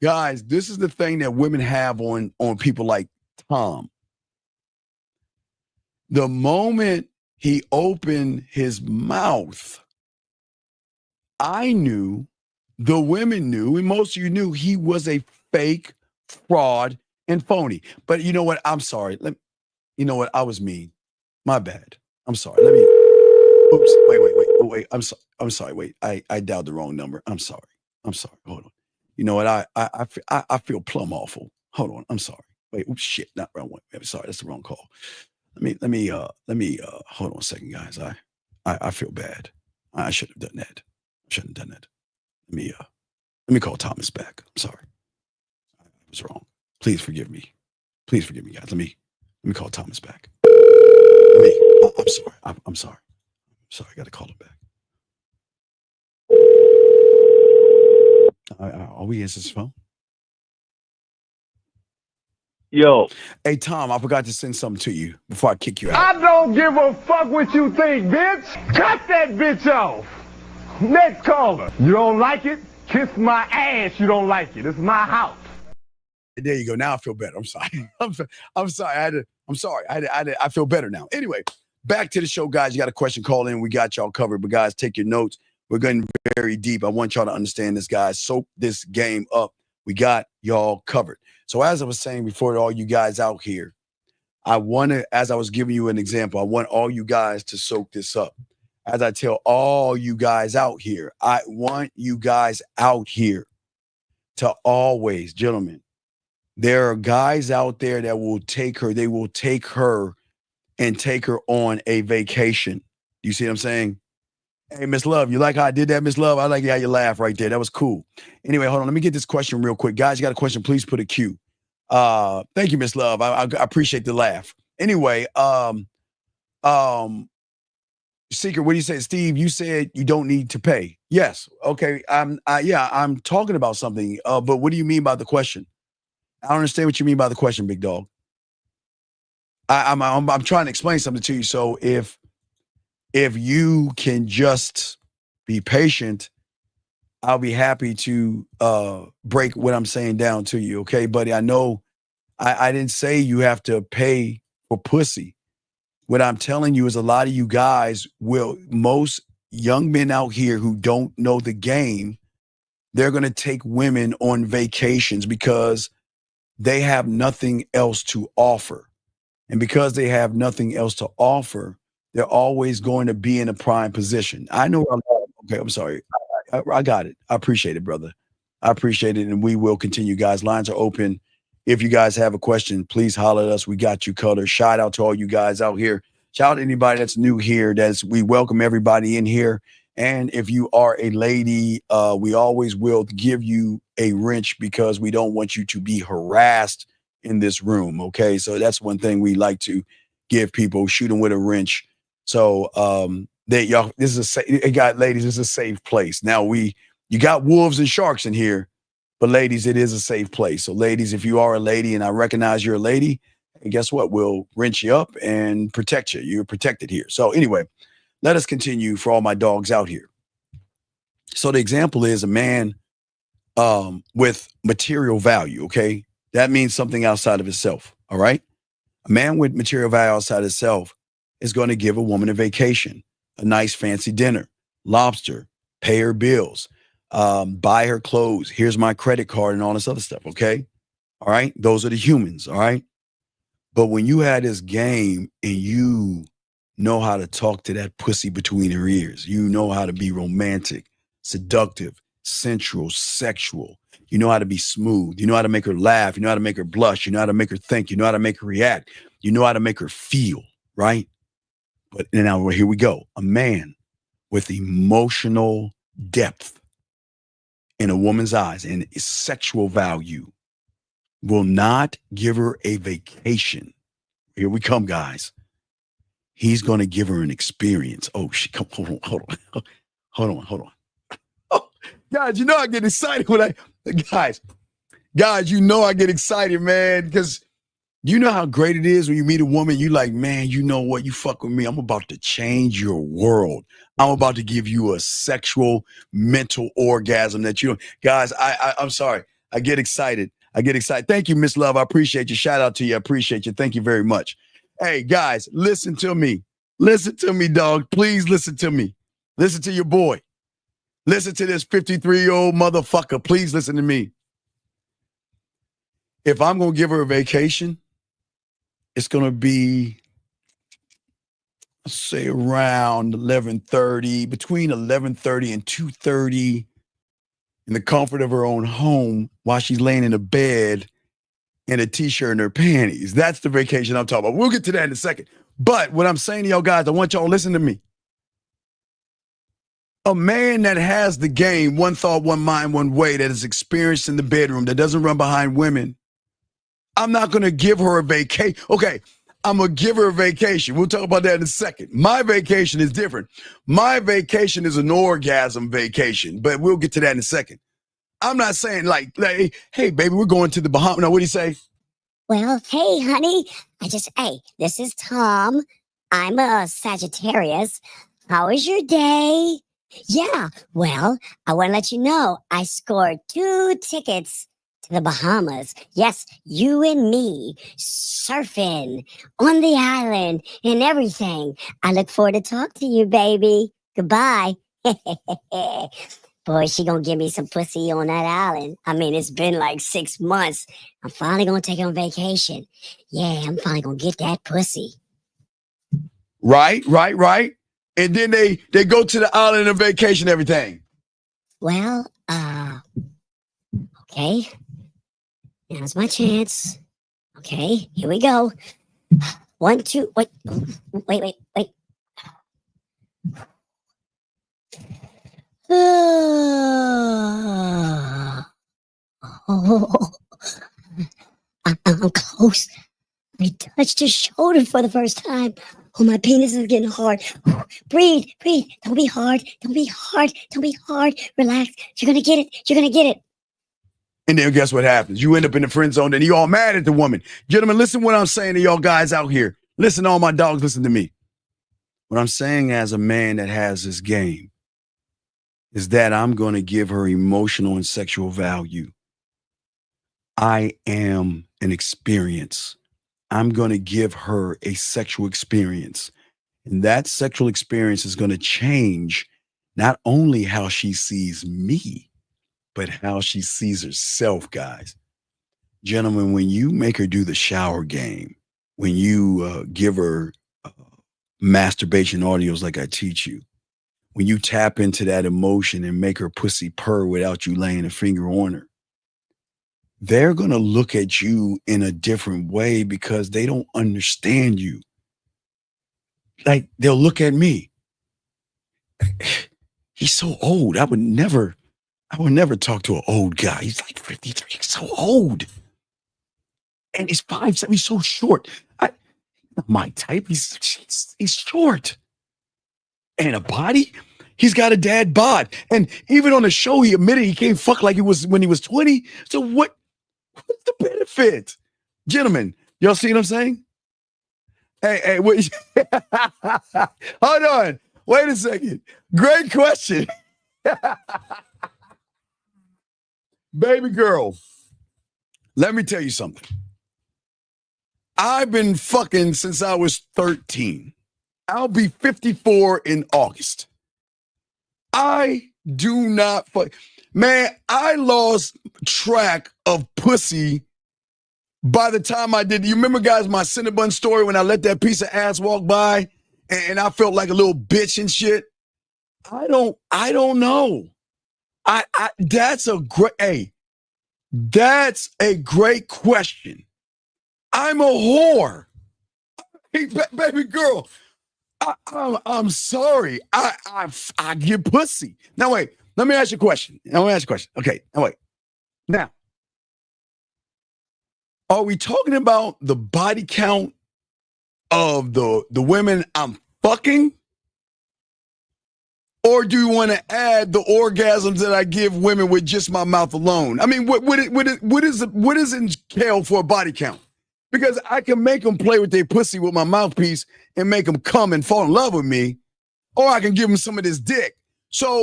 guys, this is the thing that women have on people like Tom. The moment he opened his mouth, I knew, the women knew, and most of you knew he was a fake, fraud, and phony. But you know what? I'm sorry. You know what? I was mean. My bad. I'm sorry. Oops. Wait. Oh, wait. I'm sorry. Wait. I dialed the wrong number. I'm sorry. Hold on. You know what? I feel plumb awful. Hold on. I'm sorry. Wait. Oops. Shit. Not wrong one. I'm sorry. That's the wrong call. Let me hold on a second, guys. I feel bad. I should have done that. Let me call Thomas back. I'm sorry. I was wrong. Please forgive me. Please forgive me, guys. Let me call Thomas back. I'm sorry. I'm sorry. I got to call him back. Are we answering his phone? Yo. Hey, Tom, I forgot to send something to you before I kick you out. I don't give a fuck what you think, bitch. Cut that bitch off. Next caller. You don't like it? Kiss my ass. You don't like it. It's my house. There you go. Now I feel better. I'm sorry. I'm sorry. I feel better now. Anyway, back to the show, guys. You got a question, call in. We got y'all covered. But guys, take your notes. We're going very deep. I want y'all to understand this, guys. Soak this game up. We got y'all covered. So as I was saying before, to all you guys out here, as I was giving you an example, I want all you guys to soak this up. As I tell all you guys out here, I want you guys out here to always, gentlemen, there are guys out there that will take her. They will take her and take her on a vacation. You see what I'm saying? Hey, Miss Love, you like how I did that, Miss Love? I like how you laugh right there. That was cool. Anyway, hold on. Let me get this question real quick. Guys, you got a question, please put a Q. Thank you, Miss Love. I appreciate the laugh. Anyway, Secret, what do you say? Steve, you said you don't need to pay. Yes. Okay. I'm talking about something. But what do you mean by the question? I don't understand what you mean by the question, big dog. I'm trying to explain something to you. So if you can just be patient, I'll be happy to break what I'm saying down to you. Okay, buddy? I know I didn't say you have to pay for pussy. What I'm telling you is a lot of you guys most young men out here who don't know the game, they're going to take women on vacations because they have nothing else to offer. And because they have nothing else to offer, they're always going to be in a prime position. I know. Okay, I'm sorry. I got it. I appreciate it, brother. I appreciate it. And we will continue, guys. Lines are open. If you guys have a question, please holler at us. We got you covered. Shout out to all you guys out here. Shout out to anybody that's new here. We welcome everybody in here. And if you are a lady, we always will give you a wrench because we don't want you to be harassed in this room. Okay, so that's one thing we like to give people: shoot them with a wrench. So y'all, ladies, this is a safe place. Now you got wolves and sharks in here. But ladies, it is a safe place. So ladies, if you are a lady and I recognize you're a lady, and guess what? We'll wrench you up and protect you. You're protected here. So anyway, let us continue for all my dogs out here. So the example is a man with material value, okay? That means something outside of himself, all right? A man with material value outside of himself is going to give a woman a vacation, a nice fancy dinner, lobster, pay her bills, buy her clothes. Here's my credit card and all this other stuff. Okay. All right. Those are the humans. All right. But when you had this game and you know how to talk to that pussy between her ears, you know how to be romantic, seductive, sensual, sexual. You know how to be smooth. You know how to make her laugh. You know how to make her blush. You know how to make her think. You know how to make her react. You know how to make her feel, right? But now here we go. A man with emotional depth in a woman's eyes and sexual value will not give her a vacation. Here we come, guys. He's going to give her an experience. Oh, hold on. Oh, guys, you know I get excited when guys, you know I get excited, man, because you know how great it is when you meet a woman, you like, man, you know what? You fuck with me. I'm about to change your world. I'm about to give you a sexual mental orgasm that you don't. Guys, I'm sorry. I get excited. Thank you, Miss Love. I appreciate you. Shout out to you. I appreciate you. Thank you very much. Hey, guys, listen to me. Listen to me, dog. Please listen to me. Listen to your boy. Listen to this 53-year-old motherfucker. Please listen to me. If I'm going to give her a vacation, it's going to be, let's say, around 11:30, between 11:30 and 2:30, in the comfort of her own home while she's laying in a bed in a t-shirt and her panties. That's the vacation I'm talking about. We'll get to that in a second. But what I'm saying to y'all guys, I want y'all to listen to me. A man that has the game, one thought, one mind, one way, that is experienced in the bedroom, that doesn't run behind women, I'm not going to give her a vacation. Okay, I'm going to give her a vacation. We'll talk about that in a second. My vacation is different. My vacation is an orgasm vacation, but we'll get to that in a second. I'm not saying like hey, baby, we're going to the Bahamas. No, what do you say? Well, hey, honey, hey, this is Tom. I'm a Sagittarius. How was your day? Yeah, well, I want to let you know I scored 2 tickets to the Bahamas. Yes, you and me, surfing on the island and everything. I look forward to talk to you, baby. Goodbye. Boy, she gonna give me some pussy on that island. I mean, it's been like 6 months. I'm finally gonna take her on vacation. Yeah, I'm finally gonna get that pussy. Right. And then they go to the island on vacation, everything. Well, okay. Now's my chance. Okay, here we go. 1, 2, wait. Oh, I'm close. I touched his shoulder for the first time. Oh, my penis is getting hard. Breathe. Don't be hard. Relax. You're gonna get it. And then guess what happens? You end up in the friend zone and you all mad at the woman. Gentlemen, listen what I'm saying to y'all guys out here. Listen to all my dogs, listen to me. What I'm saying as a man that has this game is that I'm going to give her emotional and sexual value. I am an experience. I'm going to give her a sexual experience. And that sexual experience is going to change not only how she sees me, but how she sees herself, guys. Gentlemen, when you make her do the shower game, when you give her masturbation audios like I teach you, when you tap into that emotion and make her pussy purr without you laying a finger on her, they're going to look at you in a different way because they don't understand you. Like, they'll look at me. He's so old. I would never talk to an old guy. He's like 53. He's so old. And he's 5'7". He's so short. Not my type. He's short. And a body? He's got a dad bod. And even on the show, he admitted he can't fuck like he was when he was 20. So what's the benefit? Gentlemen, y'all see what I'm saying? Hey, wait. Hold on. Wait a second. Great question. Baby girl, let me tell you something. I've been fucking since I was 13. I'll be 54 in August. I do not fuck. Man, I lost track of pussy By the time I did, you remember, guys, my Cinnabon story when I let that piece of ass walk by and I felt like a little bitch and shit? I don't know. That's a great question. I'm a whore. Hey, baby girl, I'm sorry. I get pussy. Now wait, let me ask you a question. Okay, now wait. Now, are we talking about the body count of the women I'm fucking? Or do you want to add the orgasms that I give women with just my mouth alone? I mean, what is entailed for a body count? Because I can make them play with their pussy with my mouthpiece and make them come and fall in love with me, or I can give them some of this dick. So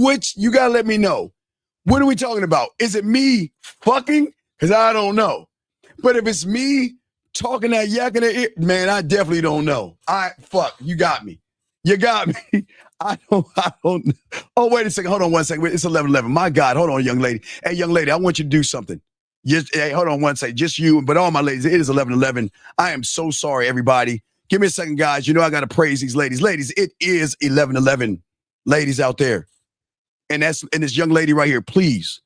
which, you got to let me know. What are we talking about? Is it me fucking? Because I don't know. But if it's me talking that yak in the ear, man, I definitely don't know. You got me. You got me. I don't. Oh, wait a second. Hold on one second. It's 11:11. My God. Hold on, young lady. Hey, young lady, I want you to do something. Hey, hold on one second. Just you, but all my ladies, it is 11:11. I am so sorry, everybody. Give me a second, guys. You know I got to praise these ladies. Ladies, it is 11:11. Ladies out there. And this young lady right here, please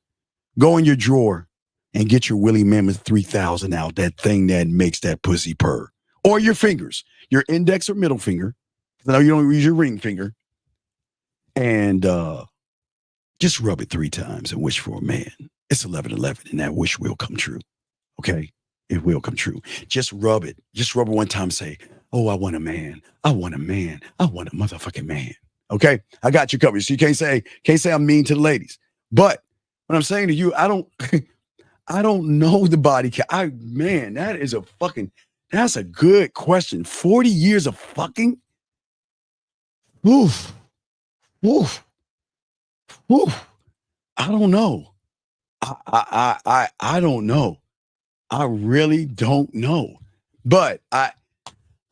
go in your drawer and get your Willie Mammoth 3000 out, that thing that makes that pussy purr. Or your fingers, your index or middle finger. I know you don't use your ring finger. And just rub it 3 times and wish for a man. It's 11:11 and that wish will come true. Okay? It will come true. Just rub it. Just rub it one time and say, oh, I want a man. I want a man. I want a motherfucking man. Okay? I got you covered. So you can't say I'm mean to the ladies. But what I'm saying to you, I don't know the body count. Man, that's a good question. 40 years of fucking? Oof. Oof. Oof. I don't know. I don't know. I really don't know. But I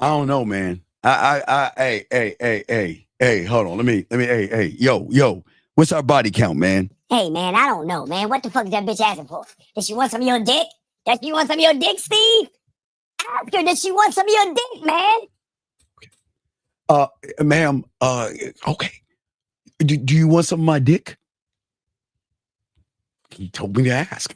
don't know, man. Hey, hold on. Let me, hey, yo, what's our body count, man? Hey, man, I don't know, man. What the fuck is that bitch asking for? Does she want some of your dick? Does she want some of your dick, Steve? Ask her, does she want some of your dick, man? Ma'am, okay. Do you want some of my dick? He told me to ask.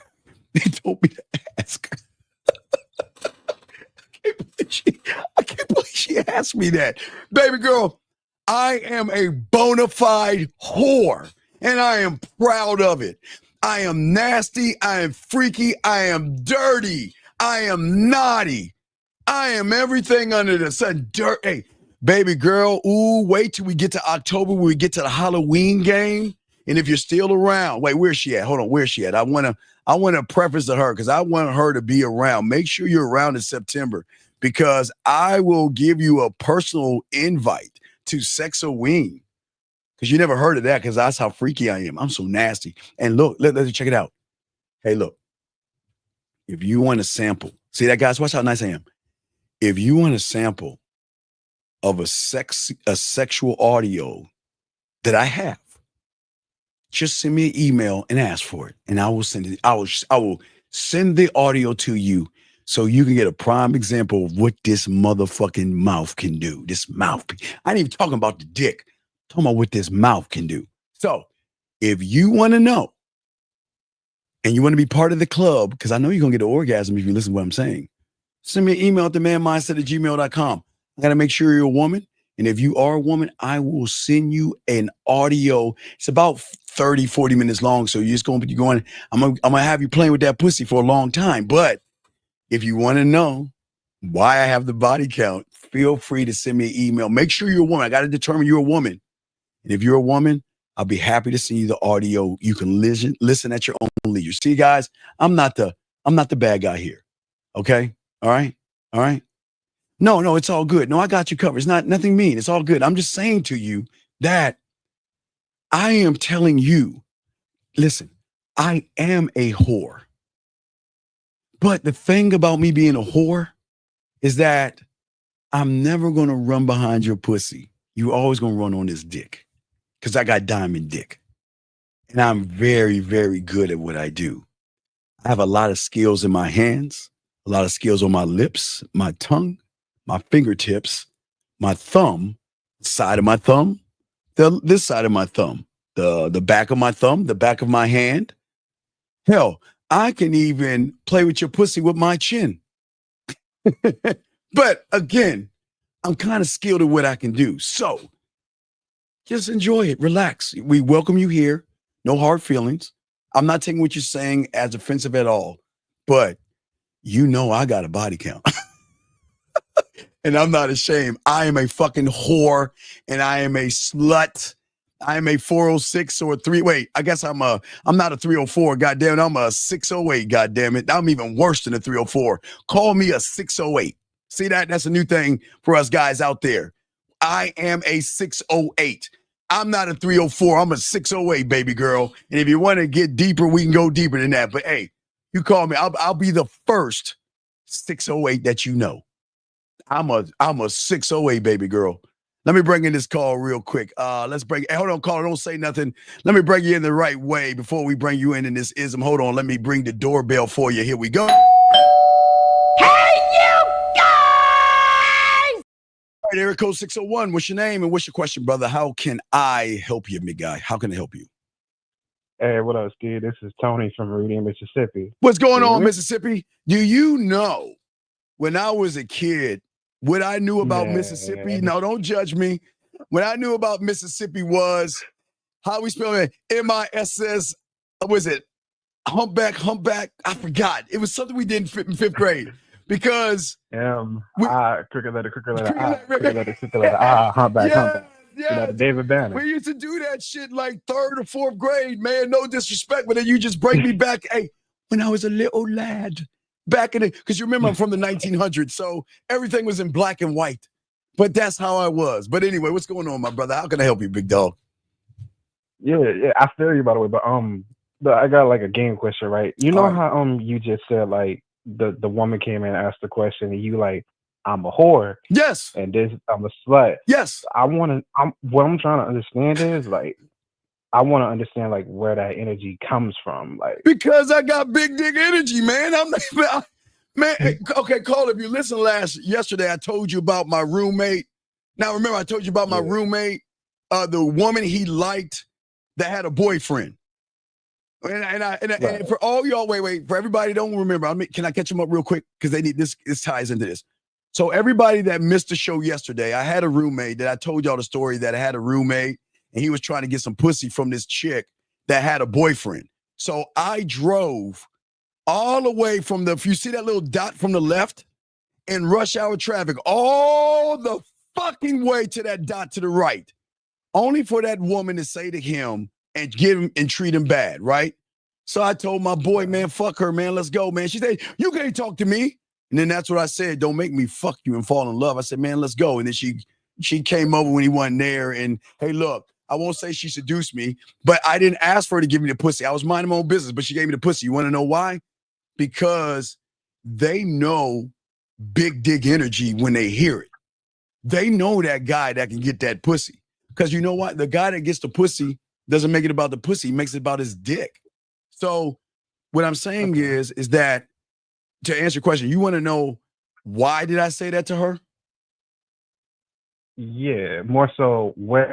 I can't believe she asked me that. Baby girl, I am a bona fide whore, and I am proud of it. I am nasty. I am freaky. I am dirty. I am naughty. I am everything under the sun. Hey, baby girl, wait till we get to October when we get to the Halloween game. And if you're still around, wait, where's she at? Hold on, where's she at? I want to preface to her because I want her to be around. Make sure you're around in September because I will give you a personal invite to Sexoween. Because you never heard of that because that's how freaky I am. I'm so nasty. And look, let's check it out. Hey, look. If you want a sample, see that, guys? Watch how nice I am. If you want a sample of a sexual audio that I have, just send me an email and ask for it, and I will send it. I will send the audio to you so you can get a prime example of what this motherfucking mouth can do. This mouth. I ain't even talking about the dick. I'm talking about what this mouth can do. So if you want to know and you want to be part of the club, because I know you're going to get an orgasm if you listen to what I'm saying, send me an email at themanmindset@gmail.com. I got to make sure you're a woman. And if you are a woman, I will send you an audio. It's about 30, 40 minutes long. So you're just going to be going, I'm going to have you playing with that pussy for a long time. But if you want to know why I have the body count, feel free to send me an email. Make sure you're a woman. I got to determine you're a woman. And if you're a woman, I'll be happy to send you the audio. You can listen at your own leisure. See, guys, I'm not the bad guy here. Okay? All right? All right? No, it's all good. No, I got you covered. It's nothing mean. It's all good. I'm just saying to you that I am telling you, listen, I am a whore. But the thing about me being a whore is that I'm never going to run behind your pussy. You're always going to run on this dick because I got diamond dick. And I'm very, very good at what I do. I have a lot of skills in my hands, a lot of skills on my lips, my tongue, my fingertips, my thumb, side of my thumb, this side of my thumb, the back of my thumb, the back of my hand. Hell, I can even play with your pussy with my chin. But again, I'm kind of skilled at what I can do. So just enjoy it. Relax. We welcome you here. No hard feelings. I'm not taking what you're saying as offensive at all, but you know I got a body count. And I'm not ashamed. I am a fucking whore and I am a slut. I am a 406 or a 3. Wait, I guess I'm not a 304. Goddamn, I'm a 608. Goddamn it. I'm even worse than a 304. Call me a 608. See that? That's a new thing for us guys out there. I am a 608. I'm not a 304. I'm a 608, baby girl. And if you want to get deeper, we can go deeper than that. But hey, you call me. I'll be the first 608 that you know. I'm a 608, baby girl. Let me bring in this call real quick. Let's bring. Hey, hold on, caller. Don't say nothing. Let me bring you in the right way before we bring you in this ism. Hold on. Let me bring the doorbell for you. Here we go. Hey, you guys! All right, area code 601. What's your name and what's your question, brother? How can I help you, big guy? How can I help you? Hey, what up, Steve? This is Tony from Meridian, Mississippi. What's going on, Mississippi? Do you know when I was a kid, what I knew about Mississippi? No, don't judge me. What I knew about Mississippi was how we spell it. MISS, was it humpback? I forgot. It was something we did in fifth grade because Cricket letter, humpback. Yeah, David Banner. We used to do that shit like 3rd or 4th grade, man. No disrespect, but then you just bring me back. Hey, when I was a little lad. Back in it, because you remember I'm from the 1900s, so everything was in black and white. But that's how I was. But anyway, what's going on, my brother? How can I help you, big dog? Yeah, I feel you, by the way. But I got like a game question, right? You know how you just said like the woman came in and asked the question, and you like, I'm a whore. Yes. And this I'm a slut. Yes. What I'm trying to understand is like, I want to understand like where that energy comes from, like because I got big dick energy, man. Okay, Cole. If you listen yesterday, I told you about my roommate. Now remember, I told you about my roommate, the woman he liked that had a boyfriend. And for all y'all, wait, for everybody don't remember. Can I catch them up real quick because they need this? This ties into this. So everybody that missed the show yesterday, I had a roommate that I told y'all the story that I had a roommate. And he was trying to get some pussy from this chick that had a boyfriend. So I drove all the way from if you see that little dot from the left in rush hour traffic, all the fucking way to that dot to the right, only for that woman to say to him and give him and treat him bad, right? So I told my boy, man, fuck her, man, let's go, man. She said, you can't talk to me. And then that's what I said, don't make me fuck you and fall in love. I said, man, let's go. And then she came over when he wasn't there and, hey, look, I won't say she seduced me, but I didn't ask for her to give me the pussy. I was minding my own business, but she gave me the pussy. You want to know why? Because they know big dick energy when they hear it. They know that guy that can get that pussy. Because you know what? The guy that gets the pussy doesn't make it about the pussy. He makes it about his dick. So what I'm saying is that to answer your question, you want to know why did I say that to her? Yeah, more so where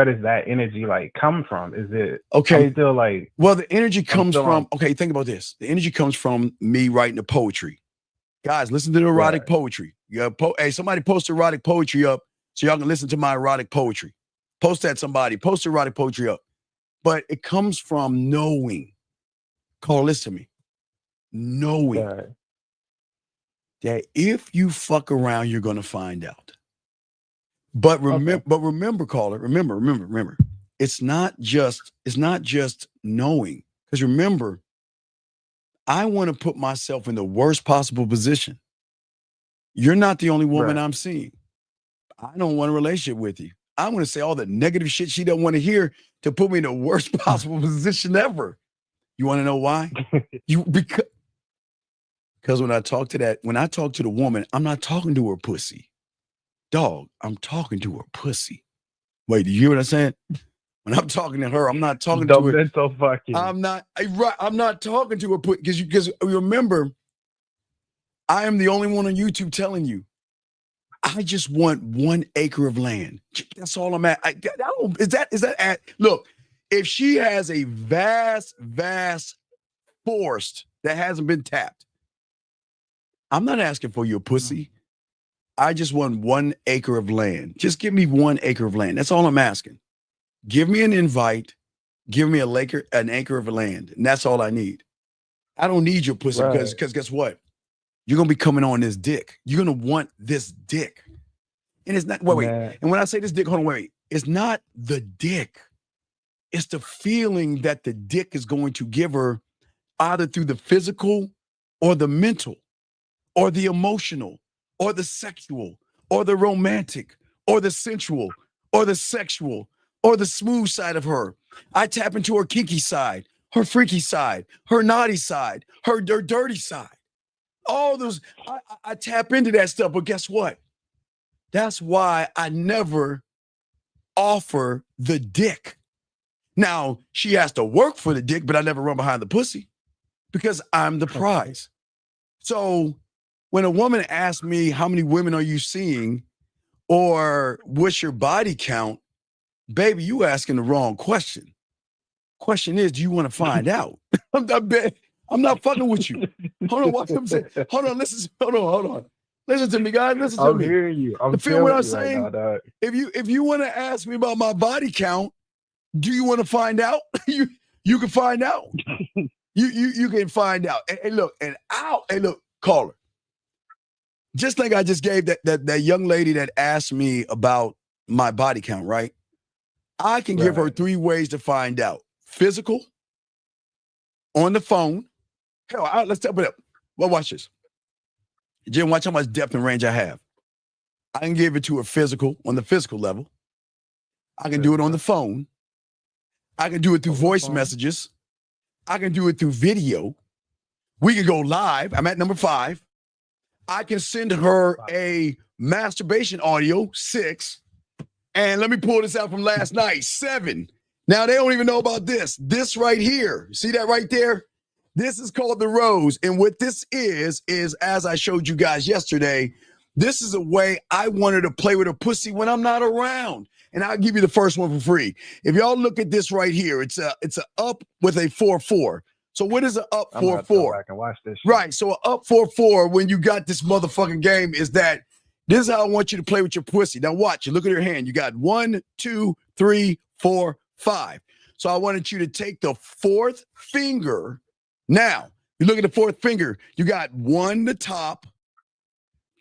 does that energy like come from? Is it okay? Still like well, the energy comes from okay. Think about this. The energy comes from me writing the poetry. Guys, listen to the erotic poetry. Hey, somebody post erotic poetry up so y'all can listen to my erotic poetry. Post that somebody. Post erotic poetry up. But it comes from knowing. Call, listen to me. Knowing that if you fuck around, you're gonna find out. But remember, caller, remember. It's not just knowing. Because remember, I want to put myself in the worst possible position. You're not the only woman I'm seeing. I don't want a relationship with you. I want to say all the negative shit she don't want to hear to put me in the worst possible position ever. You want to know why? Because when I talk to the woman, I'm not talking to her pussy. Dog, I'm talking to her pussy. Wait, do you hear what I'm saying? When I'm talking to her, I'm not talking to her. That's so fucking. I'm not talking to her pussy because remember, I am the only one on YouTube telling you. I just want 1 acre of land. That's all I'm at. Is that at? Look, if she has a vast forest that hasn't been tapped, I'm not asking for your pussy. I just want 1 acre of land. Just give me 1 acre of land. That's all I'm asking. Give me an invite. Give me an acre of land, and that's all I need. I don't need your pussy because guess what? You're gonna be coming on this dick. You're gonna want this dick, and it's not. Wait. And when I say this dick, hold on, wait. It's not the dick. It's the feeling that the dick is going to give her, either through the physical, or the mental, or the emotional, or the sexual, or the romantic, or the sensual, or the sexual, or the smooth side of her. I tap into her kinky side, her freaky side, her naughty side, her dirty side. All those, I tap into that stuff, but guess what? That's why I never offer the dick. Now, she has to work for the dick, but I never run behind the pussy because I'm the prize. So when a woman asks me, how many women are you seeing, or what's your body count? Baby, you asking the wrong question. Question is, do you want to find out? I'm not fucking with you. Hold on, watch what I'm saying. Hold on, listen. Hold on. Listen to me, guys. Listen to me. I'm hearing you. I'm feel what I'm right saying. now, dog. If you want to ask me about my body count, do you want to find out? you can find out. you can find out. And look, caller. Just like I just gave that young lady that asked me about my body count, right? I can give her 3 ways to find out. Physical, on the phone. Hell, let's step it up. Well, watch this. Jim, watch how much depth and range I have. I can give it to her physical, on the physical level. I can do it on the phone. I can do it through voice messages. I can do it through video. We can go live. I'm at number 5. I can send her a masturbation audio, 6. And let me pull this out from last night, 7. Now, they don't even know about this. This right here, see that right there? This is called the rose. And what this is, as I showed you guys yesterday, this is a way I wanted to play with a pussy when I'm not around. And I'll give you the first one for free. If y'all look at this right here, it's a up with a 4-4. So what is an up 4-4? I can watch this. Right. So an up 4-4 when you got this motherfucking game is that this is how I want you to play with your pussy. Now watch it. Look at your hand. You got 1, 2, 3, 4, 5. So I wanted you to take the 4th finger. Now, you look at the 4th finger. You got 1 the top,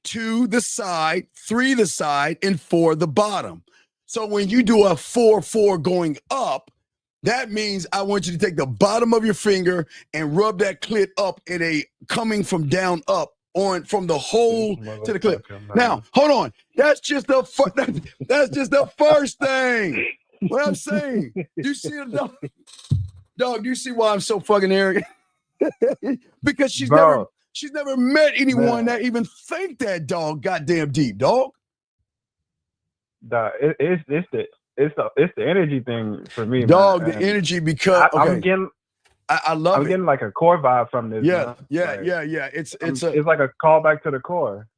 2 the side, 3 the side, and 4 the bottom. So when you do a 4-4 going up, that means I want you to take the bottom of your finger and rub that clit up in a coming from down up on from the hole to the clit. Now, hold on. That's just the that's just the first thing. What I'm saying. Do you see it, dog? Dog, do you see why I'm so fucking arrogant? Because she's never met anyone that even think that dog goddamn deep, dog. It's the energy thing for me, dog. Man. The energy because I'm getting. I love it. I'm getting like a core vibe from this. Yeah. It's like a callback to the core.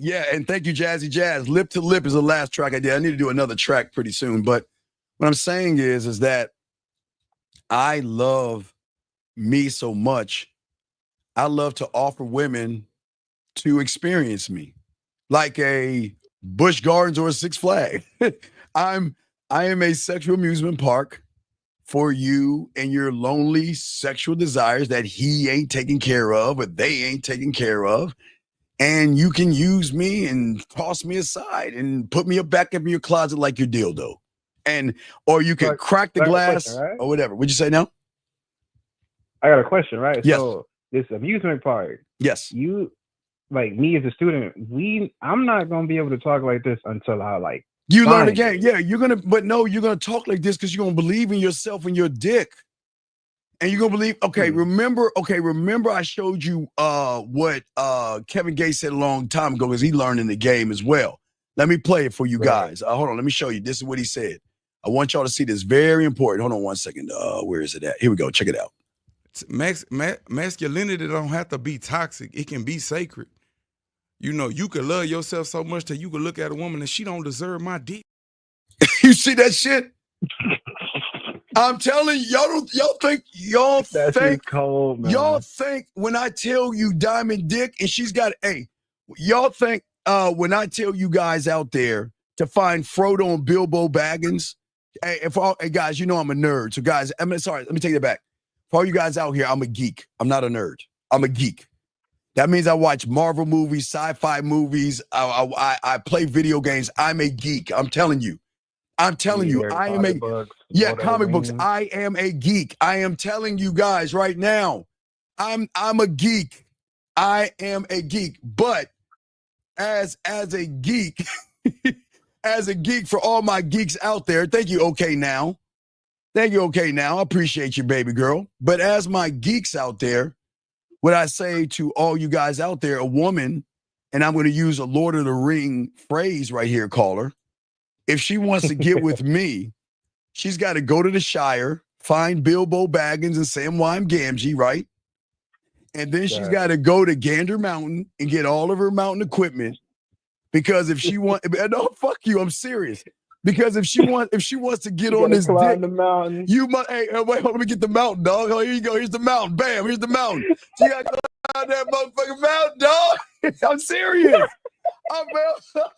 Yeah, and thank you, Jazzy Jazz. Lip to Lip is the last track I did. I need to do another track pretty soon. But what I'm saying is that I love me so much. I love to offer women to experience me like a Busch Gardens or a Six Flags. I am a sexual amusement park for you and your lonely sexual desires that he ain't taking care of or they ain't taking care of. And you can use me and toss me aside and put me back in your closet like your dildo. Or you can crack the glass or whatever. What'd you say now? I got a question, right? Yes. So this amusement park. Yes. You, like me as a student, I'm not gonna be able to talk like this until I you learn the game. Yeah, you're gonna talk like this because you're gonna believe in yourself and your dick. And you're gonna believe, remember I showed you what Kevin Gates said a long time ago because he learned in the game as well. Let me play it for you guys. Hold on, let me show you. This is what he said. I want y'all to see this. Very important. Hold on one second. Where is it at? Here we go. Check it out. Masculinity don't have to be toxic. It can be sacred. You know, you could love yourself so much that you could look at a woman and she don't deserve my dick. You see that shit? I'm telling you, y'all think cold, man. Y'all think when I tell you Diamond Dick and she's got y'all think when I tell you guys out there to find Frodo and Bilbo Baggins, hey, guys, you know I'm a nerd. So guys, sorry, let me take that back. For all you guys out here, I'm a geek. I'm not a nerd. I'm a geek. That means I watch Marvel movies, sci-fi movies. I play video games. I'm a geek. I'm telling you. I am comic books. I am a geek. I am telling you guys right now, I'm a geek. I am a geek. But as a geek, as a geek for all my geeks out there, thank you, okay now. Thank you, okay now. I appreciate you, baby girl. But as my geeks out there, what I say to all you guys out there, a woman, and I'm going to use a Lord of the Ring phrase right here, caller. If she wants to get with me, she's got to go to the Shire, find Bilbo Baggins and Samwise Gamgee, right? And then she's got to go to Gander Mountain and get all of her mountain equipment. Because if she wants, no, fuck you, I'm serious. Because if she wants to get on this dick, the mountain. You must. Hey, wait, let me get the mountain, dog. Oh, here you go. Here's the mountain. Bam. Here's the mountain. She got to go down that motherfucking mountain, dog. I'm serious.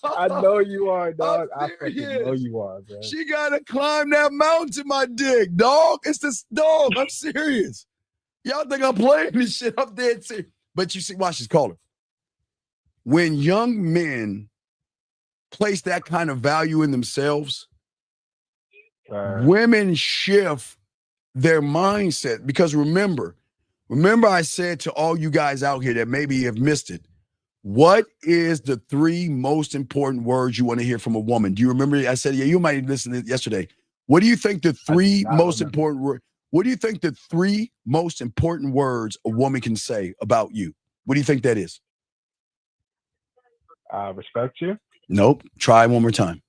I know you are, dog. I fucking know you are, bro. She gotta climb that mountain to my dick, dog. It's this dog. I'm serious. Y'all think I'm playing this shit? I'm dead serious. But you see, watch this caller. When young men place that kind of value in themselves, women shift their mindset. Because remember I said to all you guys out here that maybe have missed it, what is the 3 most important words you want to hear from a woman? Do you remember? I said, yeah, you might have listened to it yesterday. What do you think the 3 most important words? What do you think the 3 most important words a woman can say about you? What do you think that is? Respect you. Nope. Try one more time.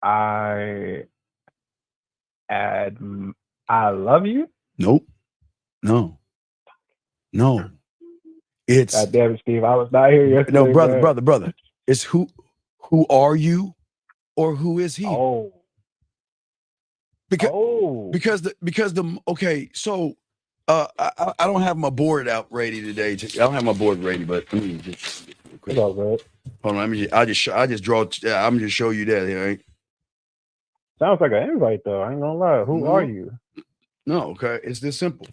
I love you. Nope. No. It's God damn it, Steve. I was not here yesterday. No, brother. It's who are you or who is he? Because okay, so I don't have my board out ready today. I don't have my board ready, but let me just quick. Hold on, I'll just draw. I'm just show you that here. Right? Sounds like an invite though. I ain't gonna lie. Who are you? No, okay. It's this simple.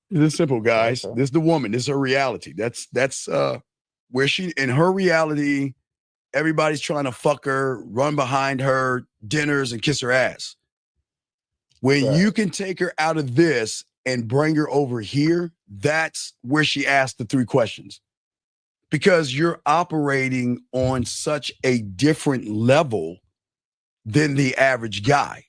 It's this simple, guys. Okay. This is the woman. This is her reality. That's where she in her reality. Everybody's trying to fuck her, run behind her, dinners, and kiss her ass. When you can take her out of this and bring her over here, that's where she asked the 3 questions. Because you're operating on such a different level than the average guy.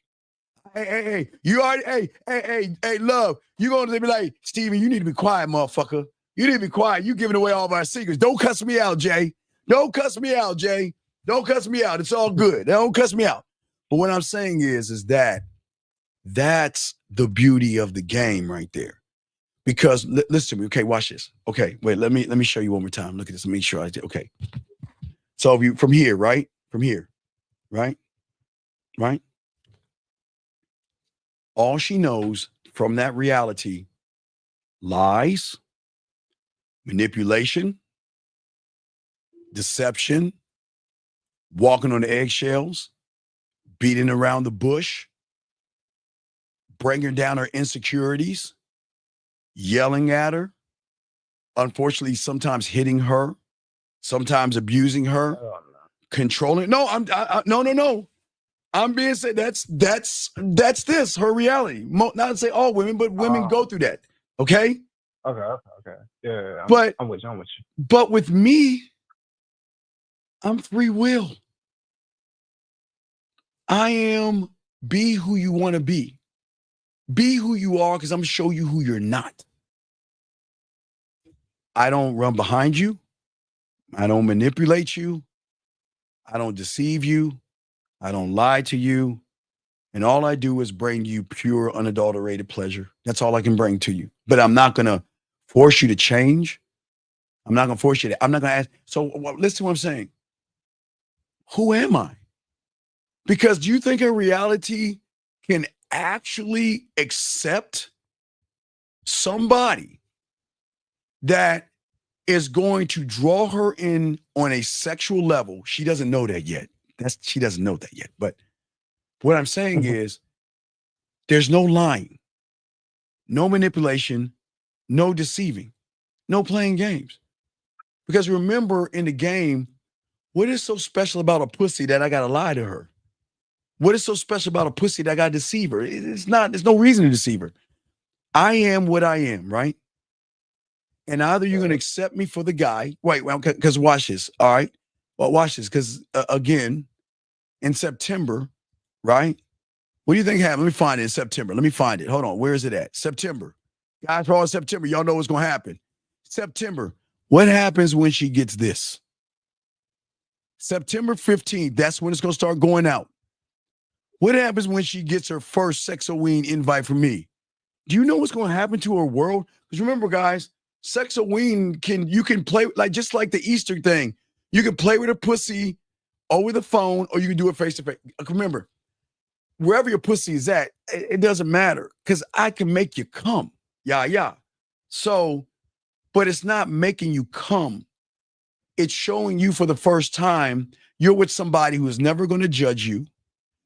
Hey, you already, hey, love, you going to be like, Steven, you need to be quiet, motherfucker. You need to be quiet. You giving away all of our secrets. Don't cuss me out, Jay. Don't cuss me out, Jay. Don't cuss me out. It's all good. Don't cuss me out. But what I'm saying is that that's the beauty of the game right there. Because listen to me. Okay, watch this. Okay, wait, let me show you one more time. Look at this. Let me make sure I did. Okay. So if you from here, right? From here, right? Right? All she knows from that reality, lies, manipulation, deception, walking on the eggshells, beating around the bush, bringing down her insecurities, yelling at her, unfortunately, sometimes hitting her, sometimes abusing her, controlling. No, no. I'm being said that's this, her reality. Not to say all women, but women go through that. Okay? Okay. Yeah, I'm with you. But with me, I'm free will. I am be who you want to be. Be who you are, because I'm going to show you who you're not. I don't run behind you. I don't manipulate you. I don't deceive you. I don't lie to you. And all I do is bring you pure, unadulterated pleasure. That's all I can bring to you. But I'm not going to force you to change. I'm not going to force you to, I'm not going to ask. So listen to what I'm saying. Who am I? Because do you think a reality can actually accept somebody that is going to draw her in on a sexual level? She doesn't know that yet. She doesn't know that yet. But what I'm saying is there's no lying, no manipulation, no deceiving, no playing games. Because remember, in the game, what is so special about a pussy that I got to lie to her? What is so special about a pussy that I got to deceive her? It's not, there's no reason to deceive her. I am what I am, right? And either you're going to accept me for the guy. Wait, because watch this. All right. Well, watch this. Because again, in September, right? What do you think happened? Let me find it in September. Let me find it. Hold on. Where is it at? September. Guys, for all September, y'all know what's going to happen. September. What happens when she gets this? September 15th. That's when it's going to start going out. What happens when she gets her first Sexoween invite from me? Do you know what's going to happen to her world? Because remember, guys, Sexoween you can play like just like the Easter thing. You can play with a pussy over the phone, or you can do it face to face. Remember, wherever your pussy is at, it doesn't matter because I can make you come. Yeah. So, but it's not making you come. It's showing you for the first time you're with somebody who is never going to judge you,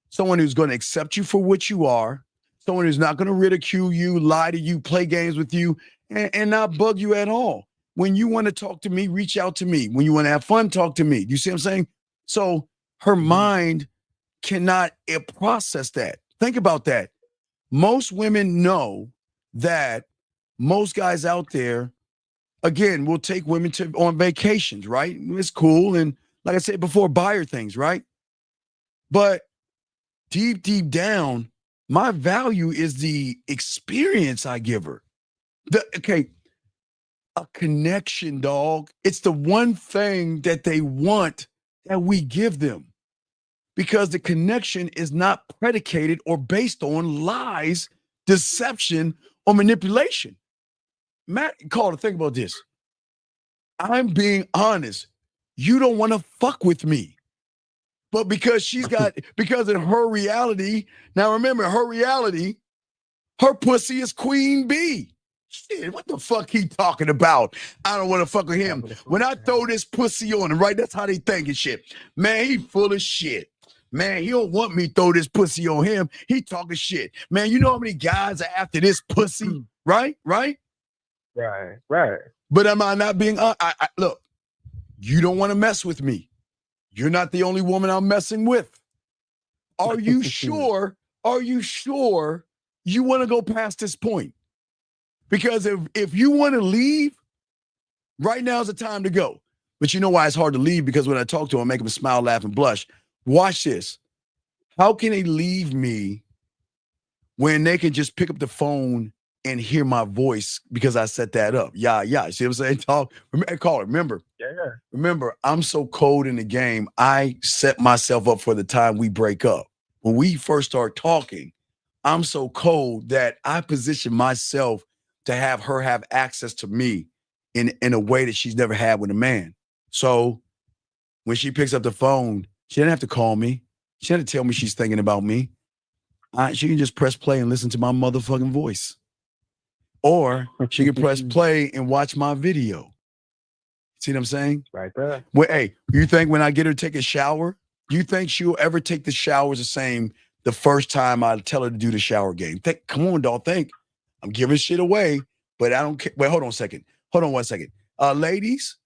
someone who's going to accept you for what you are, someone who's not going to ridicule you, lie to you, play games with you, and not bug you at all. When you want to talk to me, reach out to me. When you want to have fun, talk to me. Do you see what I'm saying? So her mind cannot process that. Think about that. Most women know that most guys out there, again, will take women on vacations, right? It's cool. And like I said before, buyer things, right? But deep down, my value is the experience I give her. A connection, dog. It's the one thing that they want that we give them. Because the connection is not predicated or based on lies, deception, or manipulation. Matt, Carter, think about this. I'm being honest. You don't want to fuck with me. But because because in her reality, now remember, her reality, her pussy is queen bee. Shit, what the fuck he talking about? I don't want to fuck with him. When I throw this pussy on him, right, that's how they thinking shit. Man, he full of shit. Man, he don't want me to throw this pussy on him. He talking shit. Man, you know how many guys are after this pussy? Right? Right. But am I not being, look, you don't want to mess with me. You're not the only woman I'm messing with. Are you sure? Are you sure you want to go past this point? Because if you want to leave, right now is the time to go. But you know why it's hard to leave? Because when I talk to him, I make him smile, laugh, and blush. Watch this. How can they leave me when they can just pick up the phone and hear my voice because I set that up? Yeah. See what I'm saying? Remember. Yeah. Remember, I'm so cold in the game, I set myself up for the time we break up. When we first start talking, I'm so cold that I position myself to have her have access to me in a way that she's never had with a man. So when she picks up the phone, she didn't have to call me. She didn't have to tell me she's thinking about me. She can just press play and listen to my motherfucking voice. Or she can press play and watch my video. See what I'm saying? Right there. Well, hey, you think when I get her to take a shower, you think she'll ever take the showers the same the first time I tell her to do the shower game? Come on, dog. Think. I'm giving shit away, but I don't care. Wait, hold on a second. Hold on 1 second. Ladies,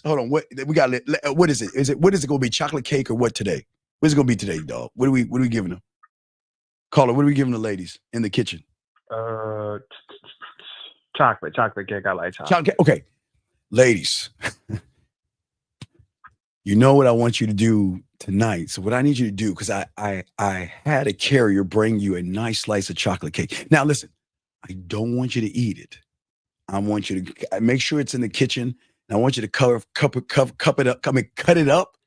hold on. What we got? What is it? What is it going to be? Chocolate cake or what today? What's it going to be today, dog? What are we giving them? Caller, what are we giving the ladies in the kitchen? Chocolate cake. I like chocolate. Okay, ladies, you know what I want you to do tonight. So what I need you to do, because I had a carrier bring you a nice slice of chocolate cake. Now listen, I don't want you to eat it. I want you to make sure it's in the kitchen. And I want you to cut it up.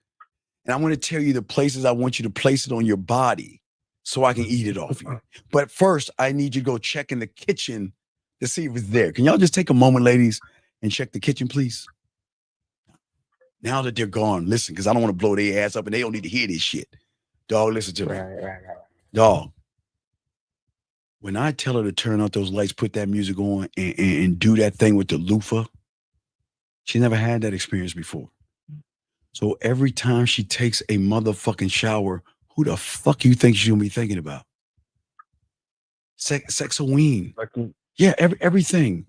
And I want to tell you the places I want you to place it on your body so I can eat it off you. But first, I need you to go check in the kitchen to see if it's there. Can y'all just take a moment, ladies, and check the kitchen, please? Now that they're gone, listen, because I don't want to blow their ass up and they don't need to hear this shit. Dog, listen to me. Right. Dog, when I tell her to turn out those lights, put that music on, and do that thing with the loofah, she never had that experience before. So every time she takes a motherfucking shower, who the fuck you think she's gonna be thinking about? Sexoween. Yeah, everything.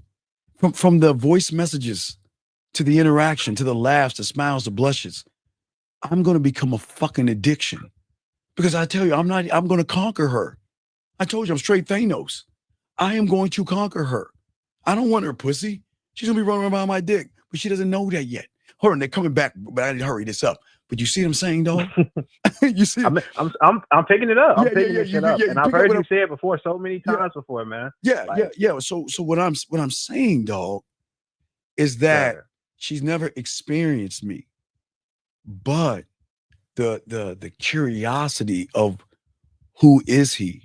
From the voice messages to the interaction, to the laughs, the smiles, the blushes. I'm gonna become a fucking addiction. Because I tell you, I'm gonna conquer her. I told you I'm straight Thanos. I am going to conquer her. I don't want her pussy. She's gonna be running around my dick, but she doesn't know that yet. Hold on, they're coming back, but I didn't hurry this up. But you see what I'm saying, dog? You see? I'm picking it up. I'm Yeah, picking yeah, this shit you up, and I've pick up heard what you I'm- say it before so many times before, man. Yeah, Like, yeah. So what I'm saying, dog, is that she's never experienced me, but the curiosity of who is he,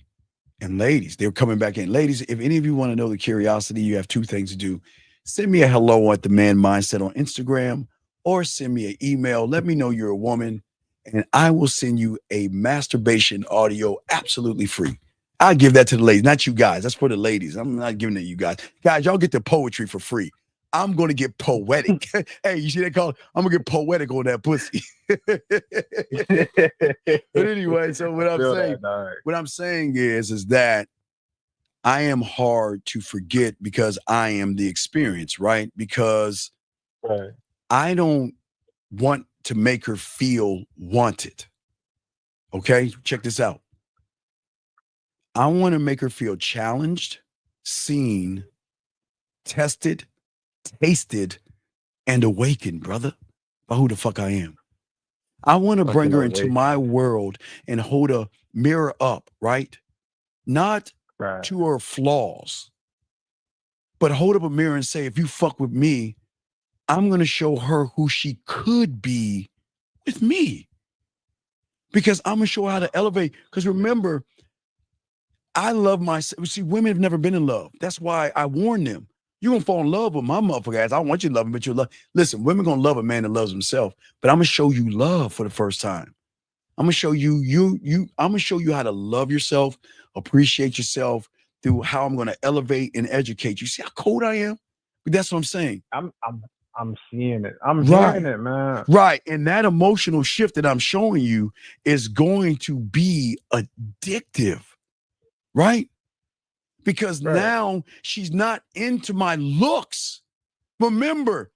and ladies, they're coming back in. Ladies, if any of you want to know the curiosity, you have two things to do. Send me a hello at the Man Mindset on Instagram, or send me an email. Let me know you're a woman, and I will send you a masturbation audio absolutely free. I'll give that to the ladies, not you guys. That's for the ladies. I'm not giving it to you guys. Guys, y'all get the poetry for free. I'm going to get poetic. Hey, you see that call? I'm going to get poetic on that pussy. But anyway, so what I'm saying is that I am hard to forget because I am the experience, right? Because I don't want to make her feel wanted. Okay, check this out. I want to make her feel challenged, seen, tested, tasted, and awakened, brother, by who the fuck I am. I want to bring her into my world and hold a mirror up, right? Not to her flaws, but hold up a mirror and say, if you fuck with me, I'm going to show her who she could be with me. Because I'm going to show her how to elevate. Because remember, I love myself. See, women have never been in love. That's why I warn them. You're going to fall in love with my motherfucker ass. I don't want you to love him, but you'll love. Listen, women going to love a man that loves himself. But I'm going to show you love for the first time. I'm going to show you, I'm going to show you how to love yourself, appreciate yourself through how I'm going to elevate and educate you. See how cold I am? But that's what I'm saying. I'm seeing it. I'm hearing it, man. Right. And that emotional shift that I'm showing you is going to be addictive. Right? Because now she's not into my looks. Remember,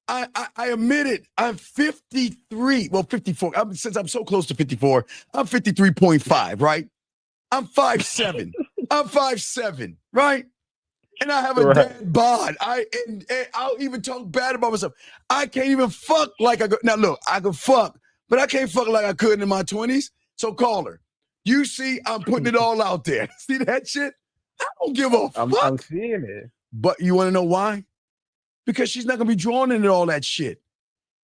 I admit it. I'm 53. Well, 54. Since I'm so close to 54, I'm 53.5, right? I'm 5'7". I'm 5'7", right? And I have a dead bod. And I'll even talk bad about myself. I can't even fuck like I go. Now look, I can fuck, but I can't fuck like I could in my 20s. So call her. You see, I'm putting it all out there. See that shit? I don't give a fuck. I'm seeing it. But you want to know why? Because she's not going to be drawn into all that shit.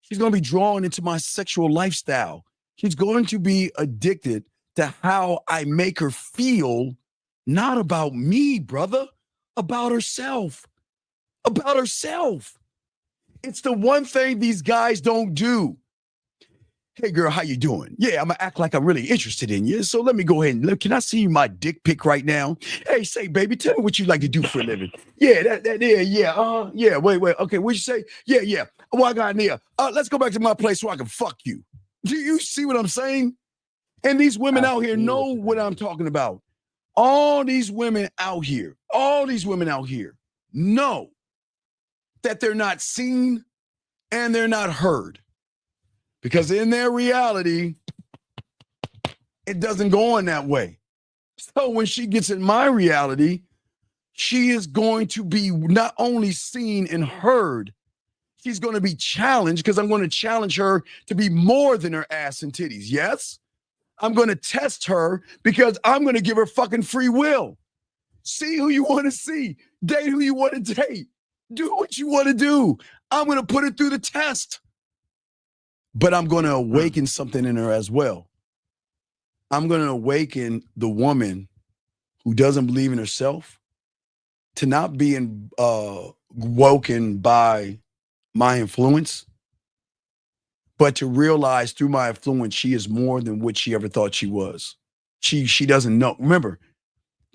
She's going to be drawn into my sexual lifestyle. She's going to be addicted to how I make her feel, not about me, brother, about herself. About herself. It's the one thing these guys don't do. Hey, girl, how you doing? Yeah, I'm going to act like I'm really interested in you. So let me go ahead and look. Can I see my dick pic right now? Hey, say, baby, tell me what you like to do for a living. Yeah, yeah, wait. Okay, what'd you say? Yeah. Oh, I got an ear. Let's go back to my place so I can fuck you. Do you see what I'm saying? And these women out here know what I'm talking about. All these women out here know that they're not seen and they're not heard. Because in their reality, it doesn't go on that way. So when she gets in my reality, she is going to be not only seen and heard, she's going to be challenged because I'm going to challenge her to be more than her ass and titties. Yes, I'm going to test her because I'm going to give her fucking free will. See who you want to see. Date who you want to date. Do what you want to do. I'm going to put it through the test. But I'm going to awaken something in her as well. I'm going to awaken the woman who doesn't believe in herself to not being woken by my influence, but to realize through my influence, she is more than what she ever thought she was. She doesn't know. Remember,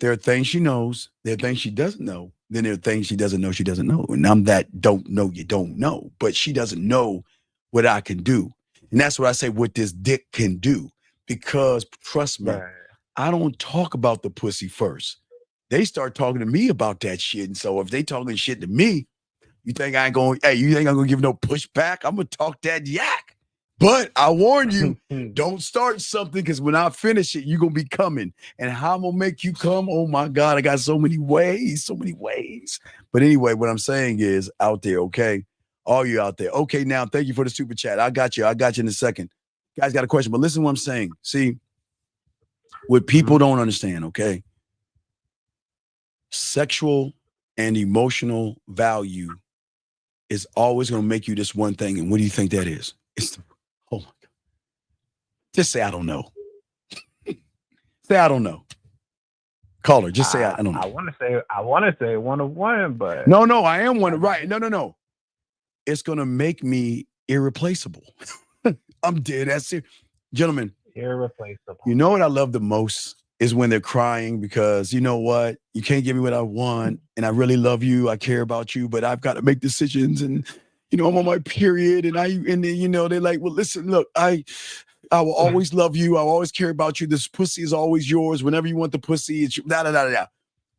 there are things she knows, there are things she doesn't know, then there are things she doesn't know she doesn't know. And I'm that don't know you don't know, but she doesn't know what I can do. And that's what I say what this dick can do. Because trust me, I don't talk about the pussy first. They start talking to me about that shit. And so if they talking shit to me, you think I'm going to give no pushback? I'm going to talk that yak. But I warn you, don't start something because when I finish it, you're going to be coming. And how I'm going to make you come, oh my God, I got so many ways. But anyway, what I'm saying is out there, okay? All you out there. Okay, now, thank you for the super chat. I got you in a second. Guys got a question, but listen to what I'm saying. See, what people don't understand, okay? Sexual and emotional value is always going to make you this one thing. And what do you think that is? Oh my God. Just say, I don't know. Say, I don't know. Caller, just say, I don't know. I want to say one of one, but no, I am one. Right. No. It's going to make me irreplaceable. I'm dead. That's it. Gentlemen. Irreplaceable. You know what I love the most is when they're crying because you know what? You can't give me what I want. And I really love you. I care about you, but I've got to make decisions. And, you know, I'm on my period. And then, you know, they're like, well, listen, look, I will always love you. I'll always care about you. This pussy is always yours. Whenever you want the pussy, it's da.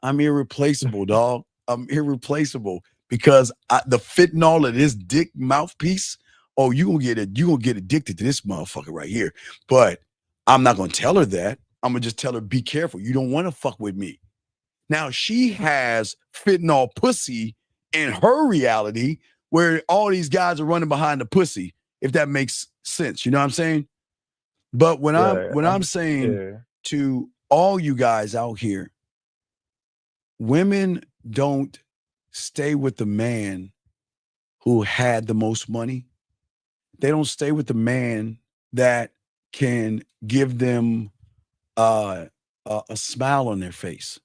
I'm irreplaceable, dog. I'm irreplaceable because the fentanyl of this dick mouthpiece. Oh, you gonna get addicted to this motherfucker right here. But I'm not gonna tell her that. I'm gonna just tell her, be careful. You don't want to fuck with me. Now she has fentanyl pussy in her reality where all these guys are running behind the pussy, if that makes sense. You know what I'm saying? But when I'm saying to all you guys out here, women don't stay with the man who had the most money. They don't stay with the man that can give them a smile on their face.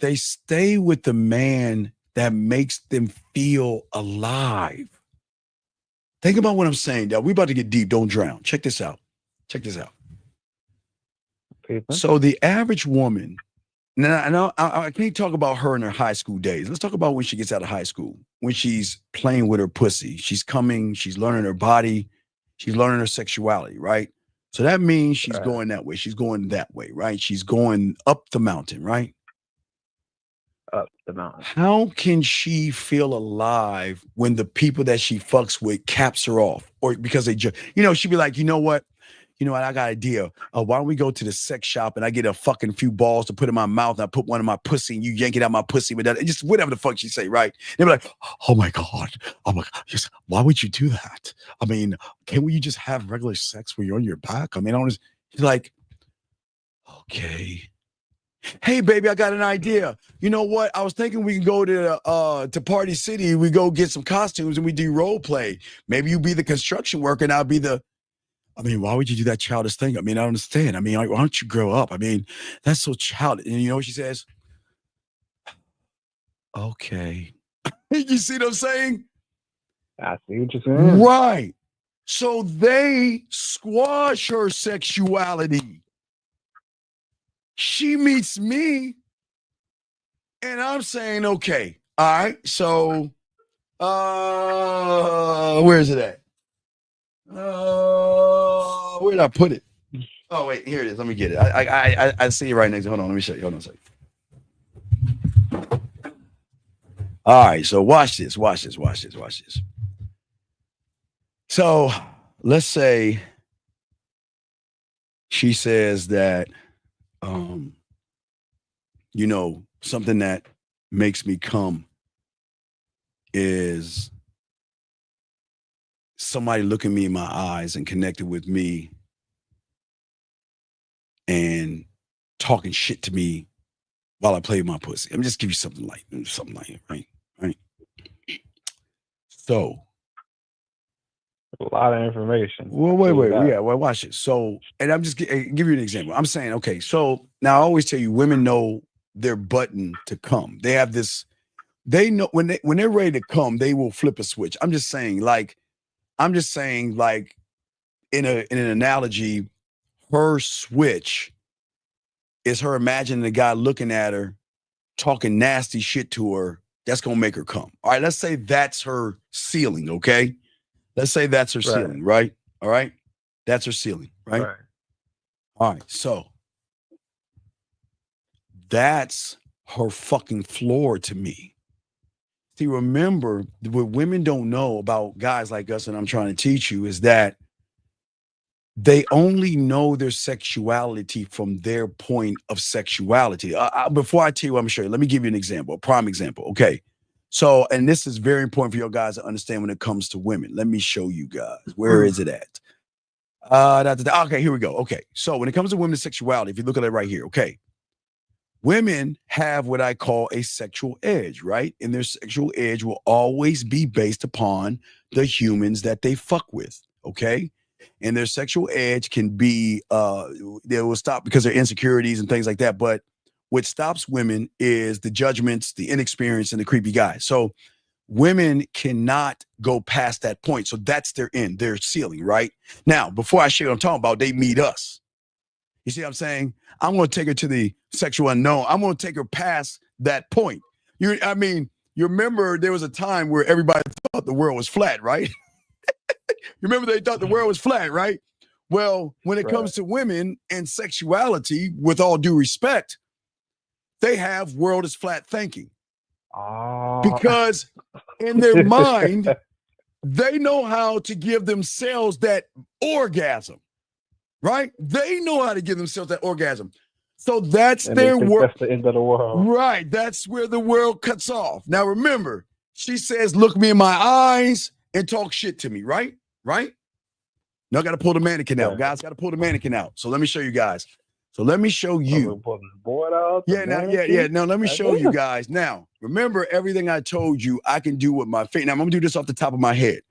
They stay with the man that makes them feel alive. Think about what I'm saying, y'all. We're about to get deep. Don't drown. Check this out. So the average woman, now I can't talk about her in her high school days. Let's talk about when she gets out of high school, when she's playing with her pussy. She's learning her body. She's learning her sexuality, right? So that means she's going that way. She's going that way, right? She's going up the mountain, right? Up the mountain. How can she feel alive when the people that she fucks with caps her off? Or because they just, she'd be like, you know what, I got an idea. Why don't we go to the sex shop and I get a fucking few balls to put in my mouth and I put one in my pussy and you yank it out my pussy with that. Just whatever the fuck she say, right? They'd be like, oh my God. Just, why would you do that? I mean, can't we just have regular sex where you're on your back? I mean, she's like, okay. Hey, baby, I got an idea. You know what? I was thinking we can go to Party City. We go get some costumes and we do role play. Maybe you be the construction worker and I'll be why would you do that childish thing? I mean, I don't understand. I mean, why don't you grow up? I mean, that's so childish. And you know what she says? Okay. You see what I'm saying? I see what you're saying. Right. So they squash her sexuality. She meets me and I'm saying, okay, all right, so where is it at? Where did I put it? Oh, wait, here it is. Let me get it. I see it right next to hold on, let me show you. Hold on a second. All right, so watch this. So let's say she says that something that makes me come is somebody looking me in my eyes and connected with me and talking shit to me while I play with my pussy. I'm just give you something like it, right? So A lot of information. Well, wait. Yeah, well, watch it. So, and I'm just give you an example. I'm saying, okay, so now I always tell you, women know their button to come. They have this. They know when they're ready to come, they will flip a switch. I'm just saying, like, in an analogy, her switch is her imagining the guy looking at her, talking nasty shit to her. That's gonna make her come. All right, let's say that's her ceiling. Okay. Let's say that's her ceiling, right? All right. That's her ceiling, right? All right. So that's her fucking floor to me. See, remember, what women don't know about guys like us, and I'm trying to teach you, is that they only know their sexuality from their point of sexuality. Before I tell you what I'm going to show you, let me give you an example, a prime example. Okay. So, and this is very important for your guys to understand when it comes to women. Let me show you guys. Where is it at? Okay, here we go. Okay. So when it comes to women's sexuality, if you look at it right here, okay. Women have what I call a sexual edge, right? And their sexual edge will always be based upon the humans that they fuck with, okay? And their sexual edge can be, they will stop because of insecurities and things like that. But what stops women is the judgments, the inexperience, and the creepy guys. So women cannot go past that point. So that's their end, their ceiling, right? Now, before I share what I'm talking about, they meet us. You see what I'm saying? I'm going to take her to the sexual unknown. I'm going to take her past that point. You remember there was a time where everybody thought the world was flat, right? You remember they thought the world was flat, right? Well, when it comes to women and sexuality, with all due respect, they have world is flat thinking. Because in their mind, they know how to give themselves that orgasm. Right? They know how to give themselves that orgasm. So that's and their world. That's the end of the world. Right. That's where the world cuts off. Now, remember, she says, look me in my eyes and talk shit to me. Right? Right? Now I got to pull the mannequin out. Guys, got to pull the mannequin out. So let me show you guys. So let me show you. Pull the board out. Yeah. Now let me show you guys. Now, remember everything I told you I can do with my face. Now, I'm going to do this off the top of my head.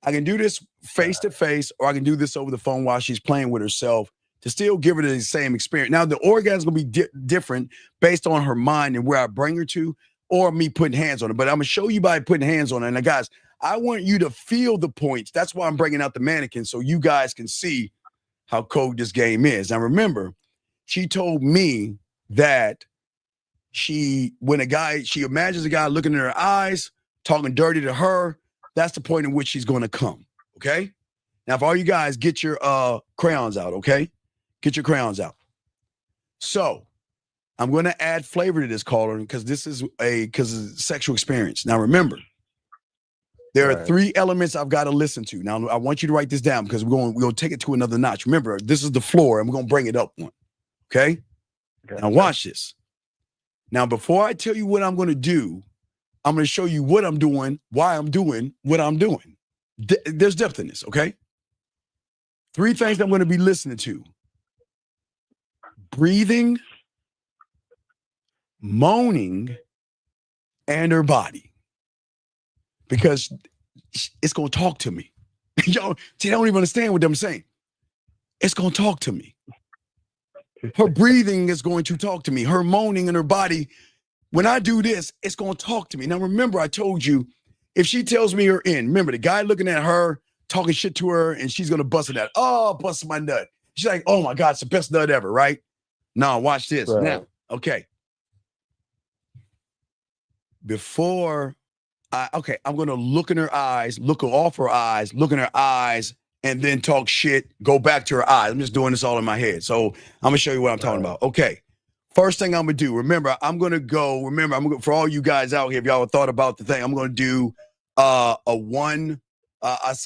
I can do this face to face, or I can do this over the phone while she's playing with herself to still give her the same experience. Now, the orgasm will be different based on her mind and where I bring her to, or me putting hands on her. But I'm going to show you by putting hands on her. And now, guys, I want you to feel the points. That's why I'm bringing out the mannequin, so you guys can see how cold this game is. Now, remember, she told me that she imagines a guy looking in her eyes, talking dirty to her. That's the point in which she's going to come, okay? Now, for all you guys, get your crayons out, okay? Get your crayons out. So, I'm going to add flavor to this caller because this is because of sexual experience. Now, remember, there are 3 elements I've got to listen to. Now, I want you to write this down because we're going to take it to another notch. Remember, this is the floor, and we're going to bring it up one, okay? Now, watch this. Now, before I tell you what I'm going to do, I'm going to show you what I'm doing, why I'm doing what I'm doing. There's depth in this, okay? 3 things I'm going to be listening to. Breathing, moaning, and her body. Because it's going to talk to me. Y'all, see, I don't even understand what I'm saying. It's going to talk to me. Her breathing is going to talk to me. Her moaning and her body. When I do this, it's going to talk to me. Now, remember, I told you, if she tells me her end, remember, the guy looking at her, talking shit to her, and she's going to bust it out. Oh, bust my nut. She's like, oh, my God, it's the best nut ever, right? Now, watch this. Right. Now, okay. I'm going to look in her eyes, look off her eyes, look in her eyes, and then talk shit, go back to her eyes. I'm just doing this all in my head. So I'm going to show you what I'm talking about. Okay. First thing I'm going to do, remember, for all you guys out here, if y'all have thought about the thing, I'm going to do a 1-3. Okay,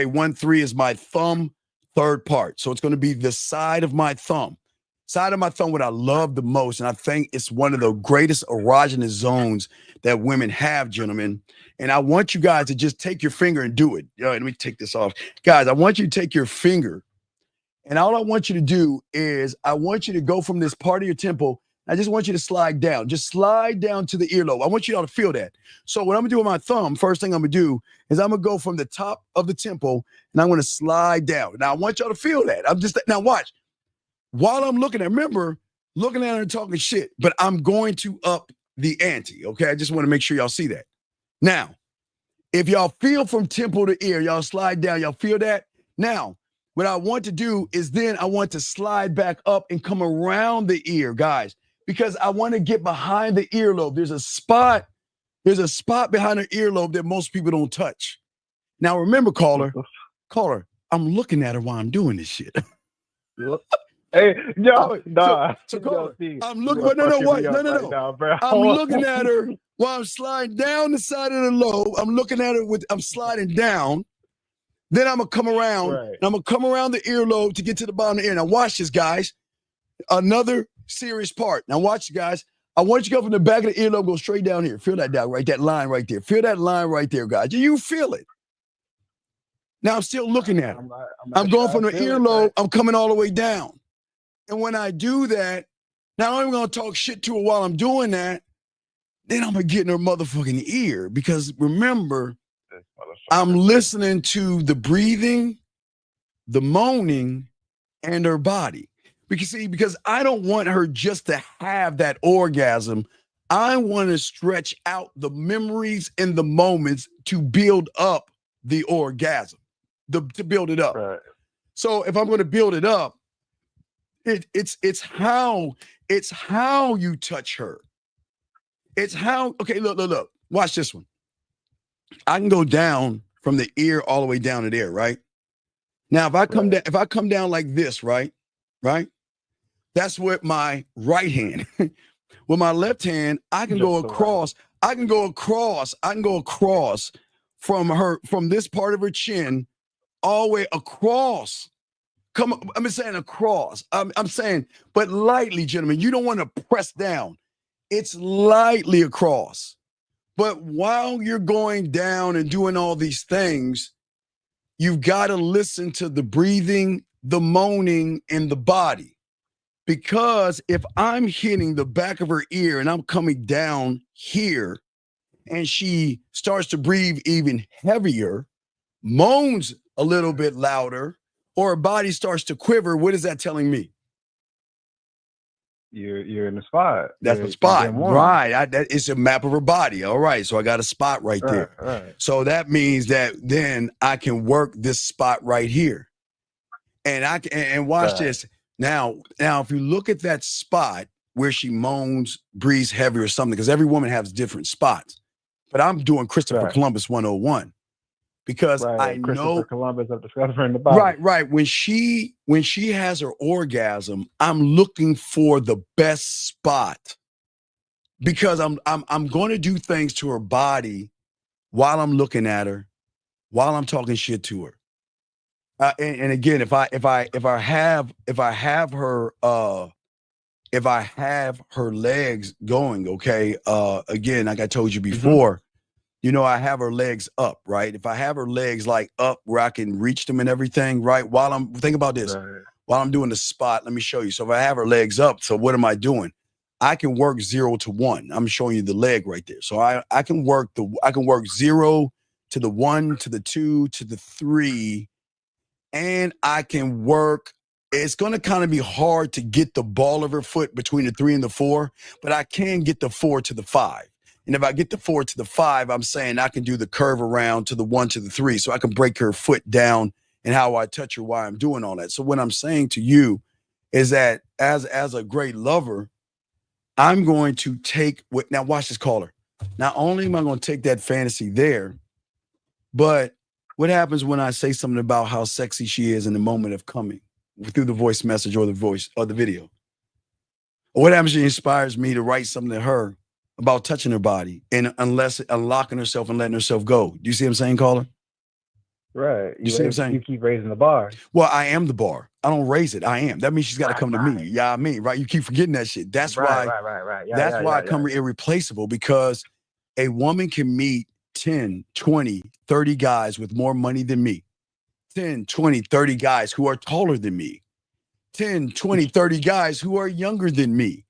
1-3 is my thumb, third part. So it's going to be the side of my thumb. Side of my thumb, what I love the most, and I think it's one of the greatest erogenous zones that women have, gentlemen. And I want you guys to just take your finger and do it. Let me take this off. Guys, I want you to take your finger. And all I want you to do is I want you to go from this part of your temple I just want you to slide down. Just slide down to the earlobe. I want you all to feel that. So what I'm gonna do with my thumb, first thing I'm gonna do is I'm gonna go from the top of the temple and I'm gonna slide down. Now I want y'all to feel that. Now watch. While I'm looking at, remember, looking at her and talking shit, but I'm going to up the ante. Okay, I just want to make sure y'all see that. Now, if y'all feel from temple to ear, y'all slide down, y'all feel that? Now, what I want to do is then I want to slide back up and come around the ear, guys, because I want to get behind the earlobe. There's a spot behind the earlobe that most people don't touch. Now, remember, caller, I'm looking at her while I'm doing this shit. Hey, yo, nah. So caller, I'm looking. No. I'm looking at her while I'm sliding down the side of the lobe. I'm looking at her I'm sliding down. Then I'm gonna come around, and I'm gonna come around the earlobe to get to the bottom of the ear. Now watch this, guys. Another serious part. Now watch, guys. I want you to go from the back of the earlobe, go straight down here. Feel that down, right? That line right there. Feel that line right there, guys. Do you feel it? Now I'm still looking at her. I'm going from the earlobe. I'm coming all the way down. And when I do that, now I'm gonna talk shit to her while I'm doing that. Then I'm gonna get in her motherfucking ear because remember, I'm listening to the breathing, the moaning, and her body. Because I don't want her just to have that orgasm. I want to stretch out the memories and the moments to build up the orgasm, to build it up. Right. So if I'm going to build it up, it's how you touch her. It's how. Okay, look. Watch this one. I can go down from the ear all the way down to there, right? Now, if I come down like this, right? That's with my right hand. With my left hand, I can go across. I can go across from this part of her chin all the way across. I'm saying across. I'm saying, but lightly, gentlemen. You don't want to press down. It's lightly across. But while you're going down and doing all these things, you've got to listen to the breathing, the moaning, and the body. Because if I'm hitting the back of her ear and I'm coming down here and she starts to breathe even heavier, moans a little bit louder, or her body starts to quiver, what is that telling me? You're in the spot. That's the spot, right? That is a map of her body. All right, so I got a spot right there. Right. So that means that then I can work this spot right here, and watch this. Now, if you look at that spot where she moans, breathes heavy or something, because every woman has different spots. But I'm doing Christopher Columbus 101 because I know Christopher Columbus of discovering the body. Right. When she has her orgasm, I'm looking for the best spot because I'm going to do things to her body while I'm looking at her, while I'm talking shit to her. And again, if I have her legs going, okay. Again, like I told you before, you know, I have her legs up, right? If I have her legs like up where I can reach them and everything, right? Think about this. While I'm doing the spot, let me show you. So if I have her legs up, so what am I doing? I can work 0 to 1. I'm showing you the leg right there. So I can work 0 to the 1 to the 2 to the 3. And I can work, it's going to kind of be hard to get the ball of her foot between the 3 and the 4, but I can get the 4 to the 5. And if I get the 4 to the 5, I'm saying I can do the curve around to the 1 to the 3. So I can break her foot down and how I touch her while I'm doing all that. So what I'm saying to you is that as a great lover, I'm going to now watch this, caller. Not only am I going to take that fantasy there, but what happens when I say something about how sexy she is in the moment of coming through the voice message or the voice or the video? Or what happens if she inspires me to write something to her about touching her body and unlocking herself and letting herself go? Do you see what I'm saying, caller? Right. You see what I'm saying? You keep raising the bar. Well, I am the bar. I don't raise it. I am. That means she's got to come to me. Yeah, I mean, right? You keep forgetting that shit. That's why. Right. That's why I come irreplaceable, because a woman can meet 10, 20, 30 guys with more money than me. 10, 20, 30 guys who are taller than me. 10, 20, 30 guys who are younger than me.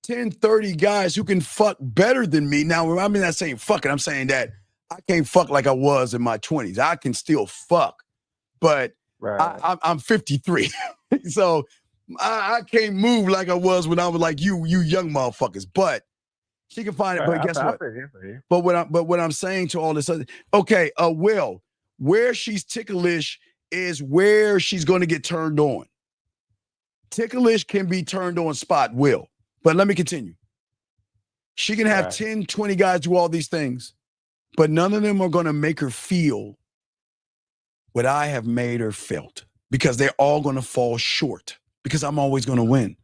10, 30 guys who can fuck better than me. Now, I'm not saying fucking. I'm saying that I can't fuck like I was in my 20s. I can still fuck, but I'm 53. So I can't move like I was when I was like you young motherfuckers. But she can find it. But guess what? But what I'm saying to all this other, okay, Will, where she's ticklish is where she's going to get turned on. Ticklish can be turned on spot, Will. But let me continue. She can have 10, 20 guys do all these things, but none of them are going to make her feel what I have made her felt, because they're all going to fall short, because I'm always going to win,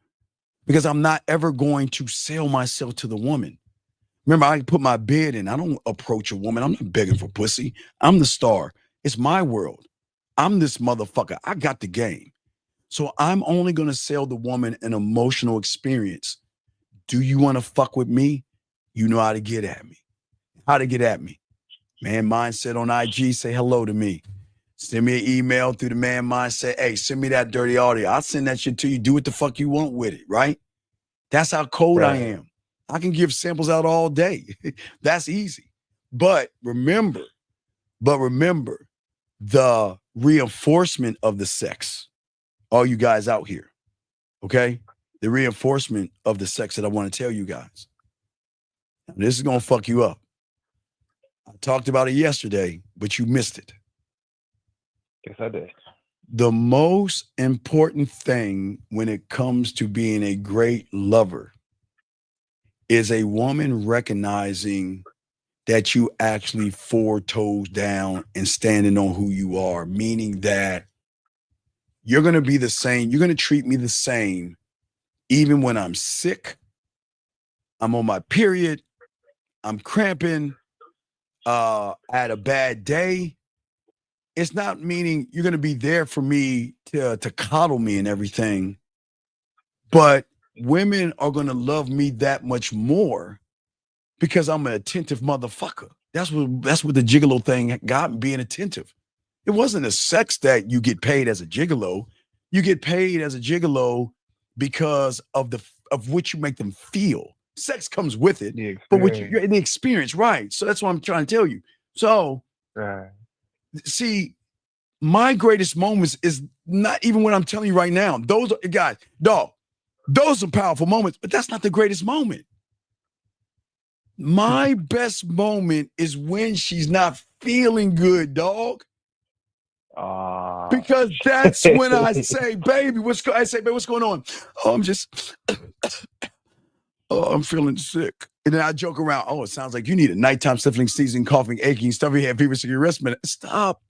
because I'm not ever going to sell myself to the woman. Remember, I put my bid in. I don't approach a woman. I'm not begging for pussy. I'm the star. It's my world. I'm this motherfucker. I got the game. So I'm only going to sell the woman an emotional experience. Do you want to fuck with me? You know how to get at me. How to get at me. Man Mindset on IG, say hello to me. Send me an email through the Man Mindset. Hey, send me that dirty audio. I'll send that shit to you. Do what the fuck you want with it, right? That's how cold I am. I can give samples out all day. That's easy. But remember, the reinforcement of the sex. All you guys out here, okay? The reinforcement of the sex that I want to tell you guys. This is going to fuck you up. I talked about it yesterday, but you missed it. Yes, I did. The most important thing when it comes to being a great lover is a woman recognizing that you actually 4 toes down and standing on who you are, meaning that you're going to be the same. You're going to treat me the same even when I'm sick, I'm on my period, I'm cramping, I had a bad day. It's not meaning you're going to be there for me to coddle me and everything. But women are going to love me that much more because I'm an attentive motherfucker. That's what the gigolo thing got, being attentive. It wasn't a sex that you get paid as a gigolo. You get paid as a gigolo because of what you make them feel. Sex comes with it, but what you're the experience, right? So that's what I'm trying to tell you. So, see, my greatest moments is not even what I'm telling you right now. Those are, guys, dog, those are powerful moments, but that's not the greatest moment. My best moment is when she's not feeling good, dog. Because that's when I say, baby, what's going on? Oh, I'm feeling sick. And then I joke around. Oh, it sounds like you need a nighttime sniffling, sneezing, coughing, aching, stuffy head, fever, severe respiratory. Stop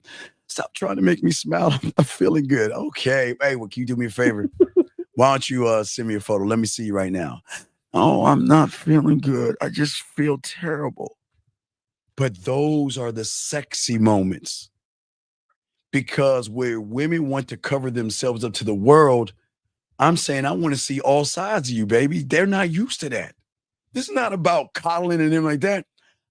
trying to make me smile. I'm feeling good. Okay. Hey, well, can you do me a favor? Why don't you send me a photo? Let me see you right now. Oh, I'm not feeling good. I just feel terrible. But those are the sexy moments. Because where women want to cover themselves up to the world, I'm saying I want to see all sides of you, baby. They're not used to that. This is not about coddling and them like that.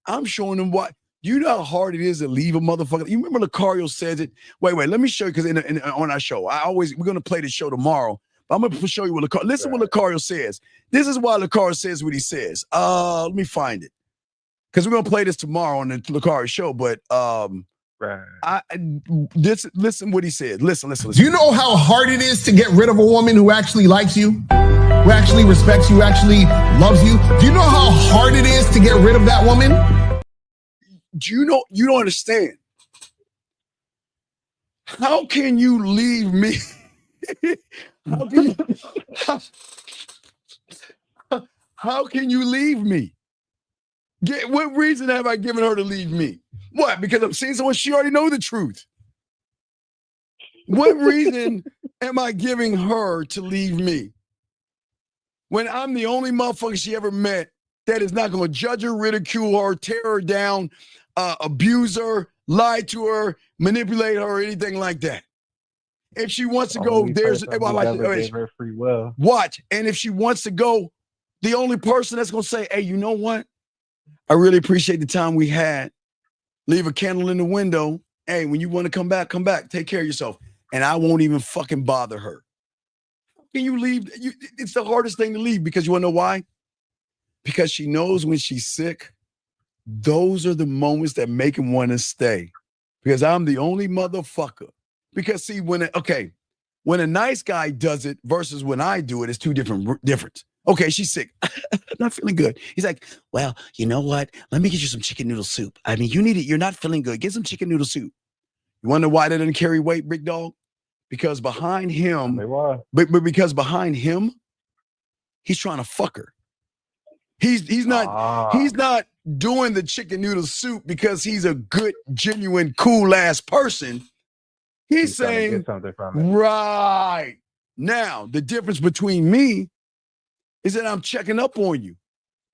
I'm showing them what. You know how hard it is to leave a motherfucker. You remember Lucario says it. Wait, let me show you, because on our show, we're gonna play the show tomorrow. But I'm gonna show you what Lucario. Listen what Lucario says. This is why Lucario says what he says. Let me find it, because we're gonna play this tomorrow on the Lucario show. But listen what he said. Listen. Do you know how hard it is to get rid of a woman who actually likes you, who actually respects you, who actually loves you? Do you know how hard it is to get rid of that woman? Do you know? You don't understand. How can you leave me? How can you leave me? What reason have I given her to leave me? What? Because I'm seeing someone she already know the truth. What reason am I giving her to leave me? When I'm the only motherfucker she ever met that is not going to judge her, ridicule her, tear her down, abuse her, lie to her, manipulate her, or anything like that. If she wants to go, there's her free will. Watch. And if she wants to go, the only person that's going to say, hey, you know what? I really appreciate the time we had. Leave a candle in the window. Hey, when you want to come back, come back. Take care of yourself. And I won't even fucking bother her. How can you leave? It's the hardest thing to leave, because you want to know why? because she knows when she's sick, those are the moments that make him want to stay. Because I'm the only motherfucker. Because see, when a nice guy does it versus when I do it, it's two different. Okay, she's sick. Not feeling good. He's like, well, you know what? Let me get you some chicken noodle soup. I mean, you need it. You're not feeling good. Get some chicken noodle soup. You wonder why that doesn't carry weight, big dog? Because behind him, but because behind him, he's trying to fuck her. He's not doing the chicken noodle soup because he's a good, genuine, cool ass person. He's saying, get something from it. Right. Now, the difference between me is that I'm checking up on you.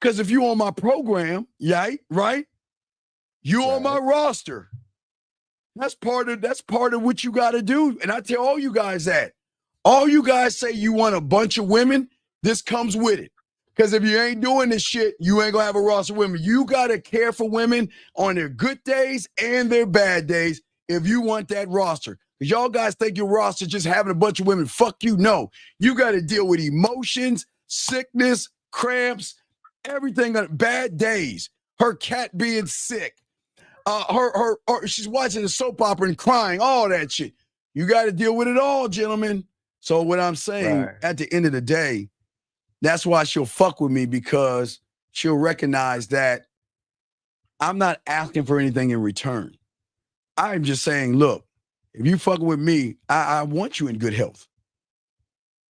Because if you're on my program, right? You on my roster. That's part of what you got to do. And I tell all you guys that. All you guys say you want a bunch of women, this comes with it. Because if you ain't doing this shit, you ain't gonna have a roster of women. You gotta care for women on their good days and their bad days if you want that roster. Because y'all guys think your roster just having a bunch of women. Fuck you. No. You gotta deal with emotions, sickness, cramps, everything on bad days. Her cat being sick. She's watching a soap opera and crying, all that shit. You gotta deal with it all, gentlemen. So what I'm saying, at the end of the day, that's why she'll fuck with me, because she'll recognize that I'm not asking for anything in return. I'm just saying, look, if you fucking with me, I want you in good health.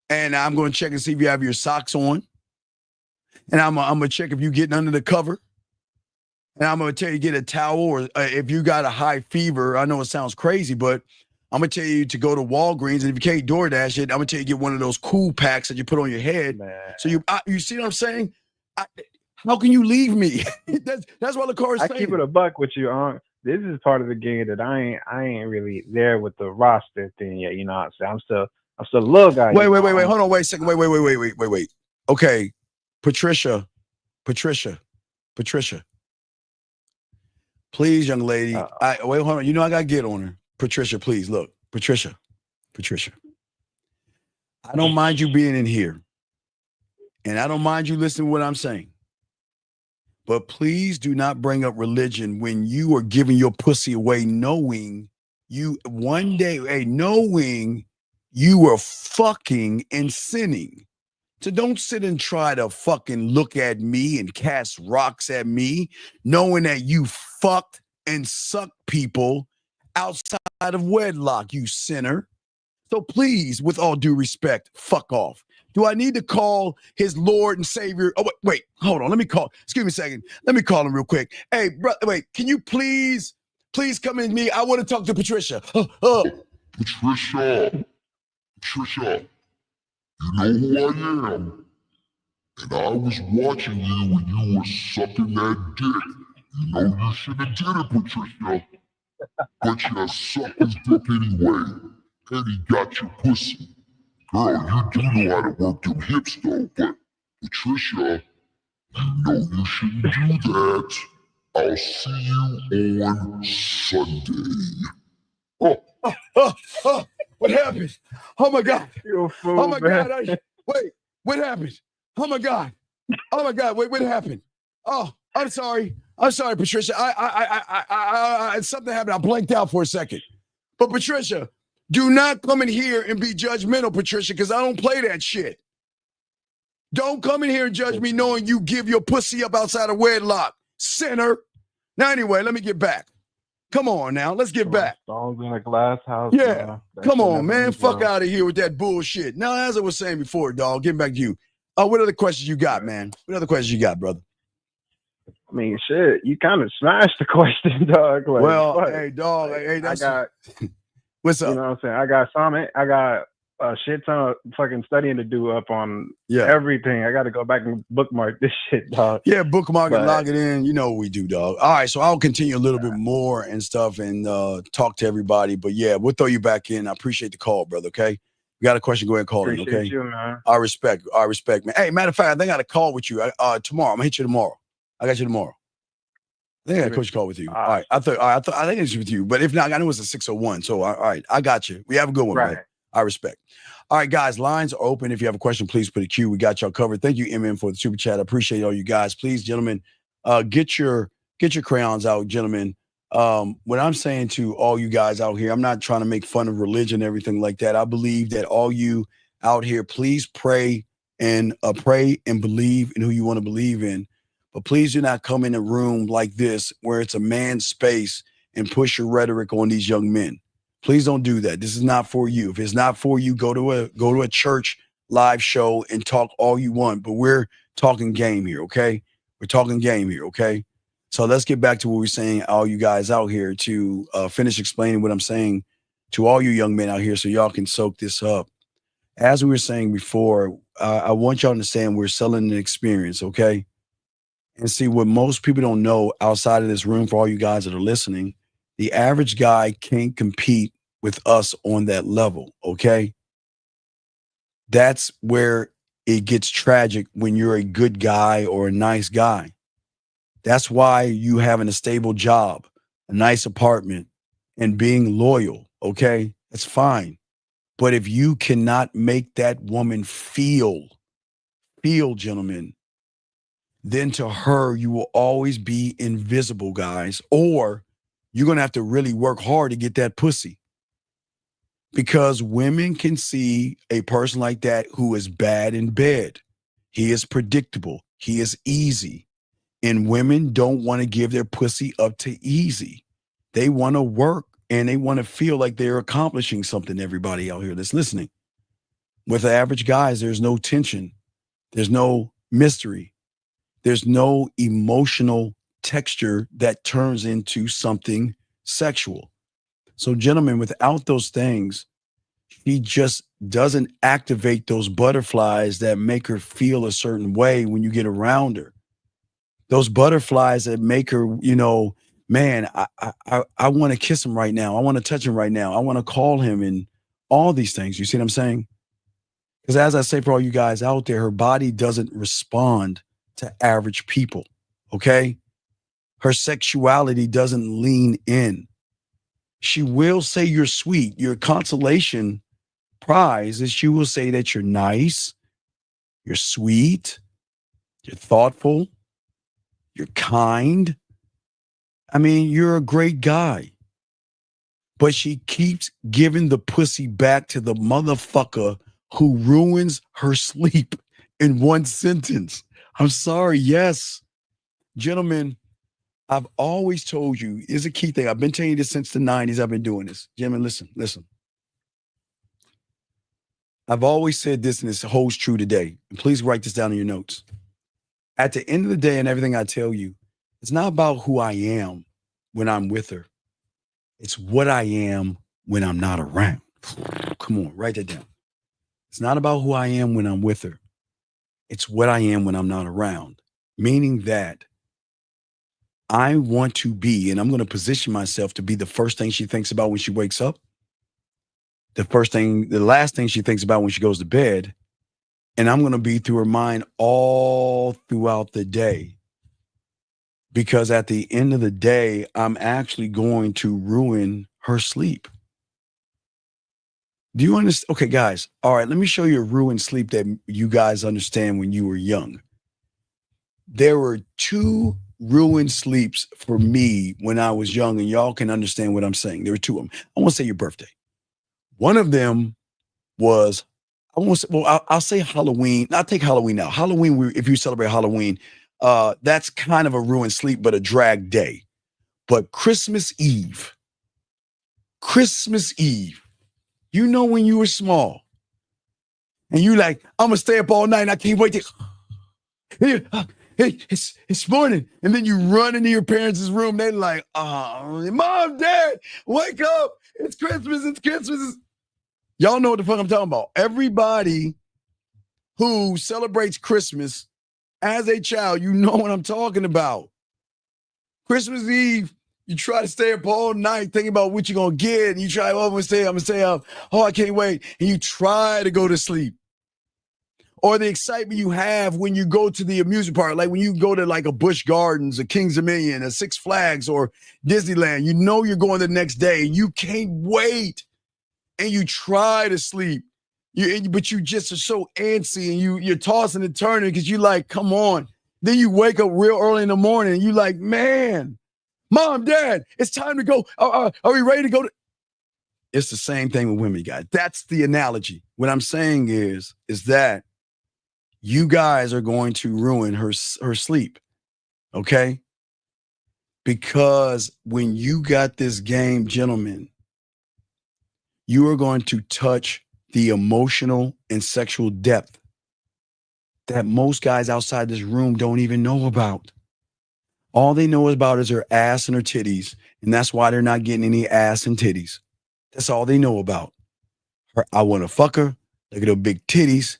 And I'm going to check and see if you have your socks on. And I'm going to check if you're getting under the cover. And I'm going to tell you, get a towel, or if you got a high fever, I know it sounds crazy, but I'm going to tell you to go to Walgreens, and if you can't DoorDash it, I'm going to tell you to get one of those cool packs that you put on your head. Man. So you see what I'm saying? How can you leave me? that's what the car is saying. I keep it a buck with you, this is part of the game that I ain't really there with the roster thing yet. You know what I'm saying? I'm still a little guy. Wait. Hold on. Wait a second. Wait. Okay. Patricia. Please, young lady. Wait, hold on. You know I got to get on her. Patricia, please, look. Patricia. I don't mind you being in here. And I don't mind you listening to what I'm saying. But please do not bring up religion when you are giving your pussy away knowing you are fucking and sinning. So don't sit and try to fucking look at me and cast rocks at me, knowing that you fucked and sucked people outside of wedlock, you sinner. So please, with all due respect, fuck off. Do I need to call his Lord and Savior? Oh, wait, hold on. Excuse me a second. Let me call him real quick. Hey, brother, wait, can you please come in me? I want to talk to Patricia. Patricia, you know who I am. And I was watching you when you were sucking that dick. You know you should have did it, Patricia. But you sucked his dick anyway. And he got your pussy. Girl, you do know how to work them hips though, but Patricia, you know you shouldn't do that. I'll see you on Sunday. What happened? Oh my God. You're a fool, oh my man. God. Wait, what happened? Oh my God. Wait, what happened? Oh, I'm sorry, Patricia. I something happened. I blanked out for a second. But Patricia, do not come in here and be judgmental, Patricia, because I don't play that shit. Don't come in here and judge me knowing you give your pussy up outside of wedlock, sinner. Now, anyway, let me get back. Come on now, let's get back. Songs in a glass house. Yeah, come on, man. Fuck out of here with that bullshit. Now, as I was saying before, dog, getting back to you. What other questions you got, man? What other questions you got, brother? I mean, shit, you kind of smashed the question, dog. Like, well, hey, dog, hey, that's... What's up? You know what I'm saying? I got a shit ton of fucking studying to do up on everything. I got to go back and bookmark this shit, dog. Yeah, bookmark and log it in. You know what we do, dog. All right, so I'll continue a little bit more and stuff and talk to everybody. But yeah, we'll throw you back in. I appreciate the call, brother, okay? You got a question, go ahead and call in, okay? You, man. I respect, man. Hey, matter of fact, I think I got a call with you tomorrow. I'm going to hit you tomorrow. I got you tomorrow. I think I got a coach call with you. All right. I think it's with you. But if not, I know it's a 601. So, all right. I got you. We have a good one, right. man. I respect. All right, guys, lines are open. If you have a question, please put a Q. We got y'all covered. Thank you, MM, for the super chat. I appreciate all you guys. Please, gentlemen, get your crayons out, gentlemen. What I'm saying to all you guys out here, I'm not trying to make fun of religion, everything like that. I believe that all you out here, please pray and believe in who you want to believe in. But please do not come in a room like this where it's a man's space and push your rhetoric on these young men. Please don't do that. This is not for you. If it's not for you, go to a church live show and talk all you want. But we're talking game here, okay? We're talking game here, okay? So let's get back to what we're saying, all you guys out here, to finish explaining what I'm saying to all you young men out here so y'all can soak this up. As we were saying before, I want y'all to understand we're selling an experience, okay? And see, what most people don't know outside of this room, for all you guys that are listening, the average guy can't compete with us on that level, okay? That's where it gets tragic when you're a good guy or a nice guy. That's why you having a stable job, a nice apartment, and being loyal, okay? That's fine. But if you cannot make that woman feel, gentlemen, then to her, you will always be invisible, guys, or you're going to have to really work hard to get that pussy. Because women can see a person like that who is bad in bed. He is predictable. He is easy. And women don't want to give their pussy up to easy. They want to work and they want to feel like they're accomplishing something, everybody out here that's listening. With the average guys, there's no tension. There's no mystery. There's no emotional texture that turns into something sexual. So, gentlemen, without those things, she just doesn't activate those butterflies that make her feel a certain way when you get around her. Those butterflies that make her, man, I want to kiss him right now. I want to touch him right now. I want to call him, and all these things. You see what I'm saying? Because as I say, for all you guys out there, her body doesn't respond to average people, okay? Her sexuality doesn't lean in. She will say you're sweet. Your consolation prize is she will say that you're nice, you're sweet, you're thoughtful, you're kind. I mean, you're a great guy. But she keeps giving the pussy back to the motherfucker who ruins her sleep in one sentence. I'm sorry, yes. Gentlemen, I've always told you, it's a key thing. I've been telling you this since the 90s. I've been doing this. Gentlemen, listen. I've always said this, and this holds true today. And please write this down in your notes. At the end of the day, and everything I tell you, it's not about who I am when I'm with her. It's what I am when I'm not around. Come on, write that down. It's not about who I am when I'm with her. It's what I am when I'm not around. Meaning that I want to be, and I'm going to position myself to be the first thing she thinks about when she wakes up, the last thing she thinks about when she goes to bed, and I'm going to be through her mind all throughout the day. Because at the end of the day, I'm actually going to ruin her sleep. Do you understand? Okay, guys. All right, let me show you a ruined sleep that you guys understand when you were young. There were 2 ruined sleeps for me when I was young, and y'all can understand what I'm saying. There were 2 of them. I won't say your birthday. One of them was, I'll say Halloween. I'll take Halloween out. Halloween, if you celebrate Halloween, that's kind of a ruined sleep, but a drag day. But Christmas Eve, you know, when you were small and you like, I'm gonna stay up all night and I can't wait to, it's morning. And then you run into your parents' room. They're like, oh, Mom, Dad, wake up. It's Christmas. Y'all know what the fuck I'm talking about. Everybody who celebrates Christmas as a child, you know what I'm talking about. Christmas Eve, you try to stay up all night thinking about what you're going to get. And you try, I'm going to stay up. Oh, I can't wait. And you try to go to sleep. Or the excitement you have when you go to the amusement park, like when you go to like a Busch Gardens, a Kings Dominion, a Six Flags, or Disneyland. You know you're going the next day. You can't wait. and you try to sleep. But you just are so antsy and you're tossing and turning because you like, come on. Then you wake up real early in the morning and you like, man, Mom, Dad, it's time to go. Are we ready to go? It's the same thing with women, guys. That's the analogy. What I'm saying is that you guys are going to ruin her sleep, okay? Because when you got this game, gentlemen, you are going to touch the emotional and sexual depth that most guys outside this room don't even know about. All they know about is her ass and her titties, and that's why they're not getting any ass and titties. That's all they know about. Her, I want to fuck her. Look at her big titties.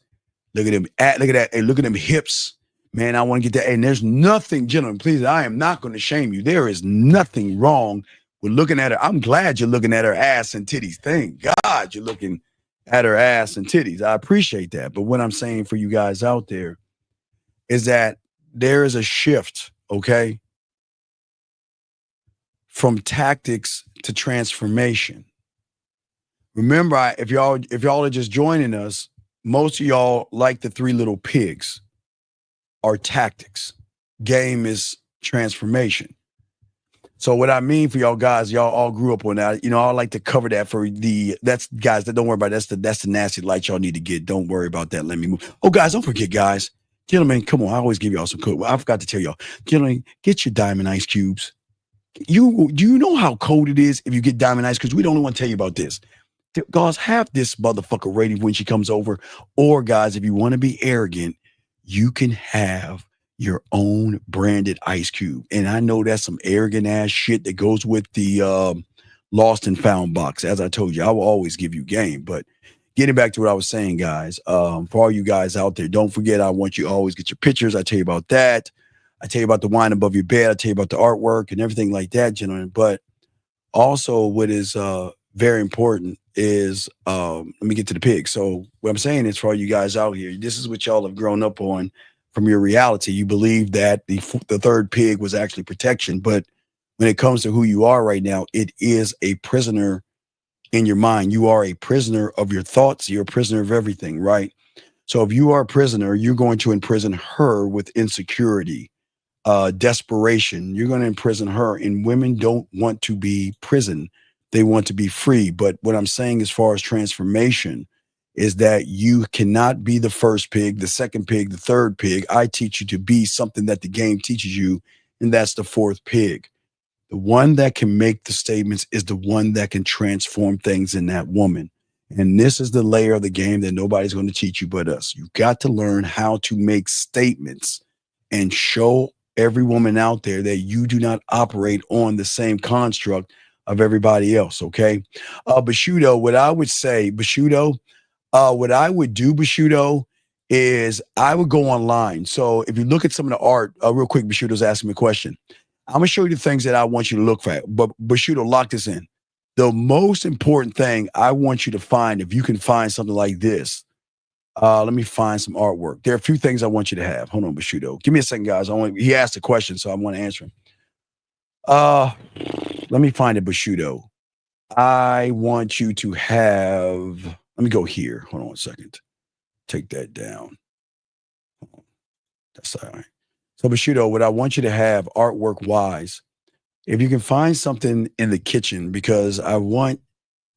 Look at them. Look at that. Hey, look at them hips. Man, I want to get that. And there's nothing, gentlemen, please, I am not going to shame you. There is nothing wrong with looking at her. I'm glad you're looking at her ass and titties. Thank God you're looking at her ass and titties. I appreciate that. But what I'm saying for you guys out there is that there is a shift, okay, from tactics to transformation. Remember, if y'all are just joining us, most of y'all like the three little pigs are tactics. Game is transformation. So what I mean for y'all guys, y'all all grew up on that. You know, I like to cover that for that's guys, that don't worry about it. That's the nasty light y'all need to get. Don't worry about that. Let me move. Oh, guys, don't forget, guys. Gentlemen, come on. I always give y'all some code. I forgot to tell y'all. Gentlemen, get your diamond ice cubes. Do you know how cold it is if you get diamond ice cubes? We don't want to tell you about this. Guys, have this motherfucker ready when she comes over. Or, guys, if you want to be arrogant, you can have your own branded ice cube. And I know that's some arrogant ass shit that goes with the lost and found box. As I told you, I will always give you game. But getting back to what I was saying, guys, for all you guys out there, don't forget, I want you to always get your pictures. I tell you about that. I tell you about the wine above your bed. I tell you about the artwork and everything like that, gentlemen. But also what is very important is, let me get to the pig. So what I'm saying is for all you guys out here, this is what y'all have grown up on from your reality. You believe that the third pig was actually protection. But when it comes to who you are right now, it is a prisoner in your mind. You are a prisoner of your thoughts. You're a prisoner of everything, right? So if you are a prisoner, you're going to imprison her with insecurity, desperation. You're going to imprison her. And women don't want to be prisoned. They want to be free. But what I'm saying as far as transformation is that you cannot be the first pig, the second pig, the third pig. I teach you to be something that the game teaches you, and that's the fourth pig. The one that can make the statements is the one that can transform things in that woman. And this is the layer of the game that nobody's going to teach you but us. You've got to learn how to make statements and show every woman out there that you do not operate on the same construct of everybody else, okay? Bushido, what I would say, Bushido, what I would do, Bushido, is I would go online. So if you look at some of the art, real quick, Bushido's asking me a question. I'm going to show you the things that I want you to look for. But Bushido, lock this in. The most important thing I want you to find, if you can find something like this, let me find some artwork. There are a few things I want you to have. Hold on, Bushido. Give me a second, guys. He asked a question, so I want to answer him. Let me find it, Bushido. I want you to have, let me go here. Hold on a second. Take that down. That's all right. So, Bushido, what I want you to have artwork-wise, if you can find something in the kitchen, because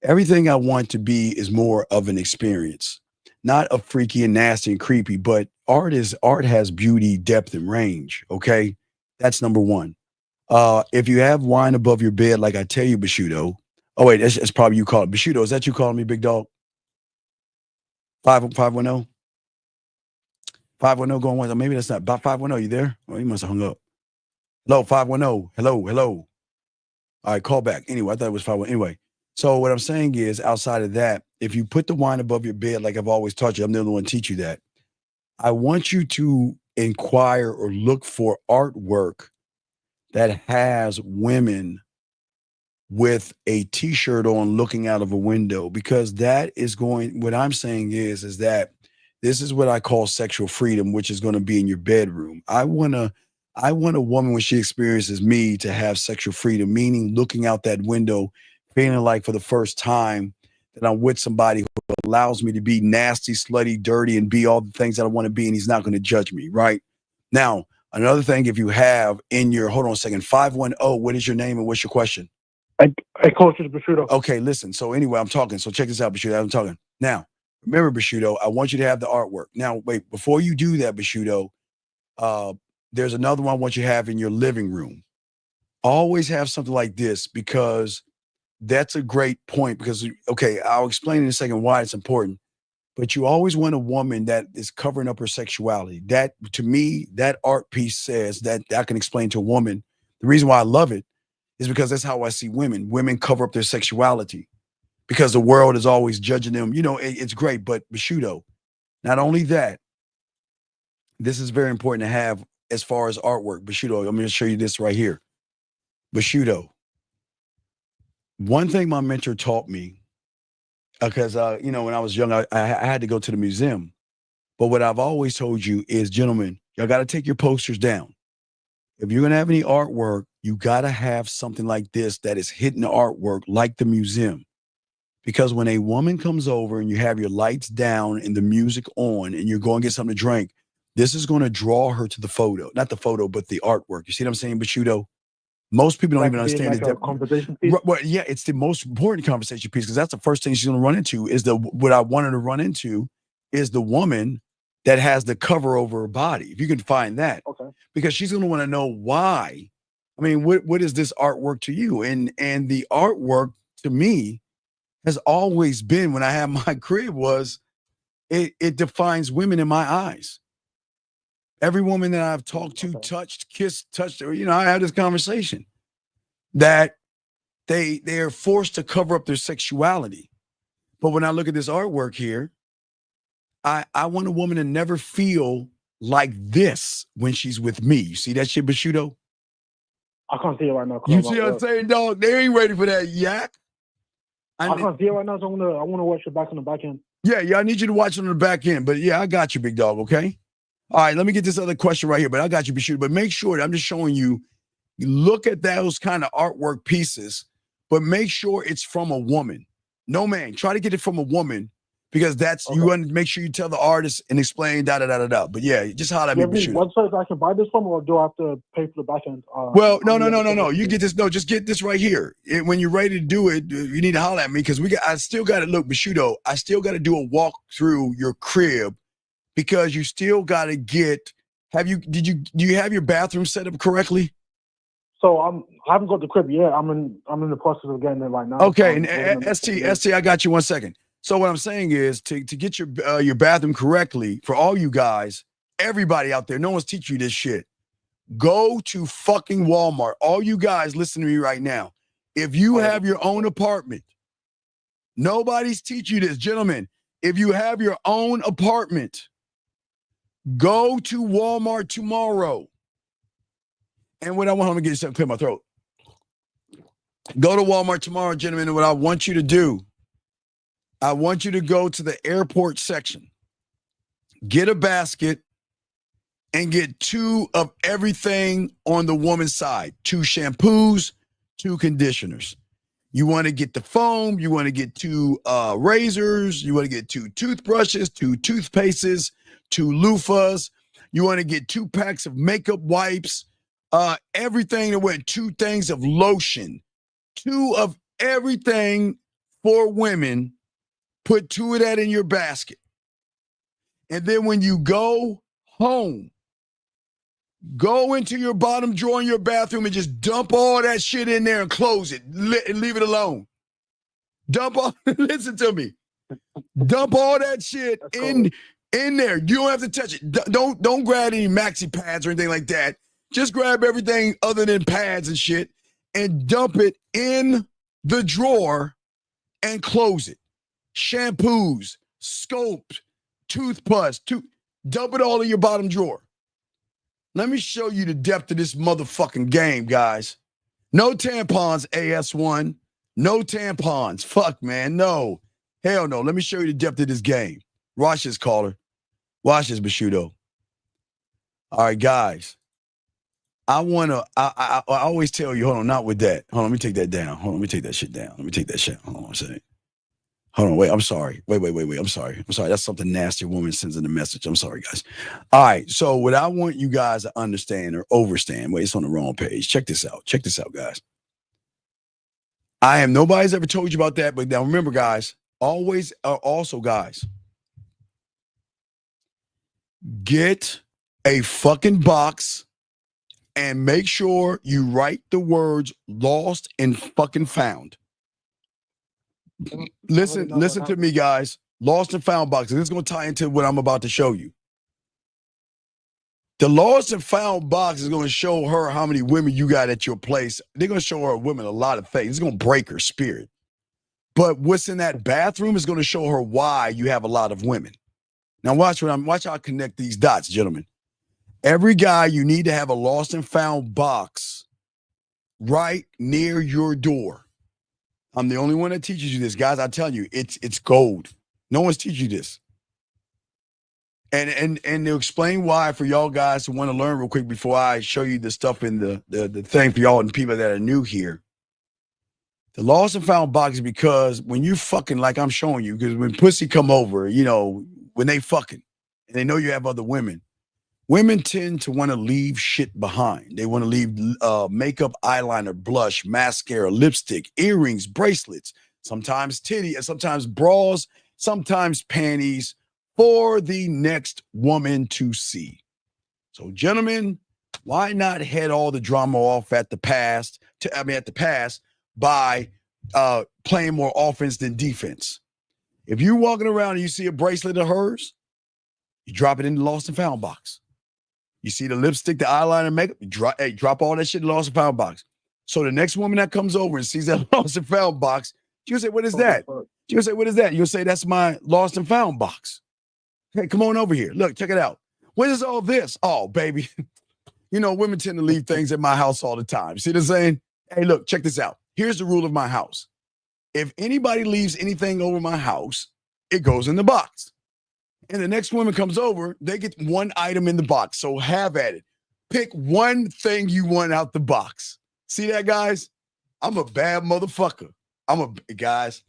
everything I want to be is more of an experience, not a freaky and nasty and creepy, but art has beauty, depth, and range, okay? That's number one. If you have wine above your bed, like I tell you, Bushido, oh, wait, that's probably you call it. Bushido, is that you calling me, big dog? 510? 510 going once. Maybe that's not. 510, you there? Oh, you must have hung up. Hello, 510. Hello. All right, call back. Anyway, I thought it was 510. Anyway, so what I'm saying is, outside of that, if you put the wine above your bed, like I've always taught you, I'm the only one to teach you that. I want you to inquire or look for artwork that has women with a t-shirt on looking out of a window, because that is what I'm saying is that this is what I call sexual freedom, which is going to be in your bedroom. I want a woman, when she experiences me, to have sexual freedom, meaning looking out that window, feeling like for the first time that I'm with somebody who allows me to be nasty, slutty, dirty, and be all the things that I want to be, and he's not going to judge me, right? Now, another thing, if you have in your, hold on a second, 510, what is your name and what's your question? Hey, Coach, it's Bashudo. Okay, listen. So anyway, I'm talking. So check this out, Bashudo. I'm talking. Now, remember, Bashudo, I want you to have the artwork. Now, wait, before you do that, Bashudo, there's another one I want you to have in your living room. Always have something like this, because that's a great point. Because, okay, I'll explain in a second why it's important. But you always want a woman that is covering up her sexuality. That, to me, that art piece says that I can explain to a woman. The reason why I love it is because that's how I see women. Women cover up their sexuality because the world is always judging them. You know, it's great. But Bashudo, not only that, this is very important to have as far as artwork. Bashudo, I'm going to show you this right here. Bashudo, one thing my mentor taught me, because, you know, when I was young, I had to go to the museum. But what I've always told you is, gentlemen, y'all got to take your posters down. If you're going to have any artwork, you got to have something like this that is hidden artwork like the museum. Because when a woman comes over and you have your lights down and the music on and you're going to get something to drink, this is going to draw her to the photo. Not the photo, but the artwork. You see what I'm saying, Bashudo? Most people don't even understand like a conversation piece? Well, yeah, it's the most important conversation piece, because that's the first thing she's going to run into. Is what I wanted to run into is the woman that has the cover over her body. If you can find that, Okay. because she's going to want to know why. I mean, what is this artwork to you? And the artwork to me has always been, when I have my crib, was it defines women in my eyes. Every woman that I've talked to, touched, kissed, touched, you know, I had this conversation that they are forced to cover up their sexuality. But when I look at this artwork here, I want a woman to never feel like this when she's with me. You see that shit, Bashudo? I can't see it right now. You see what I'm saying, dog? They ain't ready for that yak. I can't see it right now, so I want to watch it back on the back end. Yeah, I need you to watch it on the back end. But yeah, I got you, big dog, okay? All right, let me get this other question right here, but I got you, Bashudo. But make sure that I'm just showing you, look at those kind of artwork pieces, but make sure it's from a woman. No man, try to get it from a woman, because that's, you want to make sure you tell the artist and explain da-da-da-da-da. But yeah, just holler at me, Bashudo. Websites I can buy this from, or do I have to pay for the back end? Well, no. You get this. No, just get this right here. When you're ready to do it, you need to holler at me, because I still got to look, Bashudo. I still got to do a walk through your crib, because you still got to get. Do you have your bathroom set up correctly? So I haven't got the crib yet. I'm in the process of getting it right now. Okay, and ST, I got you 1 second. So what I'm saying is, to get your bathroom correctly, for all you guys, everybody out there, no one's teaching you this shit. Go to fucking Walmart. All you guys listen to me right now. If you have your own apartment, nobody's teaching you this, gentlemen. If you have your own apartment, go to Walmart tomorrow. And what I want to get something clear my throat. Go to Walmart tomorrow, gentlemen. And what I want you to do, I want you to go to the airport section, get a basket, and get 2 of everything on the woman's side. 2 shampoos, 2 conditioners. You want to get the foam. You want to get 2 razors. You want to get 2 toothbrushes, 2 toothpastes, 2 loofahs. You want to get 2 packs of makeup wipes. Everything that went, 2 things of lotion, 2 of everything for women. Put 2 of that in your basket. And then when you go home, go into your bottom drawer in your bathroom and just dump all that shit in there and close it and leave it alone. Listen to me. Dump all that shit in there. You don't have to touch it. Don't grab any maxi pads or anything like that. Just grab everything other than pads and shit and dump it in the drawer and close it. Shampoos, scopes, toothpaste, dump it all in your bottom drawer. Let me show you the depth of this motherfucking game, guys. No tampons, AS1. No tampons. Fuck, man. No. Hell no. Let me show you the depth of this game. Watch this, caller. Watch this, Bashudo. All right, guys. I always tell you, hold on, not with that. Hold on, let me take that down. Hold on, let me take that shit down. Let me take that shit. Hold on a second. Hold on, wait. I'm sorry. Wait. I'm sorry. That's something nasty. A woman sends in a message. I'm sorry, guys. All right. So what I want you guys to understand or overstand. Wait, it's on the wrong page. Check this out, guys. Nobody's ever told you about that, but now remember, guys. Also, guys, get a fucking box and make sure you write the words "lost" and "fucking found." Listen to me, guys. Lost and found boxes. This is going to tie into what I'm about to show you. The lost and found box is going to show her how many women you got at your place. They're going to show her women a lot of things. It's going to break her spirit. But what's in that bathroom is going to show her why you have a lot of women. Now watch how I connect these dots, gentlemen. Every guy, you need to have a lost and found box right near your door. I'm the only one that teaches you this, guys. I tell you, it's gold. No one's teaching you this. And to explain why for y'all guys who want to learn real quick before I show you the stuff in the thing for y'all and people that are new here. The lost and found box is because when you fucking, like I'm showing you, because when pussy come over, when they fucking and they know you have other women, women tend to want to leave shit behind. They want to leave makeup, eyeliner, blush, mascara, lipstick, earrings, bracelets, sometimes titty, and sometimes bras, sometimes panties for the next woman to see. So, gentlemen, why not head all the drama off at the past by playing more offense than defense? If you're walking around and you see a bracelet of hers, you drop it in the lost and found box. You see the lipstick, the eyeliner, makeup, drop all that shit in the lost and found box. So the next woman that comes over and sees that lost and found box, she'll say, what is that? She'll say, what is that? You'll say, that's my lost and found box. Hey, come on over here. Look, check it out. What is all this? Oh, baby. Women tend to leave things at my house all the time. See what I'm saying? Hey, look, check this out. Here's the rule of my house. If anybody leaves anything over my house, it goes in the box. And the next woman comes over, they get one item in the box. So have at it. Pick one thing you want out the box. See that, guys? I'm a bad motherfucker. I'm a bad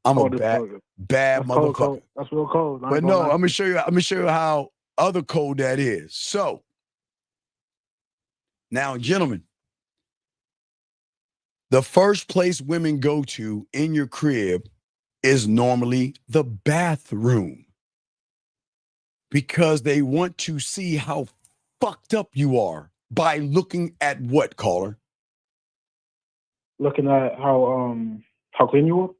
motherfucker. Cold. That's real cold. But no, I'm gonna show you how other cold that is. So now, gentlemen, the first place women go to in your crib is normally the bathroom. Because they want to see how fucked up you are by looking at what, caller? Looking at how clean you are?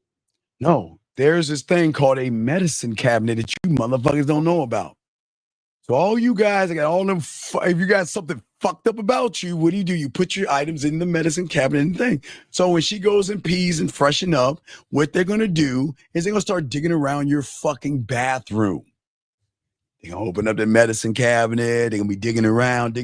No, there's this thing called a medicine cabinet that you motherfuckers don't know about. So all you guys, I got all them. If you got something fucked up about you, what do? You put your items in the medicine cabinet and thing. So when she goes and pees and freshen up, what they're gonna do is they're gonna start digging around your fucking bathroom. They're going to open up the medicine cabinet. They're going to be digging around.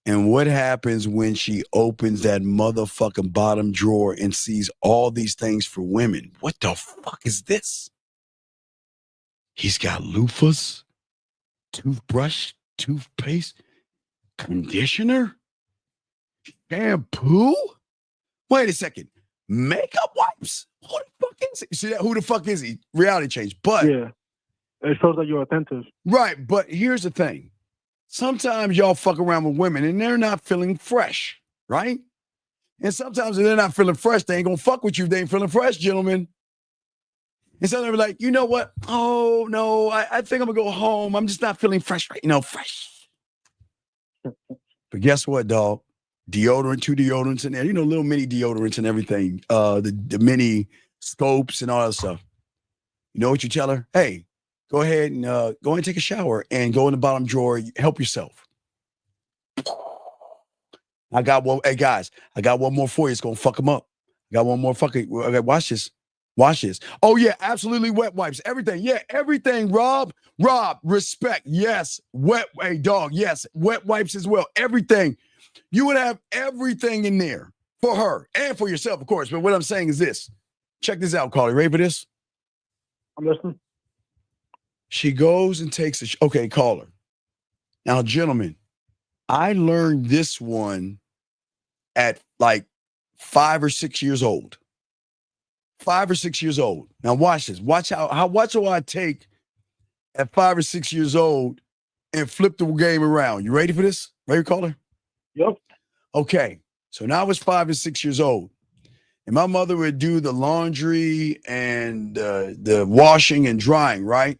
And what happens when she opens that motherfucking bottom drawer and sees all these things for women? What the fuck is this? He's got loofahs, toothbrush, toothpaste, conditioner, shampoo. Wait a second. Makeup wipes? Who the fuck is he? See that? Who the fuck is he? Reality change. But yeah, it shows that you're attentive. Right. But here's the thing. Sometimes y'all fuck around with women and they're not feeling fresh, right? And sometimes if they're not feeling fresh, they ain't gonna fuck with you if they ain't feeling fresh, gentlemen. And so they're like, you know what? Oh no, I think I'm gonna go home. I'm just not feeling fresh right now. Fresh. But guess what, dog? Deodorant, 2 deodorants in there, little mini deodorants and everything, the mini scopes and all that stuff. You know what you tell her? Hey, go ahead and take a shower and go in the bottom drawer, help yourself. I got one. Hey guys, I got one more for you. It's gonna fuck them up. I got one more fucking. Okay, watch this. Oh yeah, absolutely wet wipes. Everything. Yeah, everything. Rob, respect. Yes. Hey dog. Yes. Wet wipes as well. Everything. You would have everything in there for her and for yourself, of course. But what I'm saying is this. Check this out, Carly. Ready for this? I'm listening. She goes and takes okay, call her. Now, gentlemen, I learned this one at like 5 or 6 years old. 5 or 6 years old. Now watch this. Watch how I take at 5 or 6 years old and flip the game around. You ready for this? Ready, caller? Yep. Okay. So now I was 5 or 6 years old. And my mother would do the laundry and the washing and drying, right?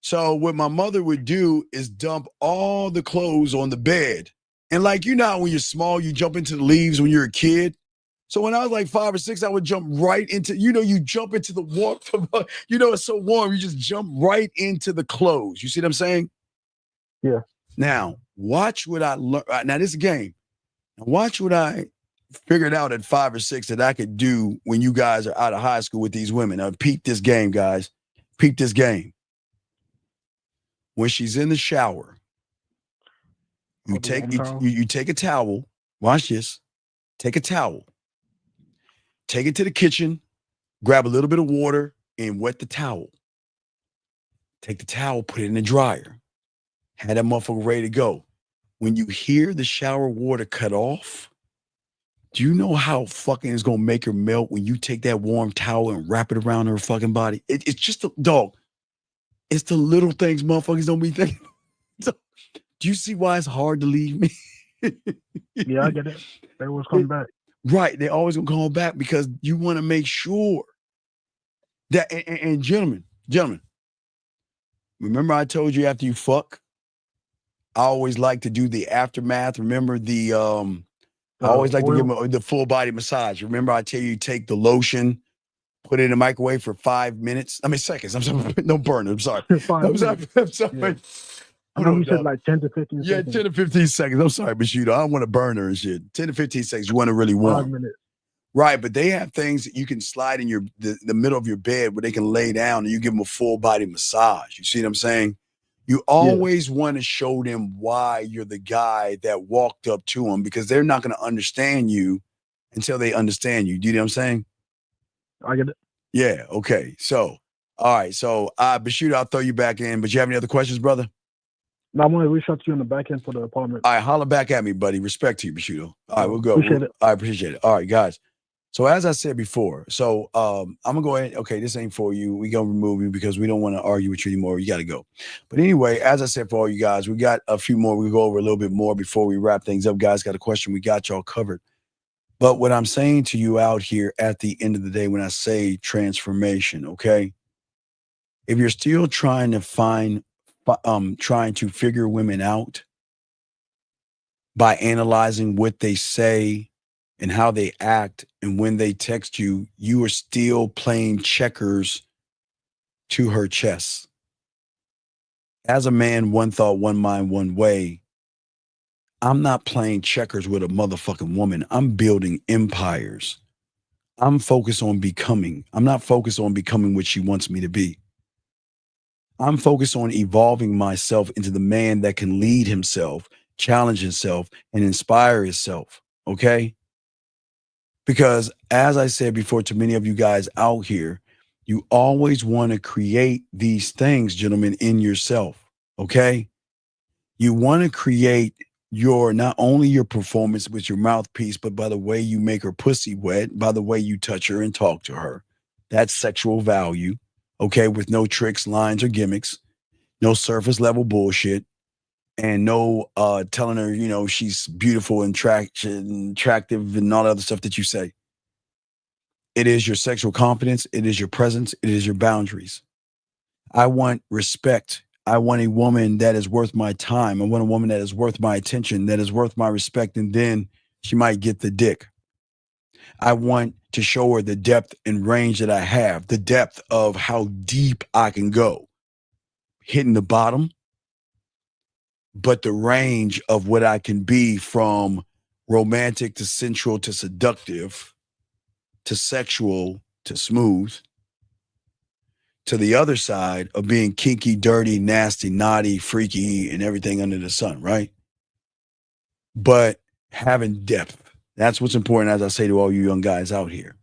So what my mother would do is dump all the clothes on the bed. And like, you know how when you're small, you jump into the leaves when you're a kid. So when I was like 5 or 6, I would jump right into, you jump into the warmth of, it's so warm, you just jump right into the clothes. You see what I'm saying? Yeah. Now, watch what I learned. Now, this is a game. Now, watch what I figured out at 5 or 6 that I could do when you guys are out of high school with these women. Now, peep this game, guys. Peep this game. When she's in the shower, you take a towel. Watch this. Take a towel. Take it to the kitchen. Grab a little bit of water and wet the towel. Take the towel, put it in the dryer. Have that motherfucker ready to go. When you hear the shower water cut off, do you know how fucking it's gonna make her melt when you take that warm towel and wrap it around her fucking body? It's just a dog. It's the little things motherfuckers don't be thinking. So, do you see why it's hard to leave me? Yeah, I get it. They always come back. Right. They always gonna come back because you want to make sure that and gentlemen, remember I told you after you fuck, I always like to do the aftermath. Remember the I always like to give them the full body massage. Remember I tell you take the lotion, put it in the microwave for 5 minutes. I mean seconds. I'm sorry. Don't burn it. I'm sorry. I'm sorry. Yeah. I know you said like 10 to 15 yeah, seconds. 10 to 15 seconds. I'm sorry, Bashuda. I don't want to burn her and shit. 10 to 15 seconds. You want to really warm. 5 minutes. Right, but they have things that you can slide in the middle of your bed where they can lay down and you give them a full body massage. You see what I'm saying? You always want to show them why you're the guy that walked up to them because they're not going to understand you until they understand you. Do you know what I'm saying? I get it. Yeah, okay. So, all right. So, Bashuda, I'll throw you back in. But you have any other questions, brother? No, I'm going to reach out to you on the back end for the apartment. All right, holler back at me, buddy. Respect to you, Bashuda. All right, we'll go. Appreciate it. I appreciate it. All right, guys. So as I said before, I'm gonna go ahead. Okay, this ain't for you. We gonna remove you because we don't want to argue with you anymore. You gotta go. But anyway, as I said for all you guys, we got a few more. We go over a little bit more before we wrap things up. Guys, got a question? We got y'all covered. But what I'm saying to you out here at the end of the day, when I say transformation, okay, if you're still trying to figure women out by analyzing what they say and how they act, and when they text you, you are still playing checkers to her chess. As a man, one thought, one mind, one way. I'm not playing checkers with a motherfucking woman. I'm building empires. I'm focused on becoming. I'm not focused on becoming what she wants me to be. I'm focused on evolving myself into the man that can lead himself, challenge himself, and inspire himself. Okay? Because as I said before to many of you guys out here, you always want to create these things, gentlemen, in yourself. Okay? You want to create not only your performance with your mouthpiece, but by the way you make her pussy wet, by the way you touch her and talk to her. That's sexual value. Okay? With no tricks, lines, or gimmicks, no surface level bullshit. And no telling her, she's beautiful and attractive and all the other stuff that you say. It is your sexual confidence. It is your presence. It is your boundaries. I want respect. I want a woman that is worth my time. I want a woman that is worth my attention, that is worth my respect, and then she might get the dick. I want to show her the depth and range that I have, the depth of how deep I can go. Hitting the bottom, but the range of what I can be from romantic to sensual to seductive to sexual to smooth to the other side of being kinky, dirty, nasty, naughty, freaky, and everything under the sun, right? But having depth. That's what's important, as I say to all you young guys out here.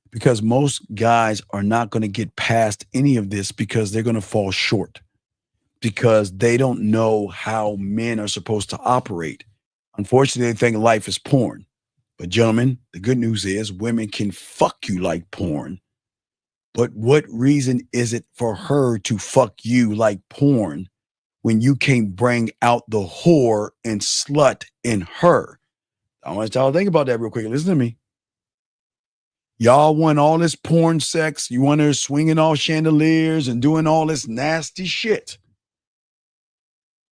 Because most guys are not going to get past any of this because they're going to fall short. Because they don't know how men are supposed to operate. Unfortunately, they think life is porn. But gentlemen, the good news is women can fuck you like porn. But what reason is it for her to fuck you like porn when you can't bring out the whore and slut in her? I want y'all to think about that real quick. Listen to me. Y'all want all this porn sex. You want her swinging all chandeliers and doing all this nasty shit.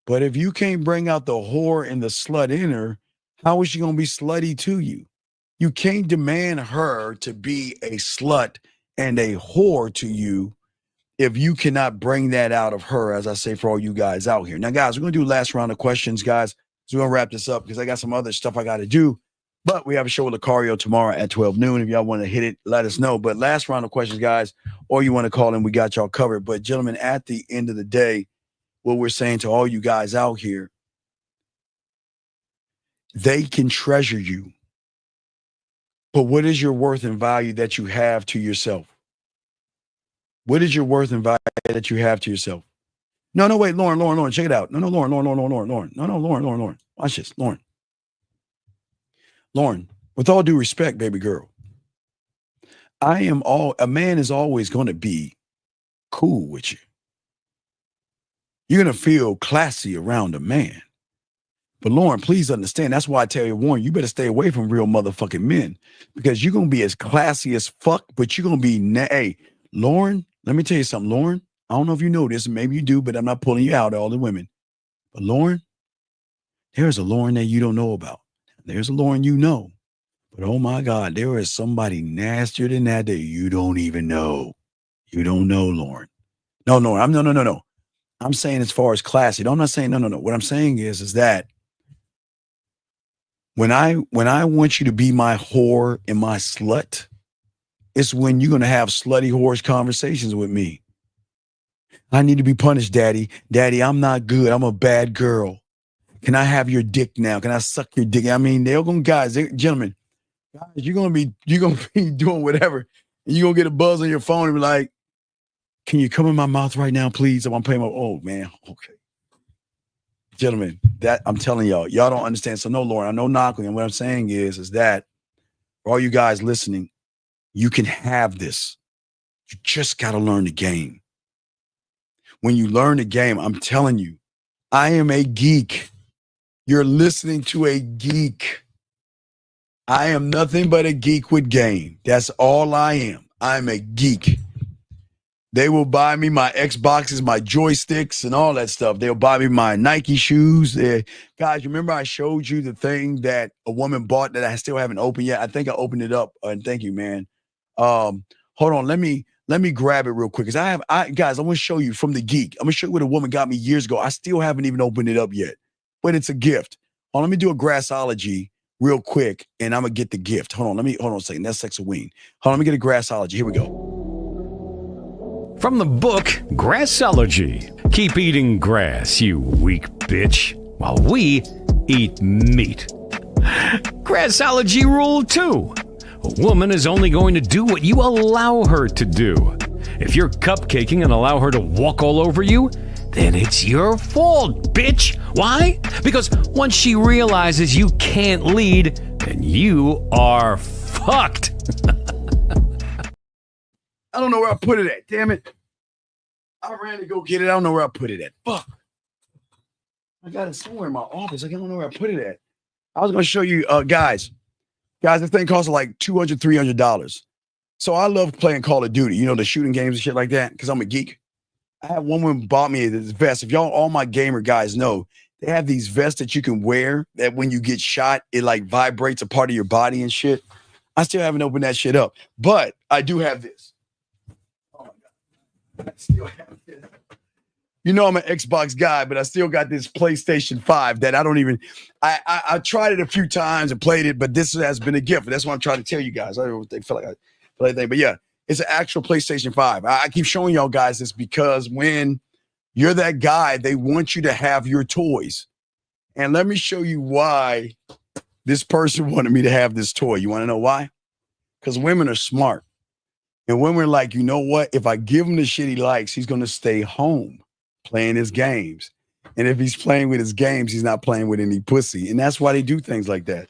But if you can't bring out the whore and the slut in her, how is she going to be slutty to you? You can't demand her to be a slut and a whore to you if you cannot bring that out of her, as I say, for all you guys out here. Now, guys, we're going to do last round of questions, guys. So we're going to wrap this up because I got some other stuff I got to do. But we have a show with Lucario tomorrow at 12 noon. If y'all want to hit it, let us know. But last round of questions, guys, or you want to call in, we got y'all covered. But gentlemen, at the end of the day, what we're saying to all you guys out here, they can treasure you. But what is your worth and value that you have to yourself? What is your worth and value that you have to yourself? No, wait, Lauren, check it out. No, Lauren. Lauren. Watch this, Lauren, with all due respect, baby girl, a man is always going to be cool with you. You're going to feel classy around a man. But Lauren, please understand, that's why I tell you, Warren, you better stay away from real motherfucking men because you're going to be as classy as fuck, but you're going to be, hey, Lauren, let me tell you something, Lauren. I don't know if you know this, maybe you do, but I'm not pulling you out, all the women. But Lauren, there's a Lauren that you don't know about. There's a Lauren you know. But oh my God, there is somebody nastier than that you don't even know. You don't know, Lauren. No, Lauren, no. I'm saying as far as classy. No, I'm not saying no. What I'm saying is that when I want you to be my whore and my slut, it's when you're going to have slutty whorish conversations with me. I need to be punished, Daddy. Daddy, I'm not good. I'm a bad girl. Can I have your dick now? Can I suck your dick? I mean, they're going, gentlemen, guys, you're going to be doing whatever. And you're going to get a buzz on your phone and be like, can you come in my mouth right now, please? I'm paying oh man. Okay. Gentlemen, that I'm telling y'all don't understand. So no, Lauren, I know knocking. And what I'm saying is that for all you guys listening, you can have this. You just got to learn the game. When you learn the game, I'm telling you, I am a geek. You're listening to a geek. I am nothing but a geek with game. That's all I am. I'm a geek. They will buy me my Xboxes, my joysticks, and all that stuff. They'll buy me my Nike shoes. Guys, remember I showed you the thing that a woman bought that I still haven't opened yet? I think I opened it up. And thank you, man. Hold on. Let me grab it real quick. Guys, I want to show you from the Geek. I'm going to show you what a woman got me years ago. I still haven't even opened it up yet, but it's a gift. Hold on, let me do a grassology real quick, and I'm going to get the gift. Hold on a second. That's Sexaween. Hold on, let me get a grassology. Here we go. From the book, Grassology. Keep eating grass, you weak bitch, while we eat meat. Grassology rule 2. A woman is only going to do what you allow her to do. If you're cupcaking and allow her to walk all over you, then it's your fault, bitch. Why? Because once she realizes you can't lead, then you are fucked. I don't know where I put it at. Damn it. I ran to go get it. I don't know where I put it at. Fuck. I got it somewhere in my office. I don't know where I put it at. I was going to show you, guys, this thing costs like $200, $300. So I love playing Call of Duty, the shooting games and shit like that, because I'm a geek. I had one woman bought me this vest. If y'all, all my gamer guys know, they have these vests that you can wear that when you get shot, it like vibrates a part of your body and shit. I still haven't opened that shit up, but I do have this. Oh my God. I still have this. I'm an Xbox guy, but I still got this PlayStation 5 that I don't even, I tried it a few times and played it, but this has been a gift. That's what I'm trying to tell you guys. I don't feel like I play anything, but yeah, it's an actual PlayStation 5. I keep showing y'all guys this because when you're that guy, they want you to have your toys. And let me show you why this person wanted me to have this toy. You want to know why? Because women are smart. And women are like, you know what? If I give him the shit he likes, he's going to stay home playing his games. And if he's playing with his games, he's not playing with any pussy. And that's why they do things like that.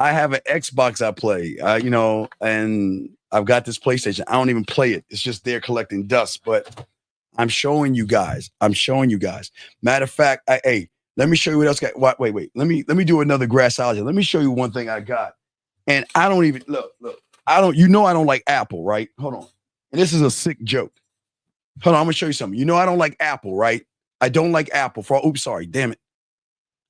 I have an Xbox I play, and I've got this PlayStation. I don't even play it. It's just there collecting dust. But I'm showing you guys. Matter of fact, hey, let me show you what else got. Wait. Let me do another grassology. Let me show you one thing I got. And I don't even look. I don't like Apple, right? Hold on. And this is a sick joke. Hold on, I'm gonna show you something. I don't like Apple, right? I don't like Apple oops, sorry, damn it.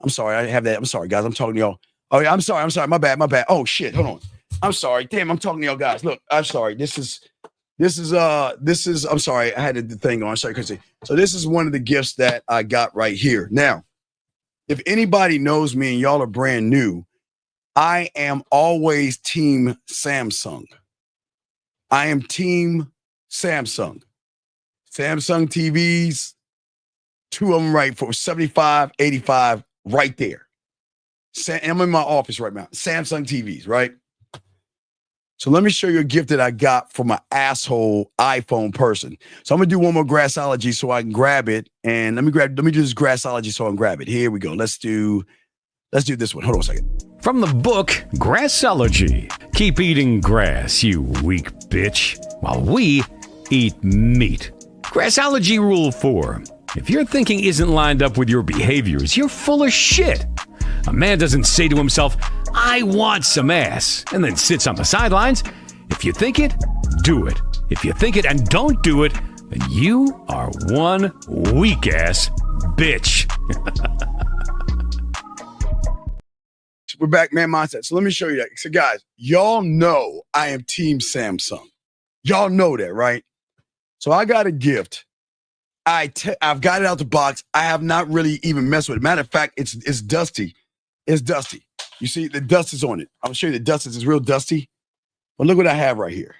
I'm sorry, I have that. I'm sorry, guys. I'm talking to y'all. Oh, yeah, I'm sorry. My bad. Oh shit, hold on. I'm sorry. Damn, I'm talking to y'all guys. Look, I'm sorry. This is I'm sorry, I had the thing on. Sorry, crazy. So this is one of the gifts that I got right here. Now, if anybody knows me and y'all are brand new, I am always team Samsung. I am team Samsung. Samsung TVs, 2 of them right for 75, 85, right there. I'm in my office right now. Samsung TVs, right? So let me show you a gift that I got from an asshole iPhone person. So I'm gonna do one more grassology so I can grab it. And let me do this grassology so I can grab it. Here we go. Let's do this one. Hold on a second. From the book Grassology. Keep eating grass, you weak bitch, while we eat meat. Grassology Rule 4. If your thinking isn't lined up with your behaviors, you're full of shit. A man doesn't say to himself, I want some ass, and then sits on the sidelines. If you think it, do it. If you think it and don't do it, then you are one weak-ass bitch. We're back, man mindset. So let me show you that. So guys, y'all know I am team Samsung. Y'all know that, right? So I got a gift. I've got it out the box. I have not really even messed with it. Matter of fact, it's dusty. It's dusty. You see, the dust is on it. I'll show you the dust. It's real dusty. But look what I have right here.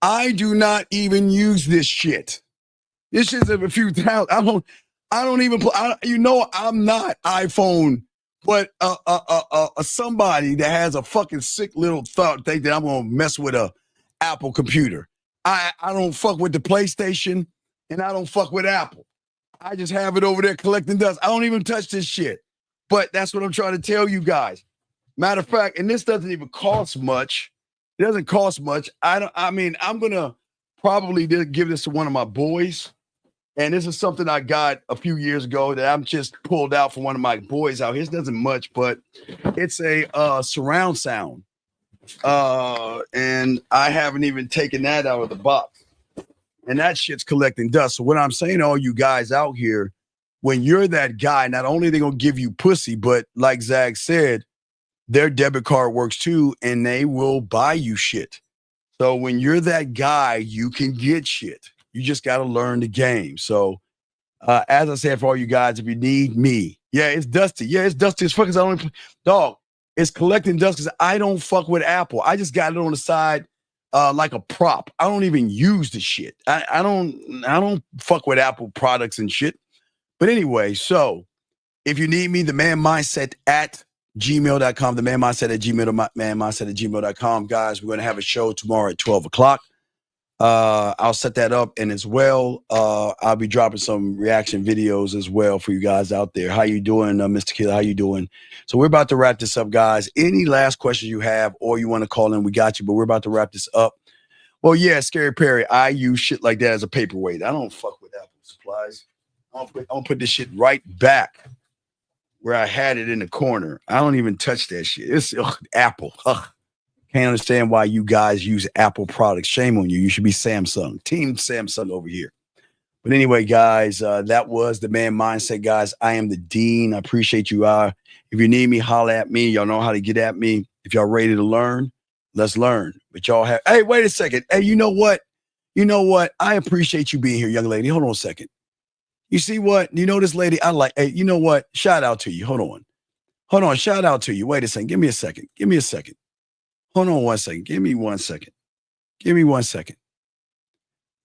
I do not even use this shit. This shit's a few thousand. I don't even I'm not iPhone, but somebody that has a fucking sick little thought think that I'm gonna mess with a Apple computer. I don't fuck with the PlayStation and I don't fuck with Apple. I just have it over there collecting dust. I don't even touch this shit. But that's what I'm trying to tell you guys. Matter of fact, and this doesn't even cost much. It doesn't cost much. I'm gonna probably give this to one of my boys. And this is something I got a few years ago that I'm just pulled out from one of my boys out here. This doesn't much, but it's a surround sound. And I haven't even taken that out of the box. And that shit's collecting dust. So what I'm saying to all you guys out here, when you're that guy, not only are they going to give you pussy, but like Zag said, their debit card works too, and they will buy you shit. So when you're that guy, you can get shit. You just got to learn the game. So as I said, for all you guys, if you need me, yeah, it's dusty. Yeah, it's dusty as fuck. It's collecting dust because I don't fuck with Apple. I just got it on the side like a prop. I don't even use the shit. I don't fuck with Apple products and shit. But anyway, so if you need me, the man mindset at gmail.com, the man mindset at gmail.com. Guys, we're going to have a show tomorrow at 12 o'clock. I'll set that up, and as well, I'll be dropping some reaction videos as well for you guys out there. How you doing, Mr. Killer? How you doing? So we're about to wrap this up, guys. Any last questions you have or you want to call in, we got you, but we're about to wrap this up. Well, yeah, Scary Perry, I use shit like that as a paperweight. I don't fuck with Apple supplies. I'm gonna put this shit right back where I had it in the corner. I don't even touch that shit. It's Apple. Can't understand why you guys use Apple products. Shame on you. You should be Samsung. Team Samsung over here. But anyway, guys, that was the man mindset, guys. I am the Dean. I appreciate you. If you need me, holler at me. Y'all know how to get at me. If y'all ready to learn, let's learn. But y'all have, hey, wait a second. Hey, you know what? I appreciate you being here, young lady. Hold on a second. You see what? You know this lady? I like, hey, you know what? Shout out to you. Hold on. Shout out to you. Wait a second. Give me a second. Hold on 1 second. Give me 1 second.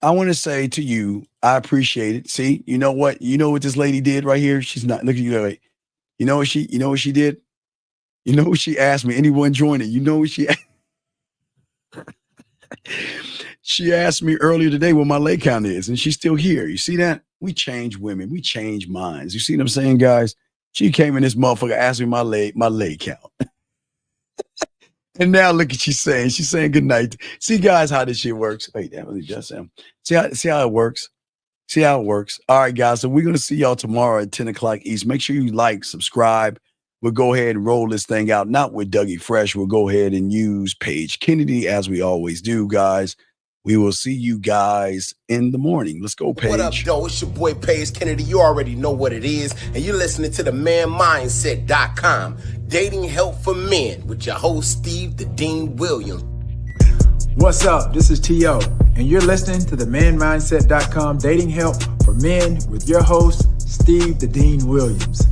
I want to say to you, I appreciate it. See, you know what? You know what this lady did right here? She's not, look at you. Like, you know what she did? You know what she asked me? Anyone join it? You know what she She asked me earlier today what my leg count is, and she's still here. You see that? We change women. We change minds. You see what I'm saying, guys? She came in this motherfucker, asked me my leg count. And now look at she's saying good night. See, guys, how this shit works. Wait, that really does sound. See how it works. See how it works. All right, guys. So we're gonna see y'all tomorrow at 10 o'clock East. Make sure you like, subscribe. We'll go ahead and roll this thing out. Not with Dougie Fresh. We'll go ahead and use Paige Kennedy as we always do, guys. We will see you guys in the morning. Let's go, Paige. What up, though? It's your boy Paige Kennedy. You already know what it is, and you're listening to the manmindset.com. Dating help for men with your host, Steve the Dean Williams. What's up? This is T.O., and you're listening to the manmindset.com dating help for men with your host, Steve the Dean Williams.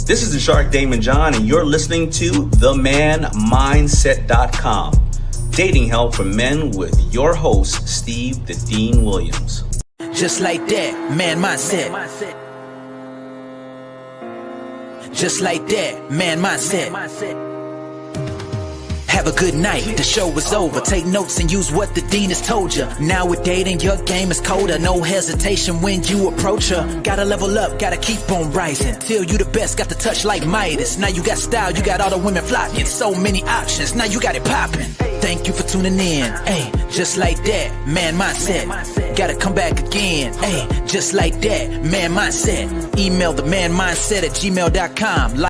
This is the Shark Damon John, and you're listening to themanmindset.com. Dating help for men with your host, Steve the Dean Williams. Just like that, man mindset. Just like that, man mindset. Have a good night, the show is over. Take notes and use what the dean has told you. Now with dating, your game is colder. No hesitation when you approach her. Gotta level up, gotta keep on rising. Till you the best, got the touch like Midas. Now you got style, you got all the women flocking. So many options, now you got it popping. Thank you for tuning in. Hey, just like that, man mindset. Gotta come back again. Hey, just like that, man mindset. Email the manmindset@gmail.com.